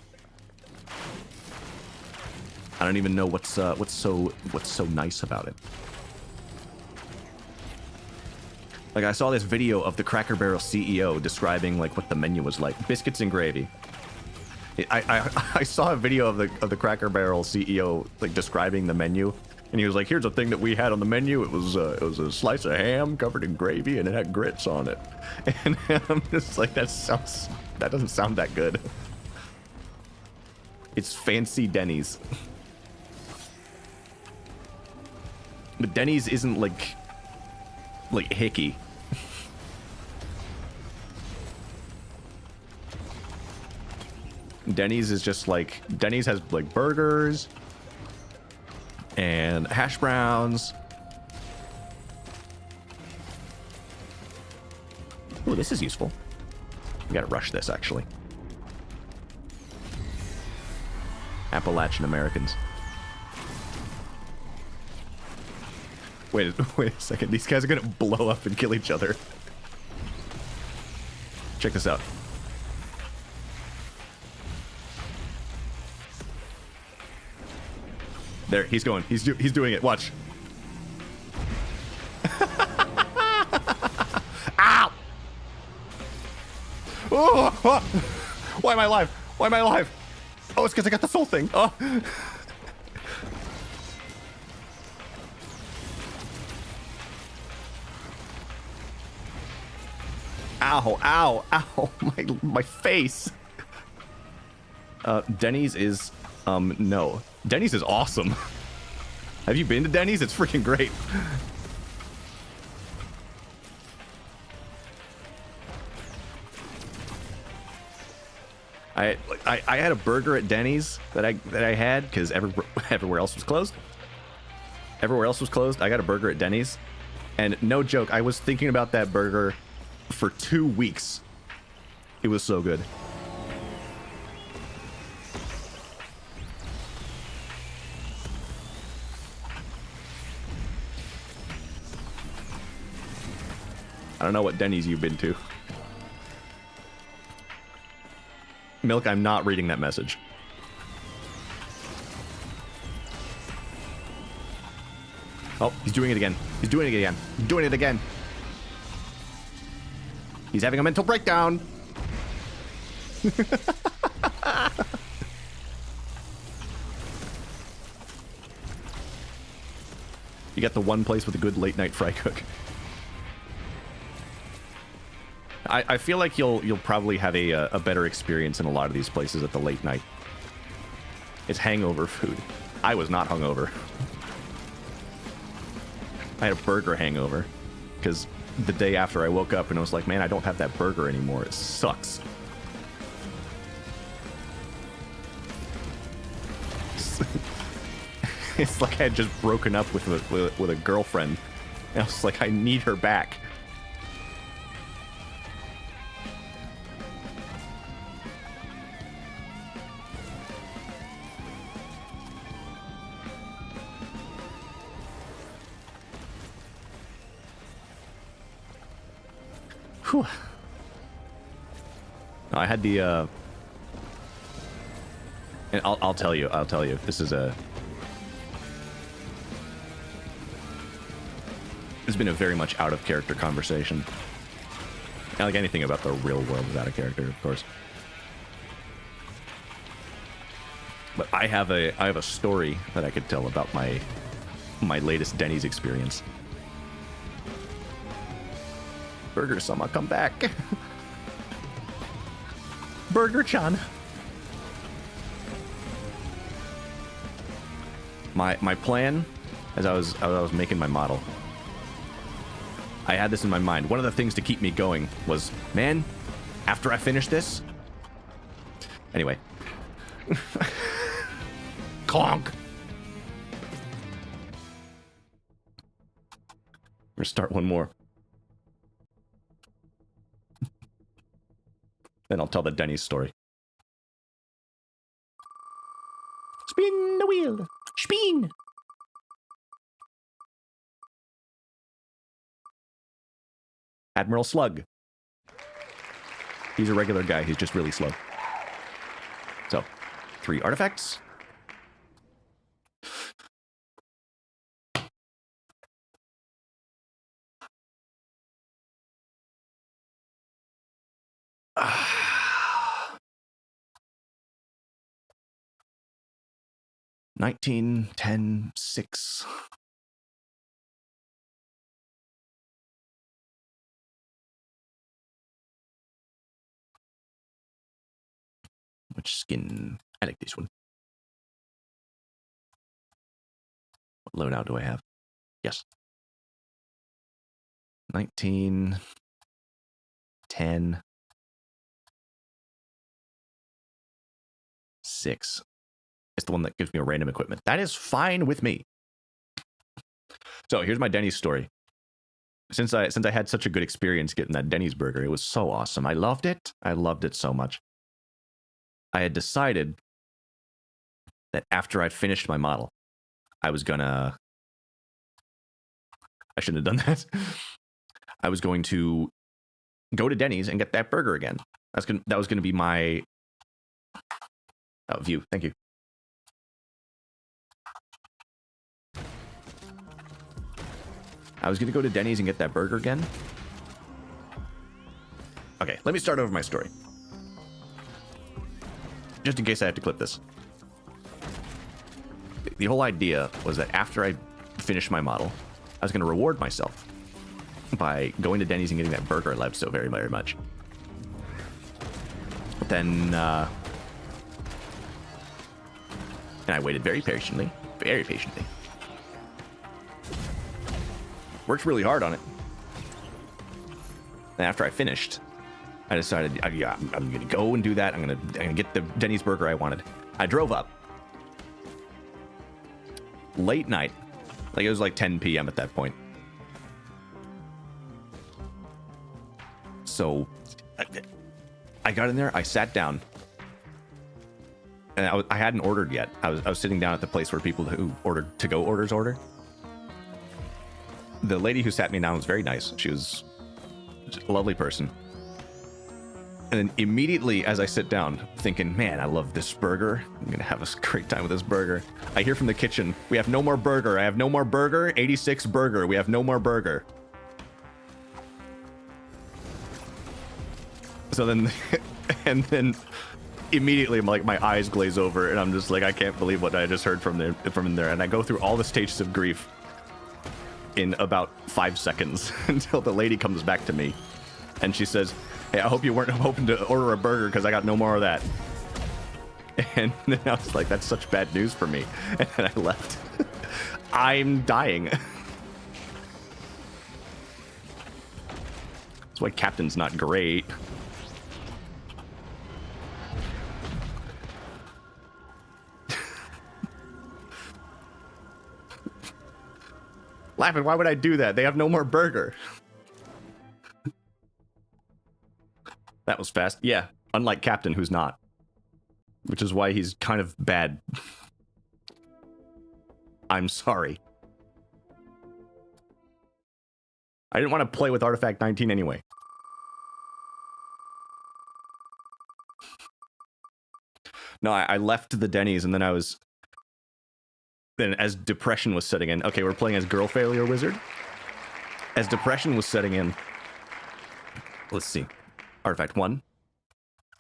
I don't even know what's so nice about it. Like, I saw this video of the Cracker Barrel CEO describing like what the menu was like. Biscuits and gravy. I saw a video of the Cracker Barrel CEO like describing the menu, and he was like, "Here's a thing that we had on the menu. It was a slice of ham covered in gravy, and it had grits on it." And I'm just like, that doesn't sound that good. It's fancy Denny's. But Denny's isn't like hicky. Denny's is just like, Denny's has like burgers and hash browns. Oh, this is useful. We gotta rush this, actually. Appalachian Americans. Wait a second. These guys are gonna blow up and kill each other. Check this out. There, he's going. He's doing it. Watch. Ow! Oh! Why am I alive? Why am I alive? Oh, it's because I got the soul thing. Oh. Ow, ow, ow, my face. Denny's is, no. Denny's is awesome. Have you been to Denny's? It's freaking great. I had a burger at Denny's that I had because everywhere else was closed. Everywhere else was closed. I got a burger at Denny's, and no joke, I was thinking about that burger for 2 weeks. It was so good. I don't know what Denny's you've been to. Milk, I'm not reading that message. Oh, he's doing it again. He's doing it again. He's doing it again. He's having a mental breakdown. You got the one place with a good late night fry cook. I feel like you'll probably have a better experience in a lot of these places at the late night. It's hangover food. I was not hungover. I had a burger hangover because the day after I woke up and I was like, man, I don't have that burger anymore. It sucks. It's like I had just broken up with a girlfriend. And I was like, I need her back. Whew. I had the and I'll tell you this is it's been a very much out of character conversation. Not like anything about the real world is out of character, of course. But I have a story that I could tell about my latest Denny's experience. Burger-sama, come back. Burger-chan. My plan, as I was making my model, I had this in my mind. One of the things to keep me going was, man, after I finish this... Anyway. Conk! We're gonna start one more. Then I'll tell the Denny's story. Spin the wheel! Spin! Admiral Slug. He's a regular guy, he's just really slow. So, 3 artifacts. Ah. 19, 10, 6. Which skin? I like this one. What loadout do I have? Yes. 19, 10, 6. It's the one that gives me a random equipment. That is fine with me. So here's my Denny's story. Since I had such a good experience getting that Denny's burger, it was so awesome. I loved it. I loved it so much. I had decided that after I'd finished my model, I was gonna... I shouldn't have done that. I was going to go to Denny's and get that burger again. That was gonna be my... Oh, view. Thank you. I was going to go to Denny's and get that burger again. Okay, let me start over my story. Just in case I have to clip this. The whole idea was that after I finished my model, I was going to reward myself by going to Denny's and getting that burger I loved so very, very much. But then, and I waited very patiently, very patiently. Worked really hard on it. And after I finished, I decided, yeah, I'm gonna go and do that. I'm gonna get the Denny's burger I wanted. I drove up. Late night. Like it was like 10 p.m. at that point. So I got in there, I sat down. And I hadn't ordered yet. I was sitting down at the place where people who ordered to-go orders order. The lady who sat me down was very nice. She was a lovely person. And then immediately as I sit down, thinking, man, I love this burger. I'm going to have a great time with this burger. I hear from the kitchen, we have no more burger. I have no more burger. 86 burger. We have no more burger. So then, and then immediately like my eyes glaze over and I'm just like, I can't believe what I just heard from there. And I go through all the stages of grief in about 5 seconds until the lady comes back to me and she says, hey, I hope you weren't hoping to order a burger because I got no more of that. And then I was like, that's such bad news for me. And then I left. I'm dying. That's why Captain's not great. Laughing, why would I do that? They have no more burger. That was fast. Yeah, unlike Captain, who's not. Which is why he's kind of bad. I'm sorry. I didn't want to play with Artifact 19 anyway. No, I left the Denny's and then I was... Then as depression was setting in... Okay, we're playing as Girl Failure Wizard. As depression was setting in... Let's see. Artifact 1.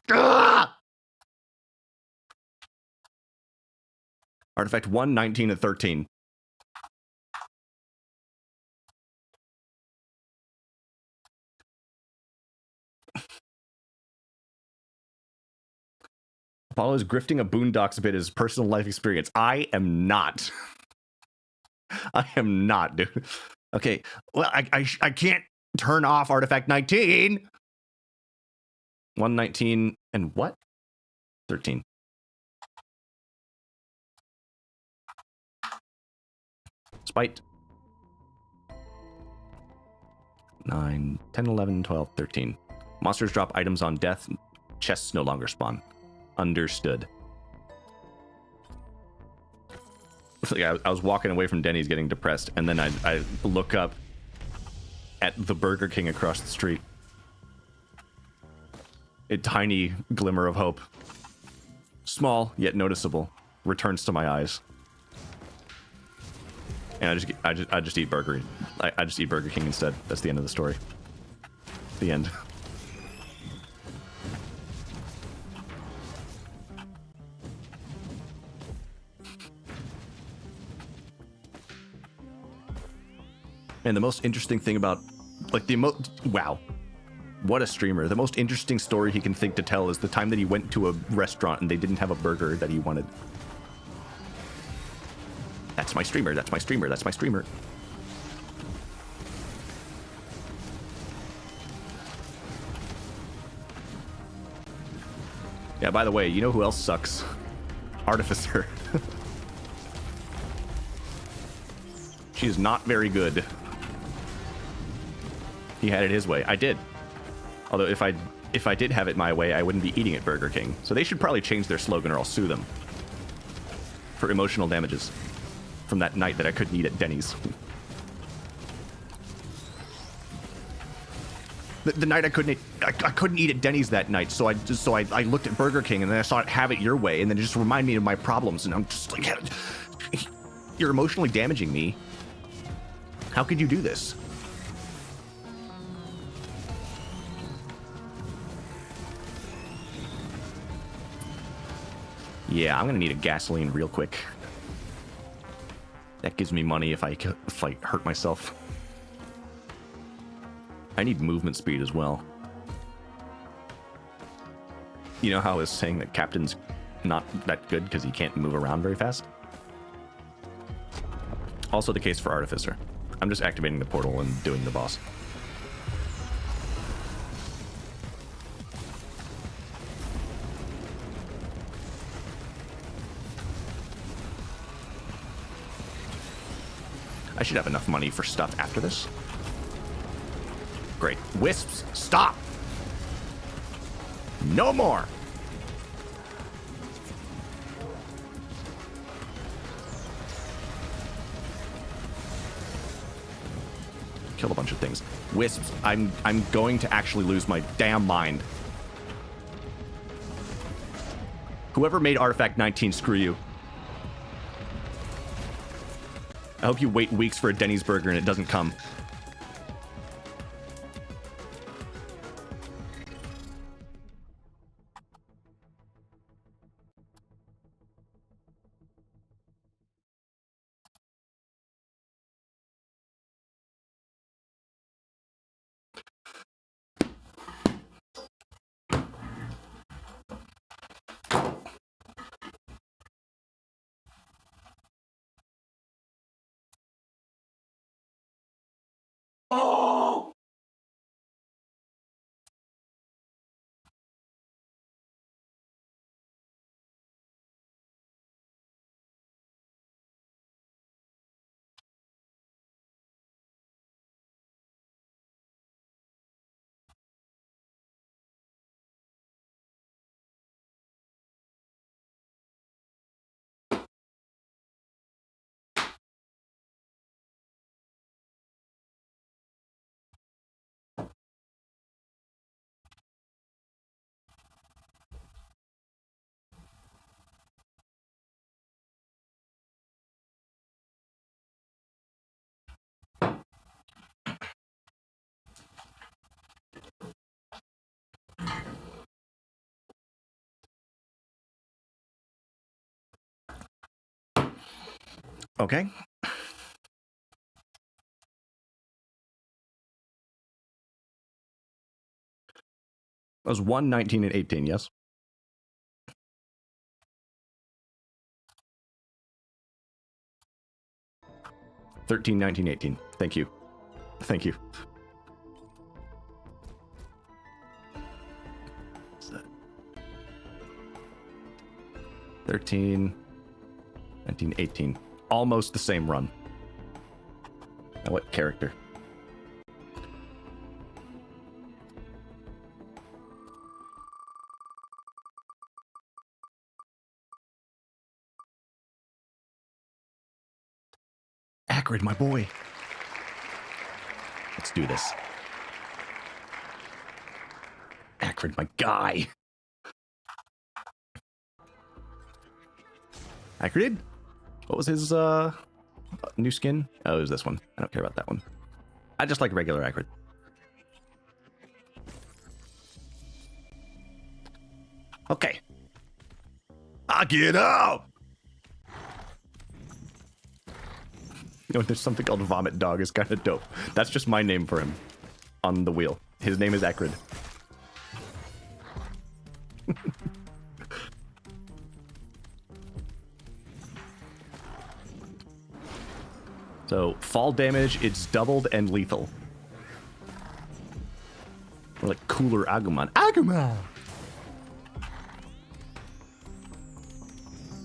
Ah! Artifact 1, 19, and 13. Paulo is grifting a boondocks a bit as personal life experience. I am not. I am not, dude. Okay, well, I can't turn off artifact 19. 119 and what? 13. Spite. 9, 10, 11, 12, 13. Monsters drop items on death. Chests no longer spawn. Understood. Like I was walking away from Denny's getting depressed, and then I look up at the Burger King across the street. A tiny glimmer of hope, small yet noticeable, returns to my eyes. And I just eat Burger. I just eat Burger King instead. That's the end of the story. The end. And the most interesting thing about, like, wow, what a streamer. The most interesting story he can think to tell is the time that he went to a restaurant and they didn't have a burger that he wanted. That's my streamer, that's my streamer, that's my streamer. Yeah, by the way, you know who else sucks? Artificer. She is not very good. He had it his way. I did. Although if I did have it my way, I wouldn't be eating at Burger King. So they should probably change their slogan or I'll sue them for emotional damages from that night that I couldn't eat at Denny's. The night I couldn't eat at Denny's that night, so I looked at Burger King and then I saw it have it your way, and then it just reminded me of my problems, and I'm just like, you're emotionally damaging me. How could you do this? Yeah, I'm gonna need a gasoline real quick. That gives me money if I hurt myself. I need movement speed as well. You know how I was saying that Captain's not that good because he can't move around very fast? Also the case for Artificer. I'm just activating the portal and doing the boss. I should have enough money for stuff after this. Great. Wisps, stop! No more! Kill a bunch of things. Wisps, I'm going to actually lose my damn mind. Whoever made Artifact 19, screw you. I hope you wait weeks for a Denny's burger and it doesn't come. Oh! Okay. That was 1, 19, and 18, yes? 13, 19, 18. Thank you. Thank you. What's that? 13, 19, 18. Almost the same run. Now what character? Acrid, my boy. Let's do this. Acrid, my guy. Acrid? What was his new skin? Oh, it was this one. I don't care about that one. I just like regular Acrid. Okay. Get up! You know, there's something called Vomit Dog. Is kind of dope. That's just my name for him on the wheel. His name is Acrid. So, fall damage, it's doubled and lethal. Or like cooler Agumon. Agumon!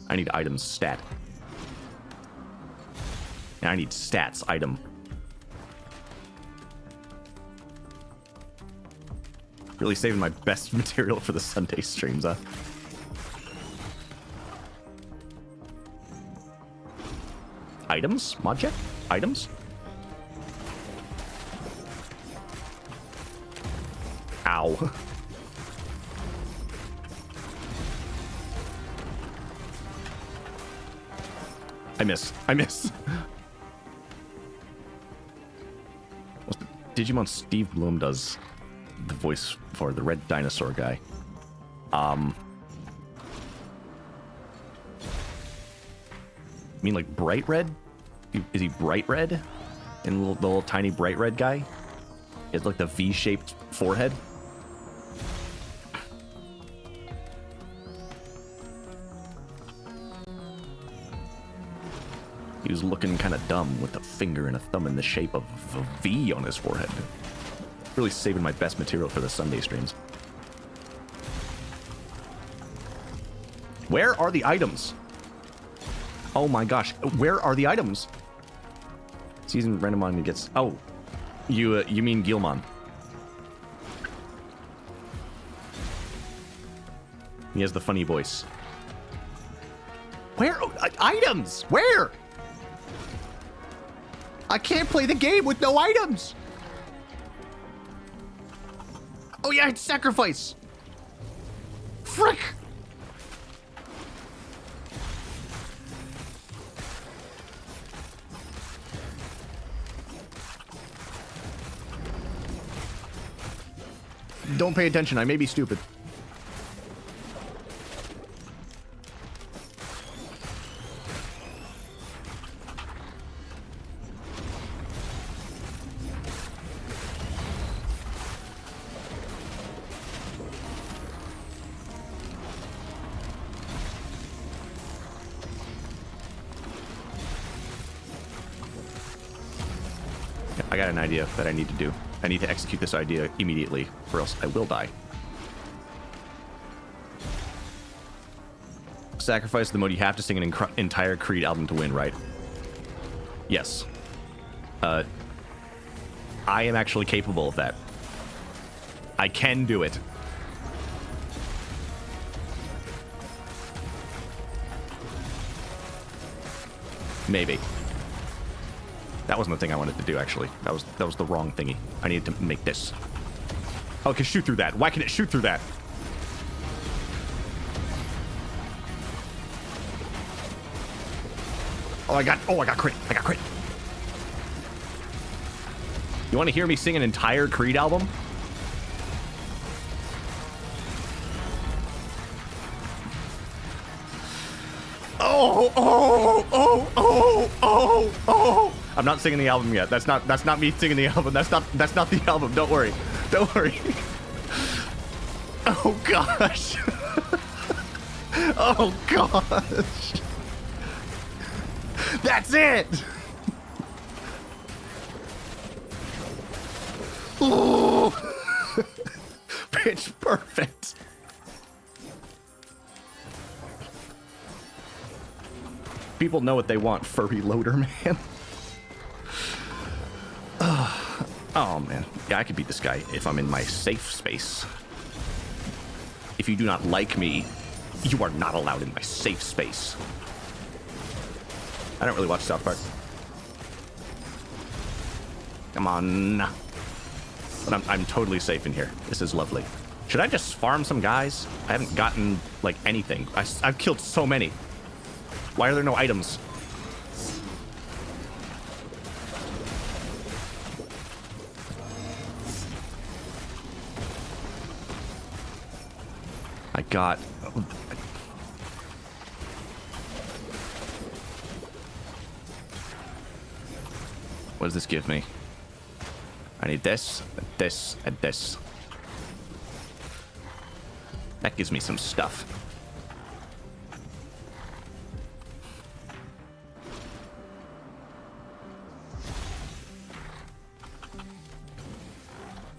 I need items stat. And I need stats item. Really saving my best material for the Sunday streams, huh? Items? Modjet? Items? Ow. I miss. I miss. Digimon Steve Bloom does the voice for the red dinosaur guy. You mean like bright red? Is he bright red? And the little tiny bright red guy? He has like the V-shaped forehead? He was looking kind of dumb with a finger and a thumb in the shape of a V on his forehead. Really saving my best material for the Sunday streams. Where are the items? Oh my gosh, where are the items? Season Renamon gets... Oh, you mean Gilmon. He has the funny voice. Where? Items? Where? I can't play the game with no items. Oh yeah, it's sacrifice. Frick. Don't pay attention. I may be stupid. I got an idea that I need to do. I need to execute this idea immediately, or else I will die. Sacrifice the mode. You have to sing an entire Creed album to win, right? Yes. I am actually capable of that. I can do it. Maybe. That wasn't the thing I wanted to do, actually. That was the wrong thingy. I needed to make this. Oh, it can shoot through that. Why can it shoot through that? Oh, I got crit. I got crit. You want to hear me sing an entire Creed album? Oh. I'm not singing the album yet. That's not me singing the album. That's not the album. Don't worry. Don't worry. Oh gosh. Oh gosh. That's it. Oh! Pitch perfect. People know what they want, furry loader, man. Oh, man. Yeah, I could beat this guy if I'm in my safe space. If you do not like me, you are not allowed in my safe space. I don't really watch South Park. Come on. But I'm totally safe in here. This is lovely. Should I just farm some guys? I haven't gotten, like, anything. I've killed so many. Why are there no items? I got... What does this give me? I need this, this, and this. That gives me some stuff.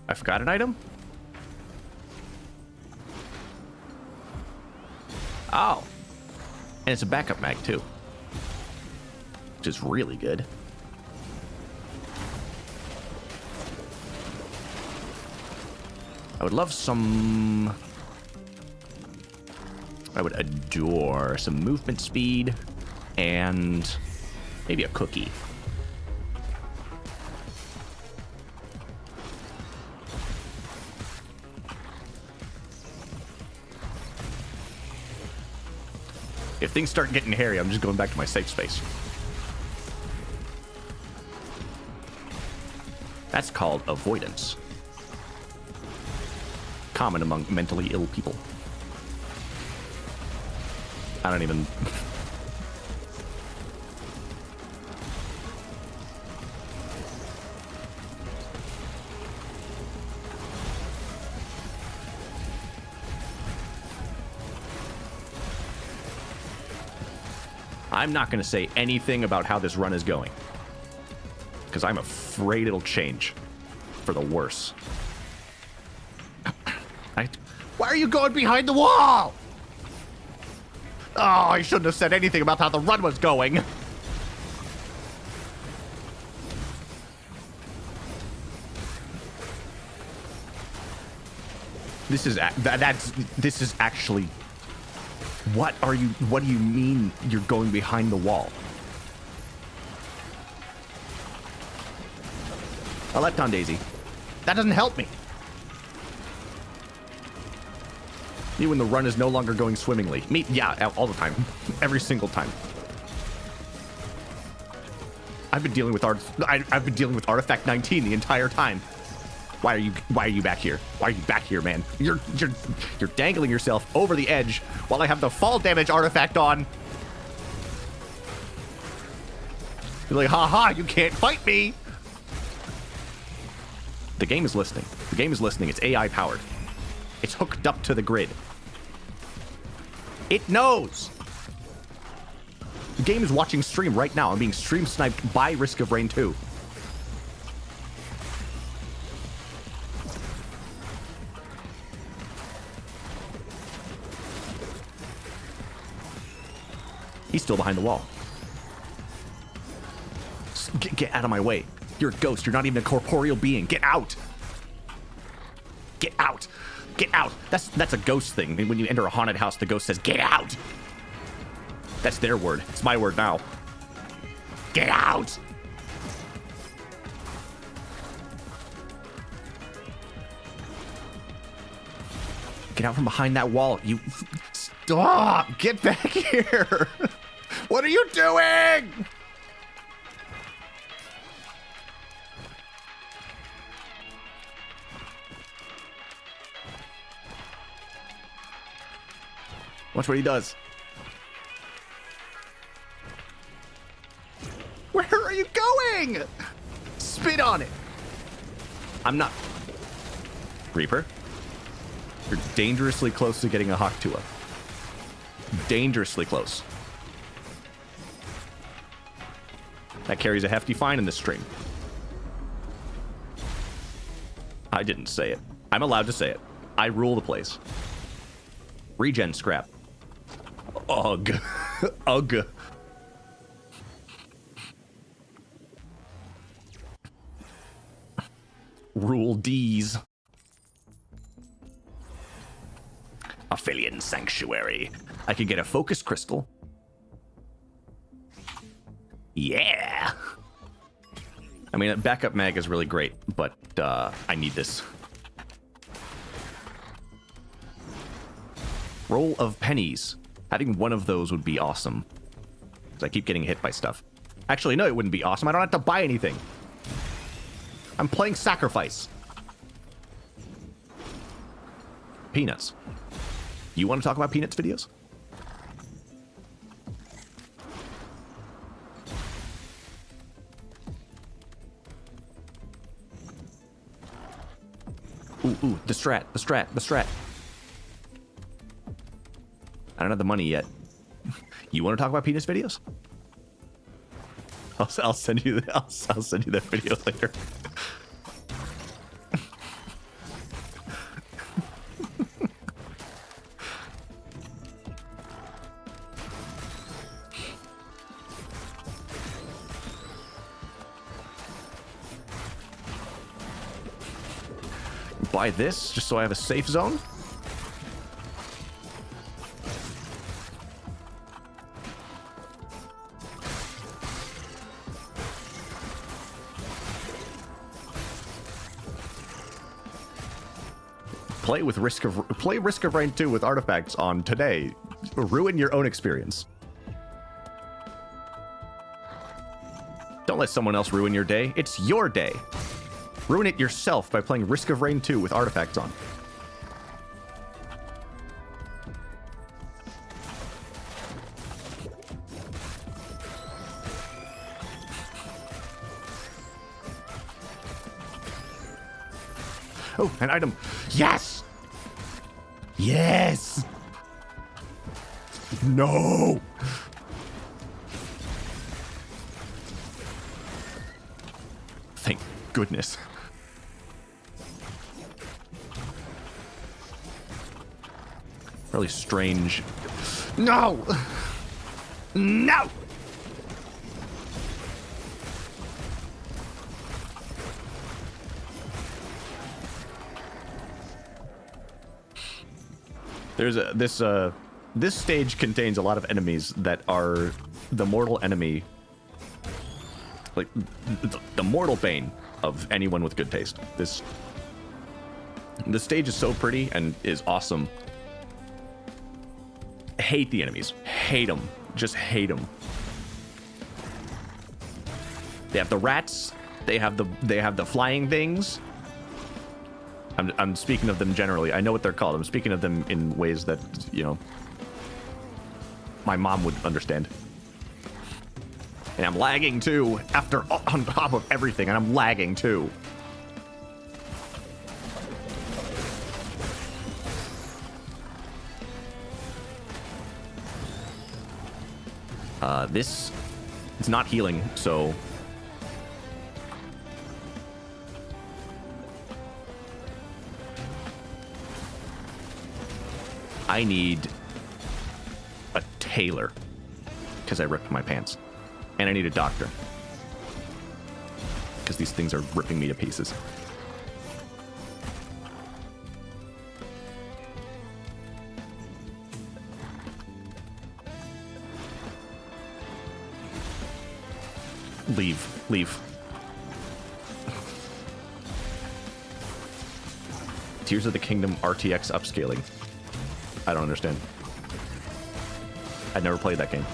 I forgot an item? Oh. And it's a backup mag, too. Which is really good. I would love some... I would adore some movement speed and maybe a cookie. If things start getting hairy, I'm just going back to my safe space. That's called avoidance. Common among mentally ill people. I don't even... I'm not going to say anything about how this run is going. Because I'm afraid it'll change. For the worse. Why are you going behind the wall? Oh, I shouldn't have said anything about how the run was going. This is this is actually... What do you mean you're going behind the wall? I left on Daisy. That doesn't help me. Me when the run is no longer going swimmingly. Me, yeah, all the time. Every single time. I've been dealing with Artifact 19 the entire time. Why are you back here? Why are you back here, man? You're dangling yourself over the edge while I have the fall damage artifact on. You're like, haha, you can't fight me. The game is listening. The game is listening. It's AI powered. It's hooked up to the grid. It knows. The game is watching stream right now. I'm being stream sniped by Risk of Rain 2. He's still behind the wall. Get out of my way. You're a ghost. You're not even a corporeal being. Get out. Get out. Get out. That's a ghost thing. When you enter a haunted house, the ghost says, get out. That's their word. It's my word now. Get out. Get out from behind that wall. You... Stop. Get back here. What are you doing? Watch what he does. Where are you going? Spit on it. I'm not. Reaper, you're dangerously close to getting a Haktua. Dangerously close. That carries a hefty fine in this stream. I didn't say it. I'm allowed to say it. I rule the place. Regen scrap. Ugh. Ugh. Rule D's. Aphelion Sanctuary. I could get a focus crystal. Yeah. I mean, a backup mag is really great, but I need this. Roll of pennies. Having one of those would be awesome. Because I keep getting hit by stuff. Actually, no, it wouldn't be awesome. I don't have to buy anything. I'm playing Sacrifice. Peanuts. You want to talk about Peanuts videos? Ooh, the strat. I don't have the money yet. You want to talk about Peanuts videos? I'll send you I'll send you that video later. Buy this just so I have a safe zone. Play Risk of Rain 2 with artifacts on today. Ruin your own experience. Don't let someone else ruin your day. It's your day. Ruin it yourself by playing Risk of Rain 2 with artifacts on. Oh, an item. Yes! Yes! No! Thank goodness. Really strange. No! No! There's this stage contains a lot of enemies that are the mortal enemy, like the mortal bane of anyone with good taste. This stage is so pretty and is awesome. Hate the enemies. Hate them. Just hate them. They have the rats. They have the flying things. I'm speaking of them generally. I know what they're called. I'm speaking of them in ways that, you know, my mom would understand. And I'm lagging too, on top of everything, and I'm lagging too. This is not healing, so I need a tailor because I ripped my pants, and I need a doctor because these things are ripping me to pieces. Leave. Tears of the Kingdom RTX upscaling. I don't understand. I'd never played that game.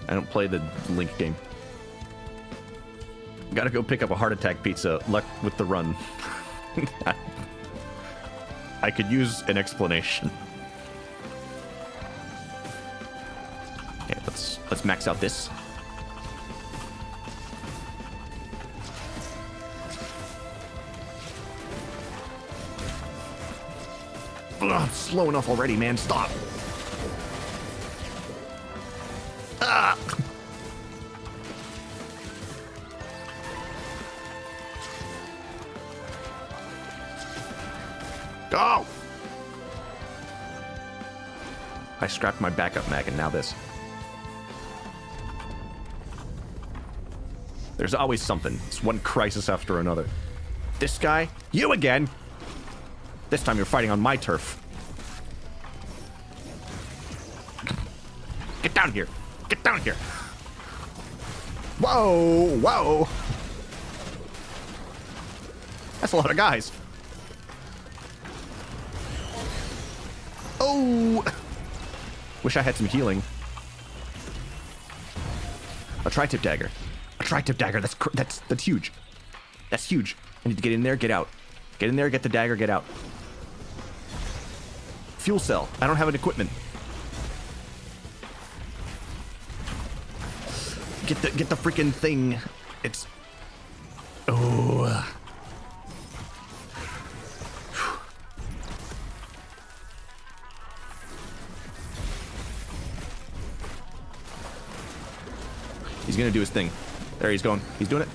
I don't play the Link game. Gotta go pick up a heart attack pizza. Luck with the run. I could use an explanation. Okay, let's max out this. Ugh, slow enough already, man. Stop. Ah. Oh! I scrapped my backup mag, and now this. There's always something. It's one crisis after another. This guy? You again! This time you're fighting on my turf. Get down here! Get down here! Whoa! Whoa! That's a lot of guys. Oh! Wish I had some healing. A tri-tip dagger. A tri-tip dagger. That's huge. That's huge. I need to get in there, get out. Get in there, get the dagger, get out. Fuel cell. I don't have an equipment. Get the freaking thing. It's... Oh. He's gonna do his thing. There he's going. He's doing it.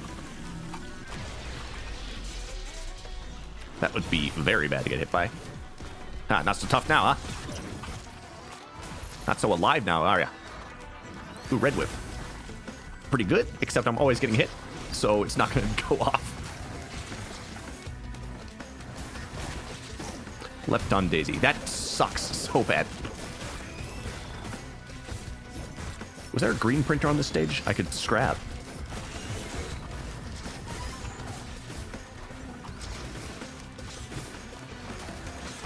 That would be very bad to get hit by. Ah, not so tough now, huh? Not so alive now, are ya? Ooh, red whip. Pretty good, except I'm always getting hit, so it's not gonna go off. Left on Daisy. That sucks so bad. Was there a green printer on this stage? I could scrap.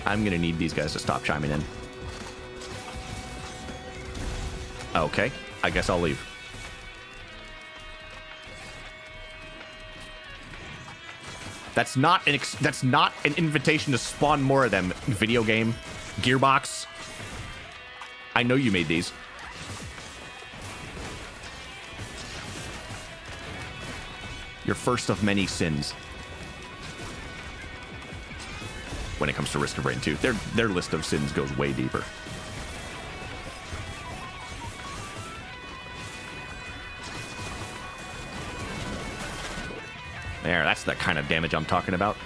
I'm gonna need these guys to stop chiming in. Okay, I guess I'll leave. That's not an invitation to spawn more of them. Video game, Gearbox. I know you made these. Your first of many sins. When it comes to Risk of Rain 2, their list of sins goes way deeper. There, that's the kind of damage I'm talking about.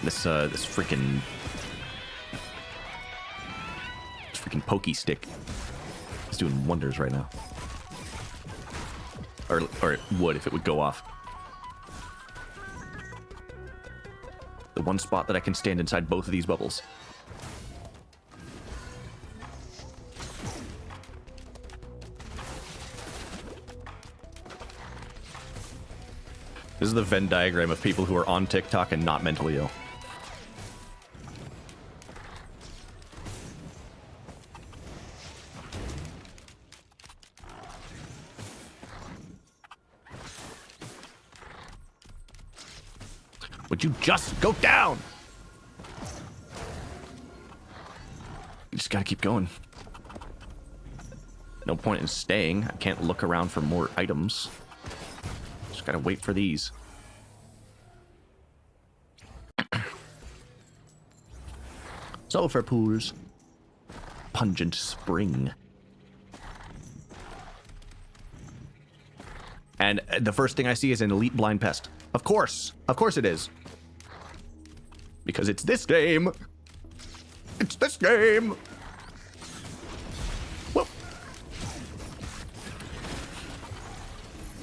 This freaking pokey stick is doing wonders right now. Or it would if it would go off. The one spot that I can stand inside both of these bubbles. This is the Venn diagram of people who are on TikTok and not mentally ill. Would you just go down? You just gotta keep going. No point in staying. I can't look around for more items. Just gotta wait for these. Sulfur pools. Pungent spring. And the first thing I see is an elite blind pest. Of course it is. Because it's this game. It's this game. Whoop.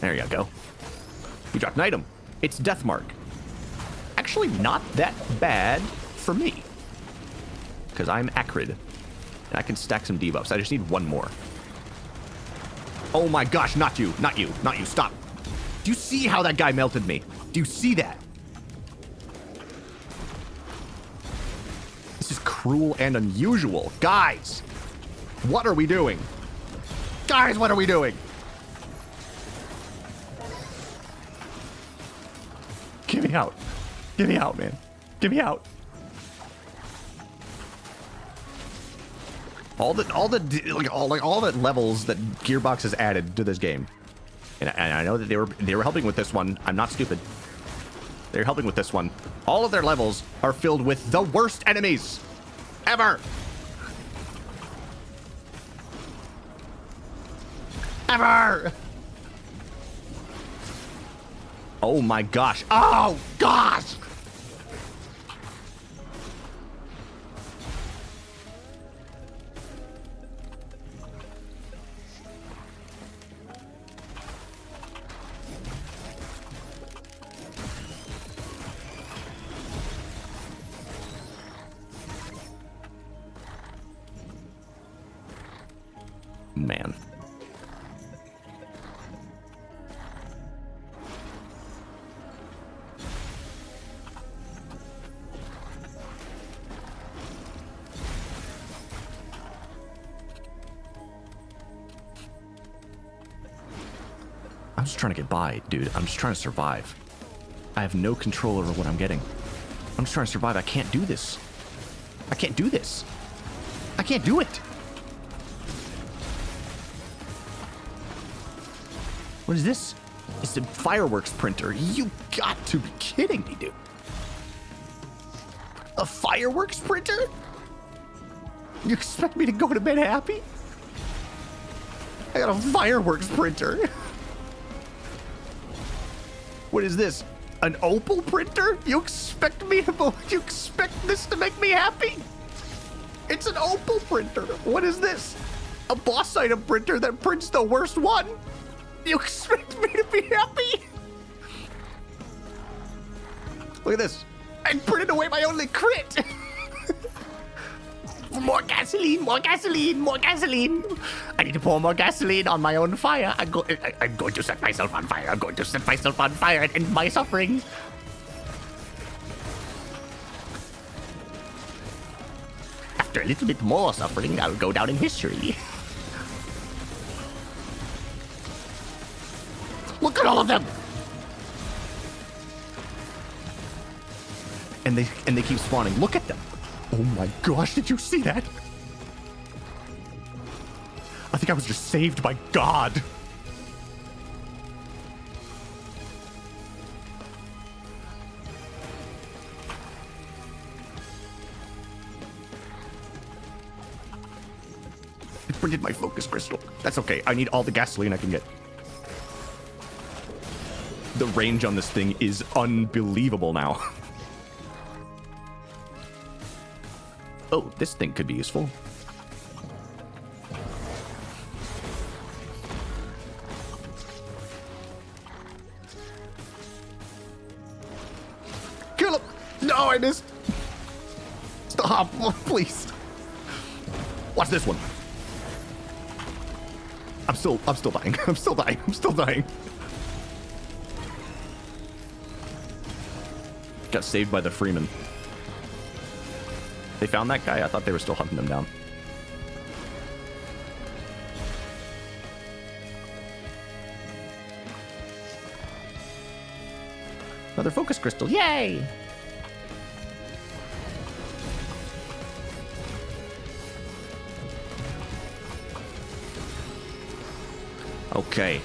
There you go. You dropped an item. It's Deathmark. Actually, not that bad for me. Because I'm acrid. And I can stack some debuffs. I just need one more. Oh my gosh, not you. Not you. Not you. Stop. Do you see how that guy melted me? Do you see that? This is cruel and unusual. Guys, what are we doing? Guys, what are we doing? Get me out. Get me out, man. Get me out. All the levels that Gearbox has added to this game. And I know that they were helping with this one. I'm not stupid. They're helping with this one. All of their levels are filled with the worst enemies ever. Ever. Oh my gosh. Oh gosh. Man. I'm just trying to get by, dude. I'm just trying to survive. I have no control over what I'm getting. I'm just trying to survive. I can't do this. I can't do this. I can't do it. What is this? It's a fireworks printer. You got to be kidding me, dude. A fireworks printer? You expect me to go to bed happy? I got a fireworks printer. What is this? An opal printer? You expect this to make me happy? It's an opal printer. What is this? A boss item printer that prints the worst one? You expect me to be happy? Look at this. I printed away my only crit. More gasoline, more gasoline, more gasoline. I need to pour more gasoline on my own fire. I'm going to set myself on fire. I'm going to set myself on fire and end my suffering. After a little bit more suffering, I'll go down in history. Look at all of them. And they keep spawning. Look at them. Oh my gosh, did you see that? I think I was just saved by God. It printed my focus crystal. That's okay. I need all the gasoline I can get. The range on this thing is unbelievable now. Oh, this thing could be useful. Kill him! No, I missed. Stop, please. Watch this one. I'm still dying. I'm still dying. Got saved by the Freeman. They found that guy? I thought they were still hunting him down. Another focus crystal. Yay! Okay.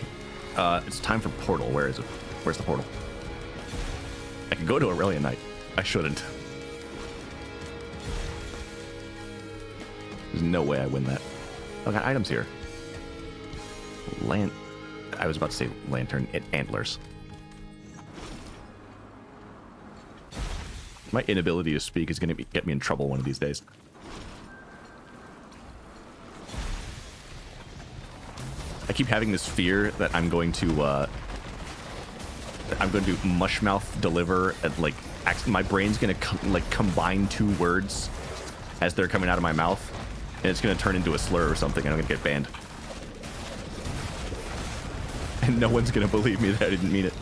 It's time for portal. Where is it? Where's the portal? I can go to Aurelian Knight. I shouldn't. There's no way I win that. Oh, I got items here. I was about to say lantern. Antlers. My inability to speak is going to get me in trouble one of these days. I keep having this fear that I'm going to mushmouth deliver at my brain's going to combine two words as they're coming out of my mouth. And it's going to turn into a slur or something, and I'm going to get banned. And no one's going to believe me that I didn't mean it.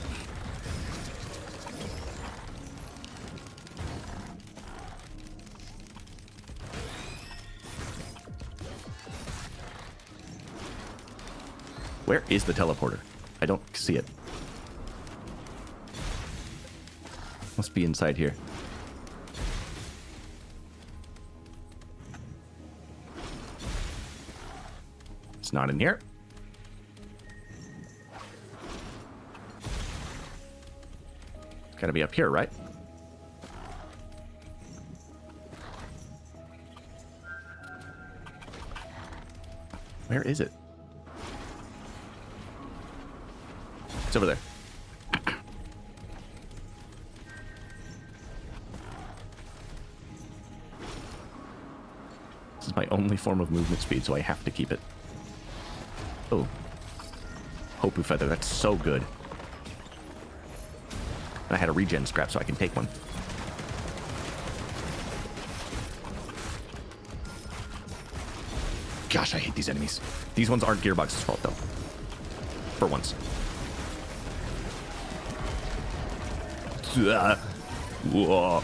Where is the teleporter? I don't see it. Must be inside here. It's not in here. It's gotta be up here, right? Where is it? It's over there. This is my only form of movement speed, so I have to keep it. Oh. Hopu Feather, that's so good. And I had a regen scrap, so I can take one. Gosh, I hate these enemies. These ones aren't Gearbox's fault, though. For once. Whoa.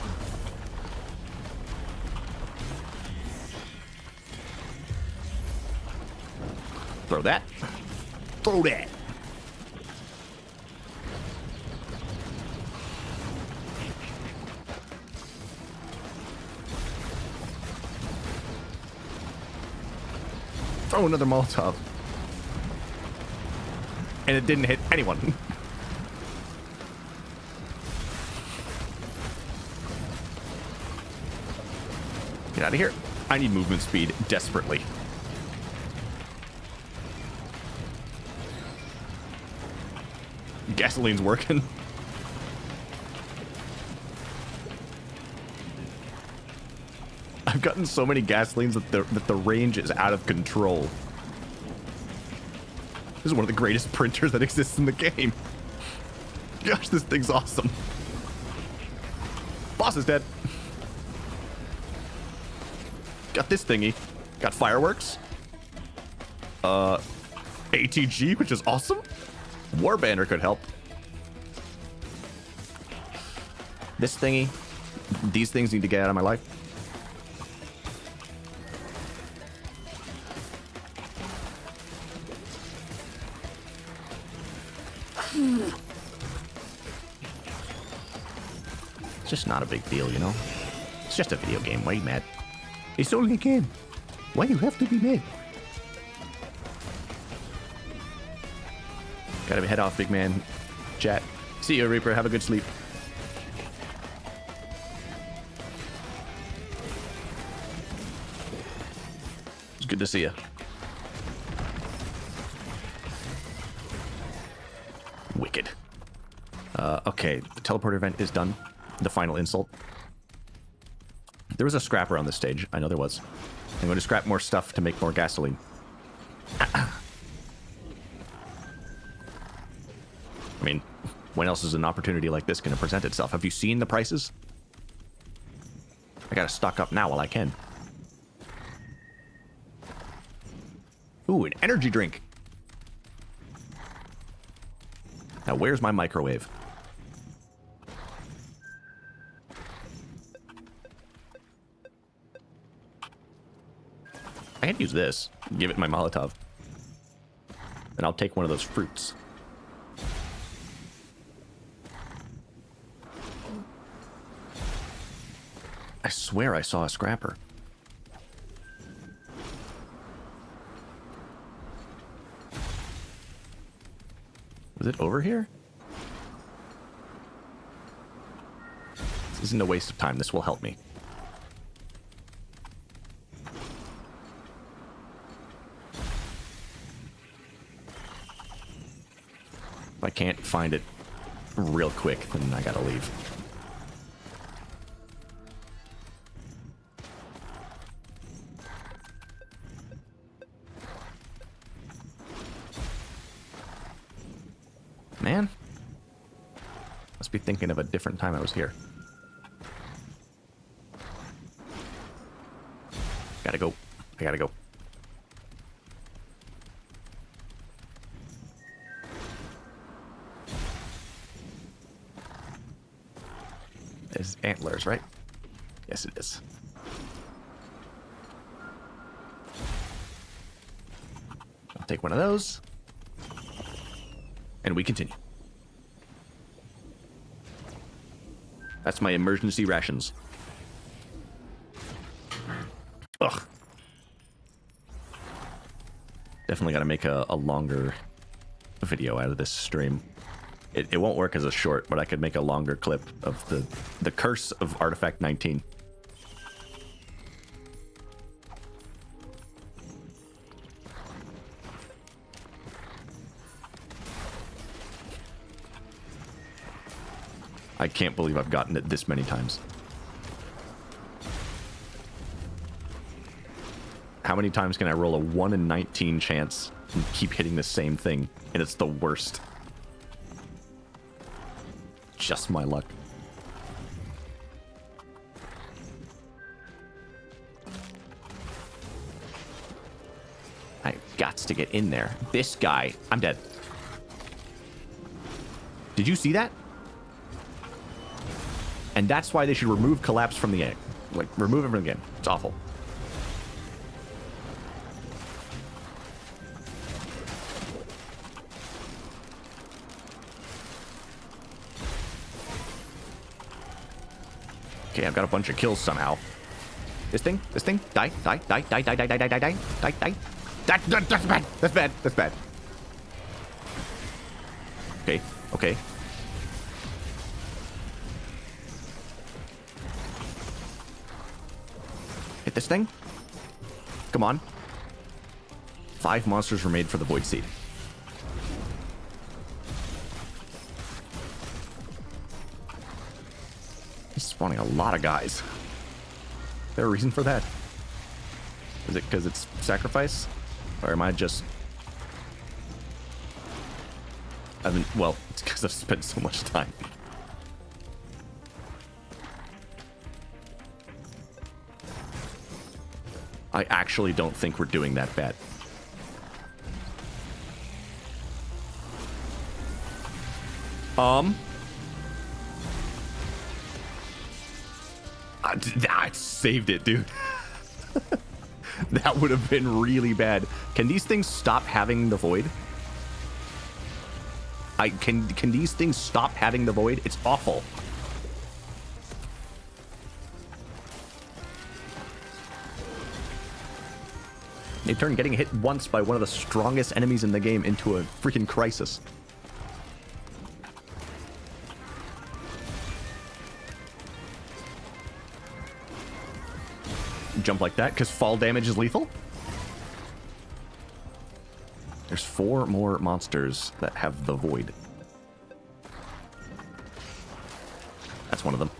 Throw that. Throw that. Throw another Molotov. And it didn't hit anyone. Get out of here. I need movement speed desperately. Gasoline's working. I've gotten so many gasolines that the range is out of control. This is one of the greatest printers that exists in the game. Gosh, this thing's awesome. Boss is dead. Got this thingy. Got fireworks. ATG, which is awesome. Warbander could help. This thingy. These things need to get out of my life. It's just not a big deal, you know? It's just a video game. Why are you mad? It's only a game. Why you have to be mad? Gotta head off, big man. Chat. See you, Reaper. Have a good sleep. It's good to see you. Wicked. Okay, the teleport event is done. The final insult. There was a scrapper on this stage. I know there was. I'm going to scrap more stuff to make more gasoline. I mean, when else is an opportunity like this going to present itself? Have you seen the prices? I got to stock up now while I can. Ooh, an energy drink. Now, where's my microwave? I can use this. Give it my Molotov. And I'll take one of those fruits. I swear I saw a scrapper. Was it over here? This isn't a waste of time. This will help me. If I can't find it real quick, then I gotta leave. Man. Must be thinking of a different time I was here. Gotta go. I gotta go. There's antlers, right? Yes, it is. I'll take one of those. And we continue. That's my emergency rations. Ugh. Definitely got to make a longer video out of this stream. It won't work as a short, but I could make a longer clip of the curse of Artifact 19. I can't believe I've gotten it this many times. How many times can I roll a 1 in 19 chance and keep hitting the same thing? And it's the worst. Just my luck. I got to get in there. This guy, I'm dead. Did you see that? And that's why they should remove collapse from the game. Like, remove it from the game. It's awful. Okay, I've got a bunch of kills somehow. This thing, die, die, die, die, die, die, die, die, die, die, die, die. That's bad, that's bad, that's bad. Okay, okay. Hit this thing. Come on. 5 monsters were made for the Void Seed. He's spawning a lot of guys. Is there a reason for that? Is it because it's sacrifice? Or am I just... I mean, well, it's because I've spent so much time. I actually don't think we're doing that bad. I saved it, dude. That would have been really bad. Can these things stop having the void? Can these things stop having the void? It's awful. They turned getting hit once by one of the strongest enemies in the game into a freaking crisis. Jump like that because fall damage is lethal. There's 4 more monsters that have the void. That's one of them.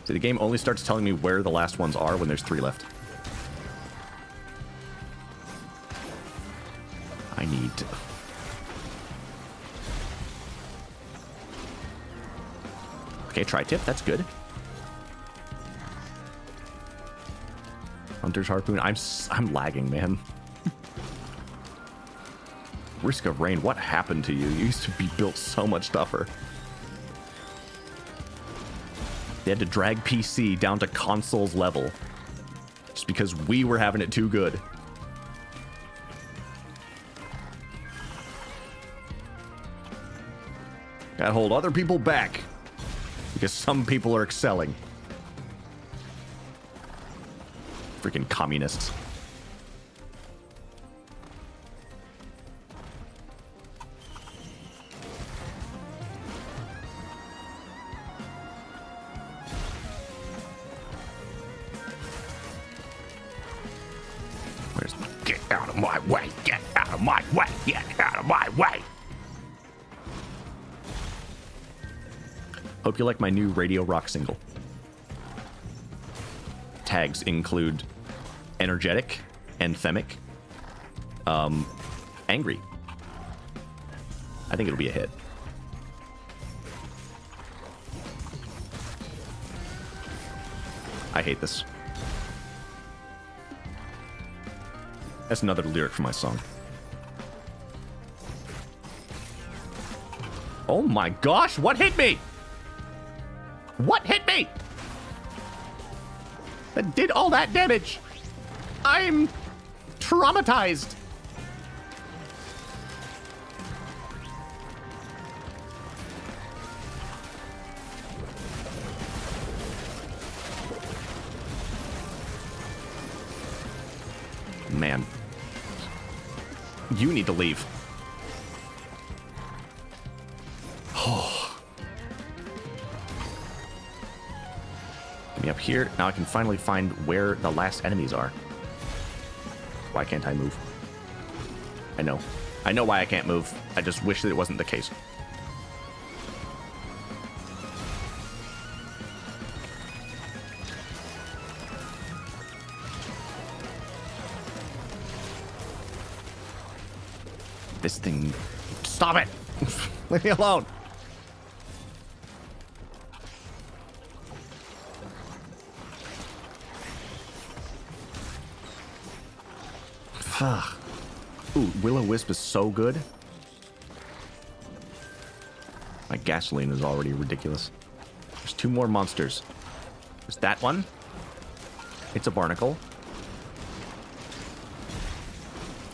See, the game only starts telling me where the last ones are when there's 3 left. I need to... Okay, tri-tip, that's good. Hunter's Harpoon, I'm lagging, man. Risk of Rain, what happened to you? You used to be built so much tougher. They had to drag PC down to consoles level just because we were having it too good. Gotta hold other people back because some people are excelling. Freaking communists. Get out of my way! Get out of my way! Get out of my way! Hope you like my new Radio Rock single. Tags include energetic, anthemic, angry. I think it'll be a hit. I hate this. That's another lyric from my song. Oh my gosh, what hit me? What hit me? That did all that damage. I'm traumatized. Man. You need to leave. Oh. Get me up here. Now I can finally find where the last enemies are. Why can't I move? I know. I know why I can't move. I just wish that it wasn't the case. This thing... Stop it! Leave me alone! Ooh, Will-O-Wisp is so good. My gasoline is already ridiculous. There's 2 more monsters. There's that one. It's a barnacle.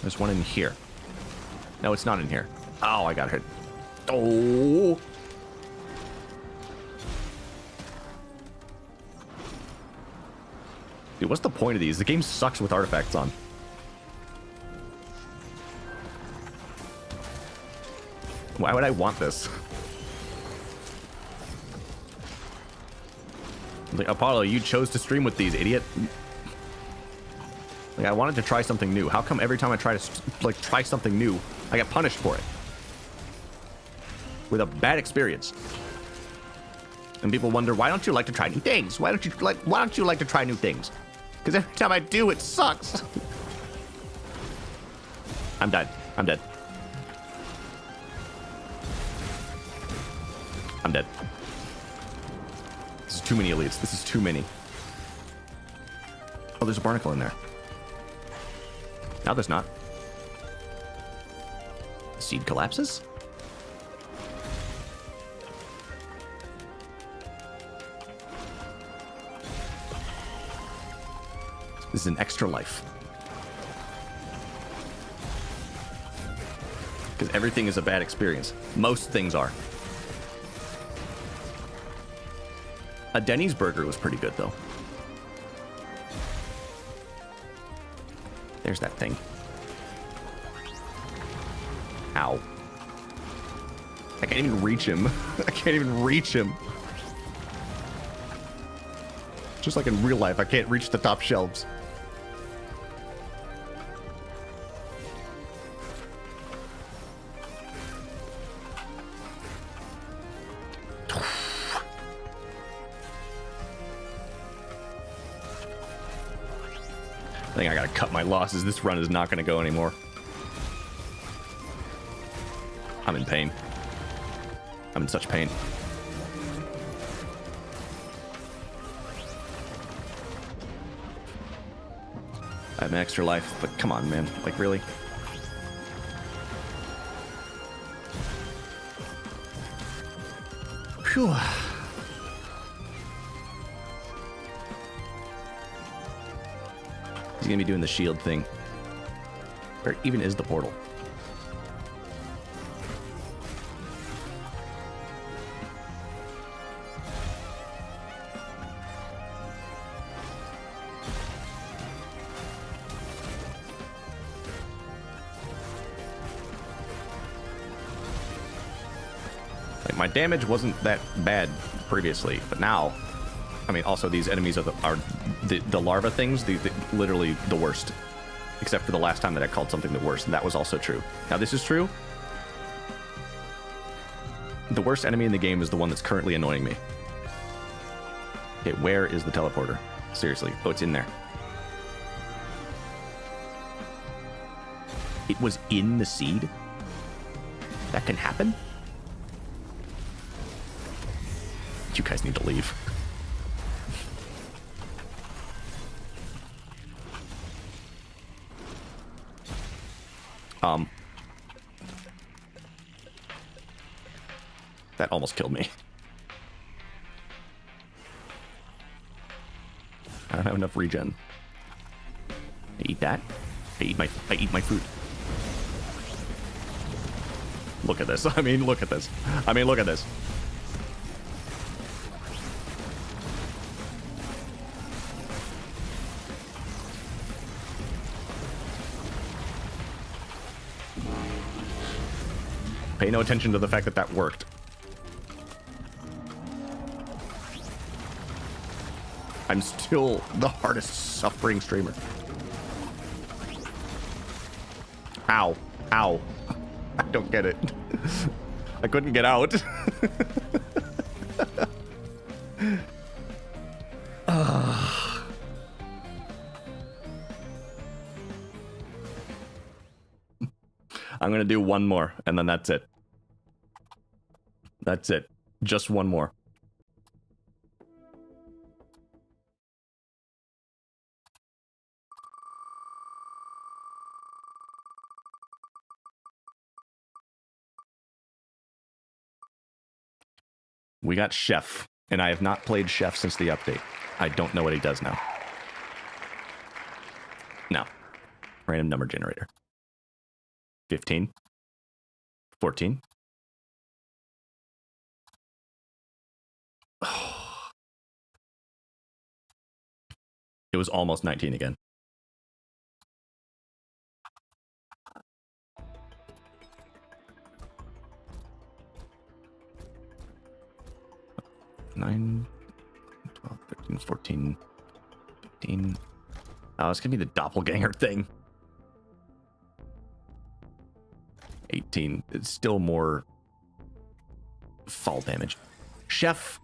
There's one in here. No, it's not in here. Oh, I got hit. Oh! Dude, what's the point of these? The game sucks with artifacts on. Why would I want this? Like, Apollo, you chose to stream with these, idiot. Like, I wanted to try something new. How come every time I try to, like, try something new, I get punished for it? With a bad experience. And people wonder, why don't you like to try new things? Why don't you like to try new things? Because every time I do, it sucks. I'm dead. I'm dead. I'm dead. This is too many elites. This is too many. Oh, there's a barnacle in there. Now there's not. The seed collapses? This is an extra life. Because everything is a bad experience. Most things are. A Denny's burger was pretty good, though. There's that thing. Ow. I can't even reach him. I can't even reach him. Just like in real life, I can't reach the top shelves. I think I gotta cut my losses. This run is not gonna go anymore. I'm in pain. I'm in such pain. I have an extra life, but come on, man. Like, really? Phew. He's gonna be doing the shield thing. Where even is the portal? Like, my damage wasn't that bad previously, but now, I mean, also these enemies are the larva things, literally the worst. Except for the last time that I called something the worst, and that was also true. Now, this is true. The worst enemy in the game is the one that's currently annoying me. Okay, where is the teleporter? Seriously. Oh, it's in there. It was in the seed? That can happen? You guys need to leave. That almost killed me. I don't have enough regen. I eat that. I eat my food. Look at this. I mean, look at this. I mean, look at this. Pay no attention to the fact that that worked. I'm still the hardest suffering streamer. Ow. Ow. I don't get it. I couldn't get out. I'm going to do one more, and then that's it. That's it. Just one more. We got Chef, and I have not played Chef since the update. I don't know what he does now. No. Random number generator. 15. 14. It was almost 19 again. Nine, 12, 13, 14, 15. Oh, it's gonna be the doppelganger thing. 18. It's still more fall damage. Chef's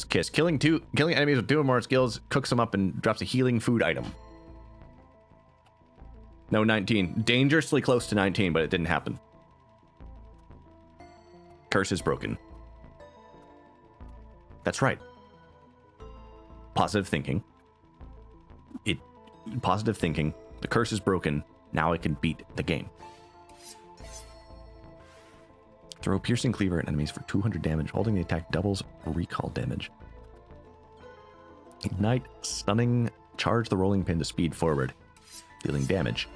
Kiss. Killing enemies with 2 or more skills, cooks them up and drops a healing food item. No, 19. Dangerously close to 19, but it didn't happen. Curse is broken. That's right. Positive thinking. Positive thinking. The curse is broken. Now I can beat the game. Throw piercing cleaver at enemies for 200 damage. Holding the attack doubles recall damage. Ignite, stunning, charge the rolling pin to speed forward, dealing damage.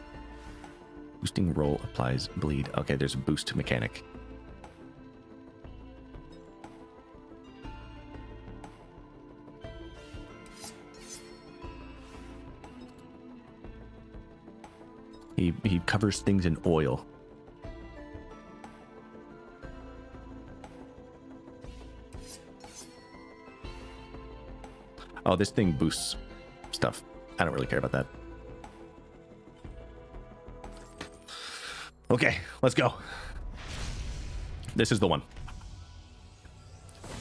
Boosting roll applies bleed. Okay, there's a boost mechanic. He covers things in oil. Oh, this thing boosts stuff. I don't really care about that. Okay, let's go. This is the one.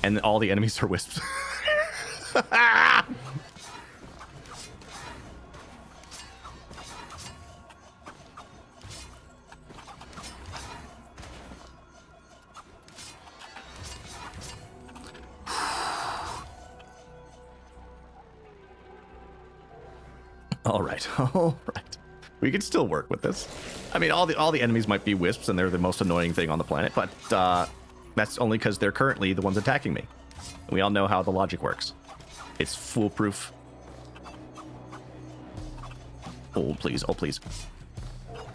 And all the enemies are wisps. All right. We can still work with this. I mean, all the enemies might be wisps, and they're the most annoying thing on the planet, but that's only because they're currently the ones attacking me. And we all know how the logic works. It's foolproof. Oh, please. Oh, please.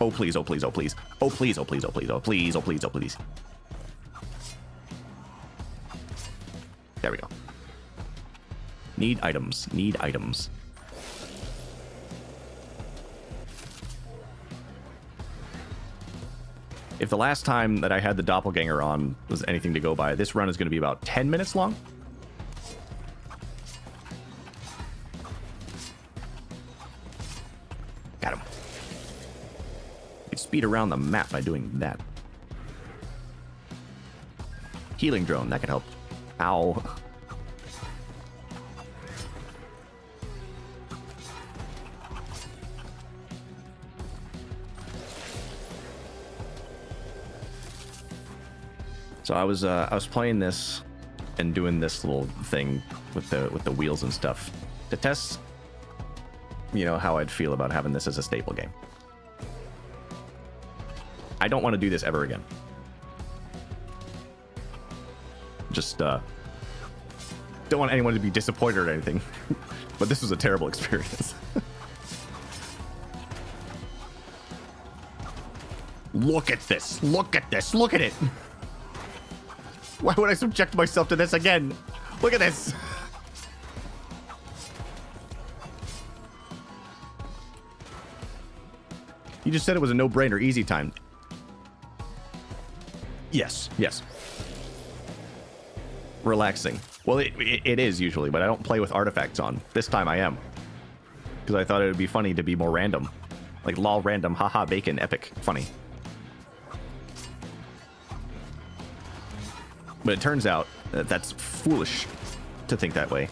Oh, please. Oh, please. Oh, please. Oh, please. Oh, please. Oh, please. Oh, please. Oh, please. Oh, please. There we go. Need items. Need items. If the last time that I had the doppelganger on was anything to go by, this run is going to be about 10 minutes long. Got him. You can speed around the map by doing that. Healing drone, that can help. Ow. So I was playing this and doing this little thing with the wheels and stuff to test, you know, how I'd feel about having this as a staple game. I don't want to do this ever again. Just don't want anyone to be disappointed or anything, but this was a terrible experience. Look at this! Look at this! Look at it! Why would I subject myself to this again? Look at this. You just said it was a no-brainer, easy time. Yes. Relaxing. Well, it is usually, but I don't play with artifacts on. This time I am. Because I thought it would be funny to be more random. Like lol random, haha bacon, epic, funny. But it turns out that that's foolish to think that way.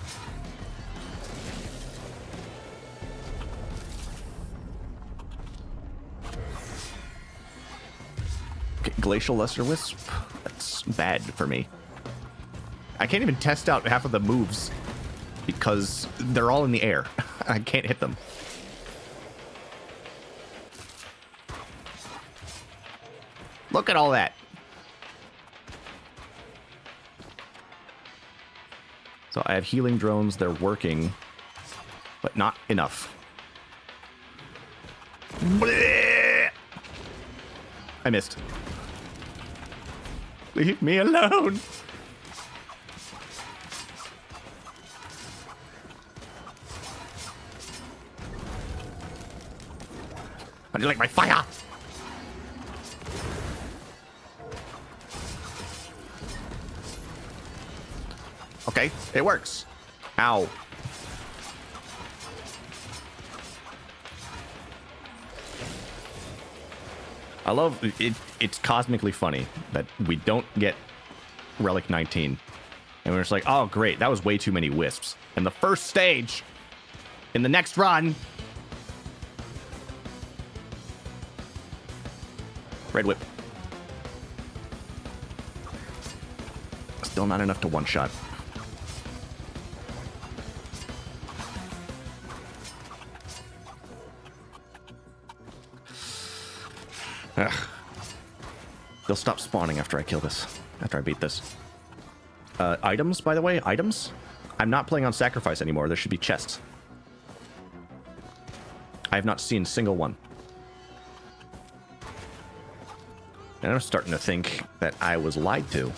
Okay, Glacial Lesser Wisp. That's bad for me. I can't even test out half of the moves because they're all in the air. I can't hit them. Look at all that. So I have healing drones. They're working, but not enough. Bleh! I missed. Leave me alone. How do you like my fire? Okay, it works. Ow. I love it. It's cosmically funny that we don't get Relic 19. And we're just like, oh, great. That was way too many wisps. And the first stage in the next run. Red whip. Still not enough to one-shot. Ugh. They'll stop spawning after I kill this. After I beat this. Items, by the way? Items? I'm not playing on sacrifice anymore. There should be chests. I have not seen a single one. And I'm starting to think that I was lied to.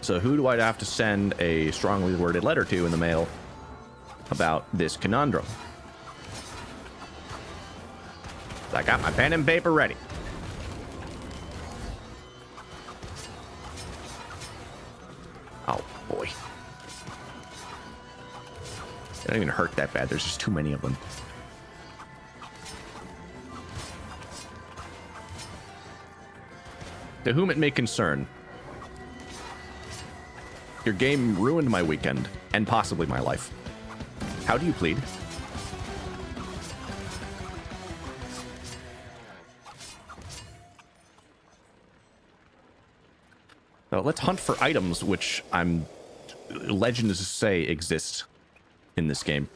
So who do I have to send a strongly worded letter to in the mail about this conundrum? I got my pen and paper ready. Oh, boy. They don't even hurt that bad. There's just too many of them. To whom it may concern, your game ruined my weekend, and possibly my life. How do you plead? So let's hunt for items, which legends say exist in this game.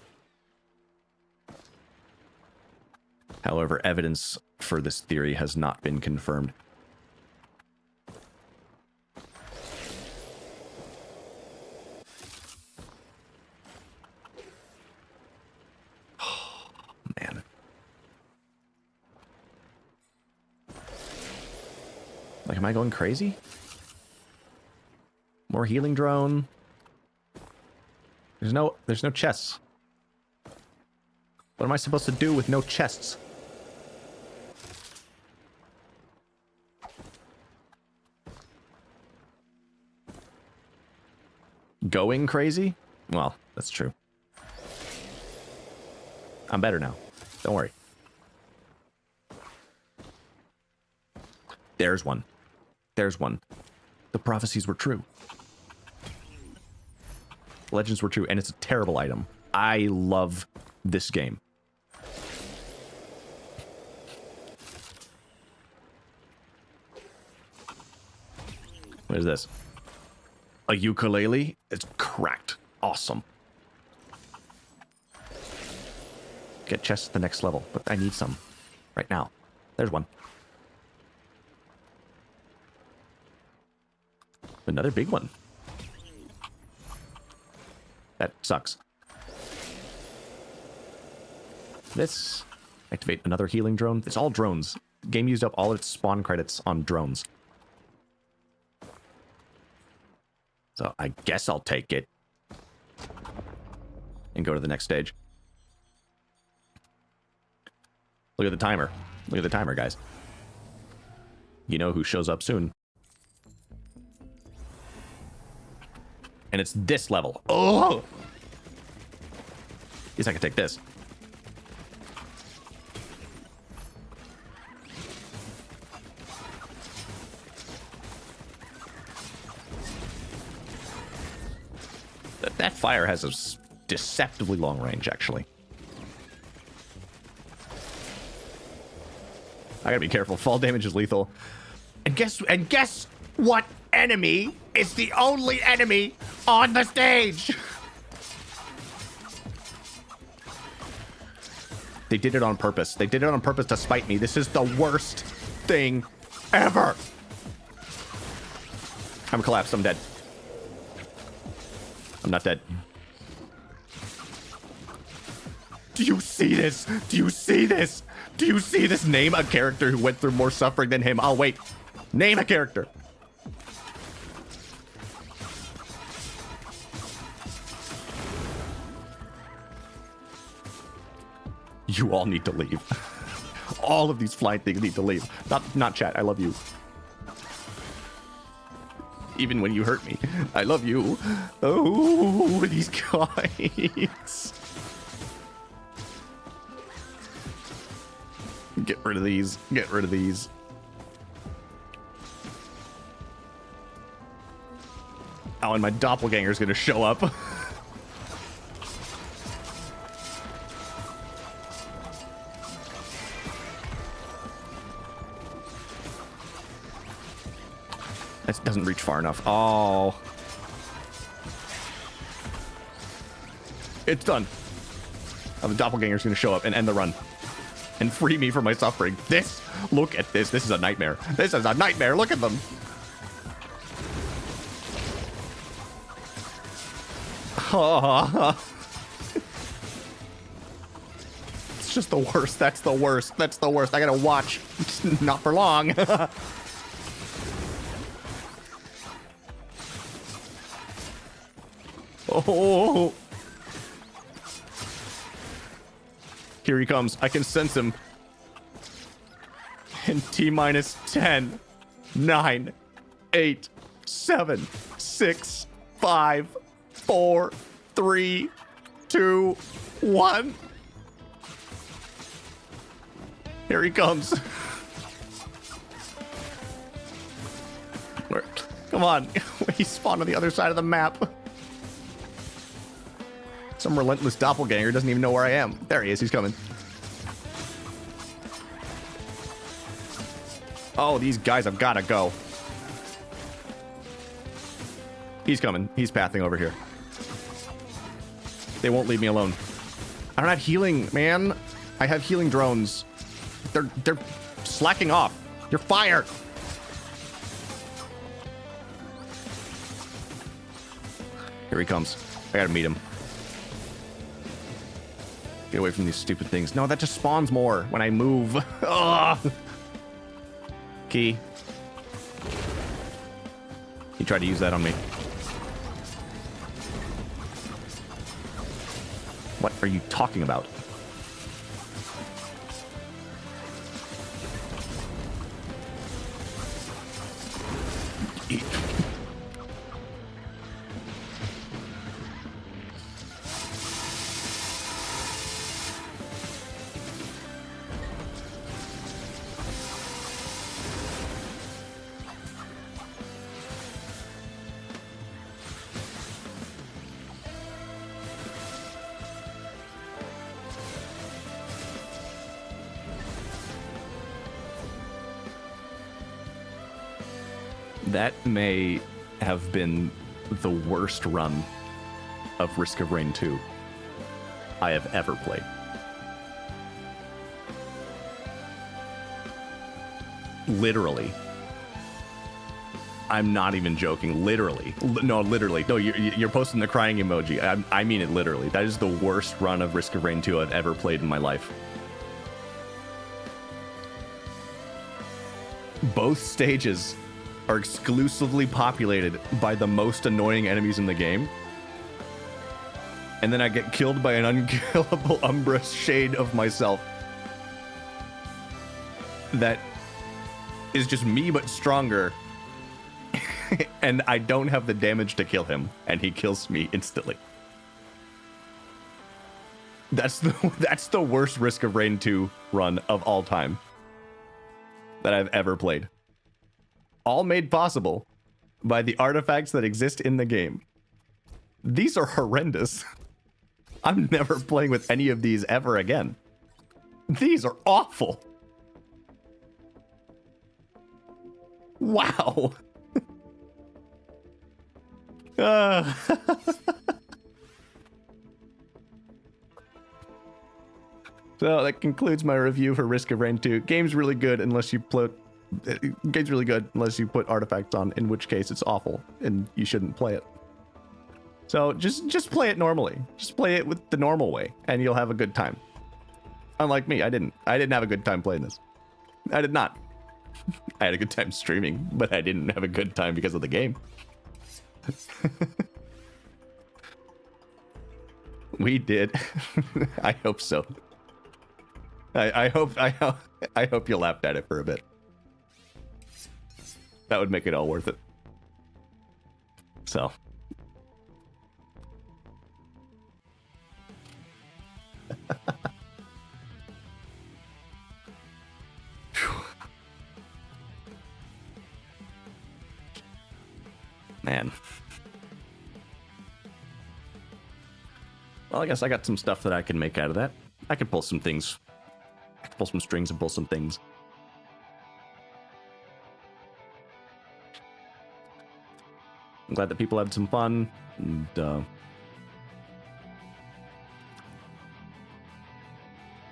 However, evidence for this theory has not been confirmed. Man. Like, am I going crazy? More healing drone. There's no chests. What am I supposed to do with no chests? Going crazy? Well, that's true. I'm better now. Don't worry. There's one. There's one. The prophecies were true. Legends were true, and it's a terrible item. I love this game. What is this? A ukulele? It's cracked. Awesome. Get chests at the next level, but I need some right now. There's one. Another big one. That sucks. This. Activate another healing drone. It's all drones. Game used up all its spawn credits on drones. So I guess I'll take it. And go to the next stage. Look at the timer. Look at the timer, guys. You know who shows up soon. And it's this level. Oh! At least I can take this. That fire has a deceptively long range, actually. I gotta be careful. Fall damage is lethal. And guess what enemy is the only enemy on the stage? They did it on purpose. They did it on purpose to spite me. This is the worst thing ever. I'm collapsed. I'm dead. I'm not dead. Do you see this? Do you see this? Do you see this? Name a character who went through more suffering than him. I'll wait. Name a character. You all need to leave. All of these flying things need to leave. Not chat. I love you. Even when you hurt me, I love you. Oh, these guys. Get rid of these. Get rid of these. Oh, and my doppelganger's gonna show up. This doesn't reach far enough. Oh. It's done. Oh, the doppelganger's gonna show up and end the run. And free me from my suffering. This, look at this. This is a nightmare. This is a nightmare. Look at them. It's just the worst. That's the worst. That's the worst. I gotta watch. Not for long. Oh. Here he comes. I can sense him. In T-minus 10, 9, 8, 7, 6, 5, 4, 3, 2, 1. Here he comes. Come on. He spawned on the other side of the map. Some relentless doppelganger doesn't even know where I am. There he is. He's coming. Oh, these guys have got to go. He's coming. He's pathing over here. They won't leave me alone. I don't have healing, man. I have healing drones. They're slacking off. You're fire. Here he comes. I gotta meet him. Get away from these stupid things. No, that just spawns more when I move. Ugh. Key. He tried to use that on me. What are you talking about? That may have been the worst run of Risk of Rain 2 I have ever played. Literally. I'm not even joking. Literally. No, literally. No, you're posting the crying emoji. I mean it literally. That is the worst run of Risk of Rain 2 I've ever played in my life. Both stages are exclusively populated by the most annoying enemies in the game. And then I get killed by an unkillable Umbra shade of myself. That is just me, but stronger. And I don't have the damage to kill him. And he kills me instantly. That's the worst Risk of Rain 2 run of all time that I've ever played. All made possible by the artifacts that exist in the game. These are horrendous. I'm never playing with any of these ever again. These are awful. Wow. So that concludes my review for Risk of Rain 2. Game's really good unless you put artifacts on, in which case it's awful and you shouldn't play it. So just play it normally. Just play it with the normal way and you'll have a good time. Unlike me, I didn't have a good time playing this. I did not. I had a good time streaming, but I didn't have a good time because of the game. We did. I hope so. I hope you laughed at it for a bit. That would make it all worth it. So. Man. Well, I guess I got some stuff that I can make out of that. I could pull some things. I could pull some strings and pull some things. I'm glad that people had some fun. And,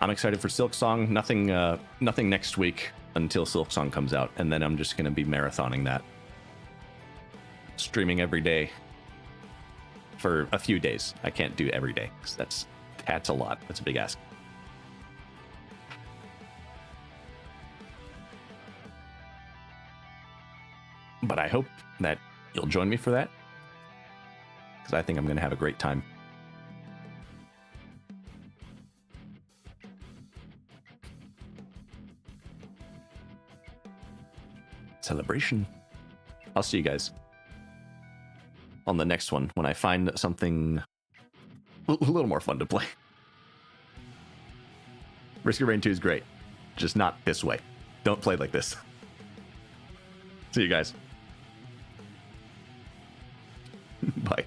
I'm excited for Silksong. Nothing next week until Silksong comes out. And then I'm just going to be marathoning that. Streaming every day for a few days. I can't do every day because that's a lot. That's a big ask. But I hope that you'll join me for that because I think I'm going to have a great time. Celebration. I'll see you guys on the next one when I find something a little more fun to play. Risk of Rain 2 is great, just not this way. Don't play like this. See you guys. Bye.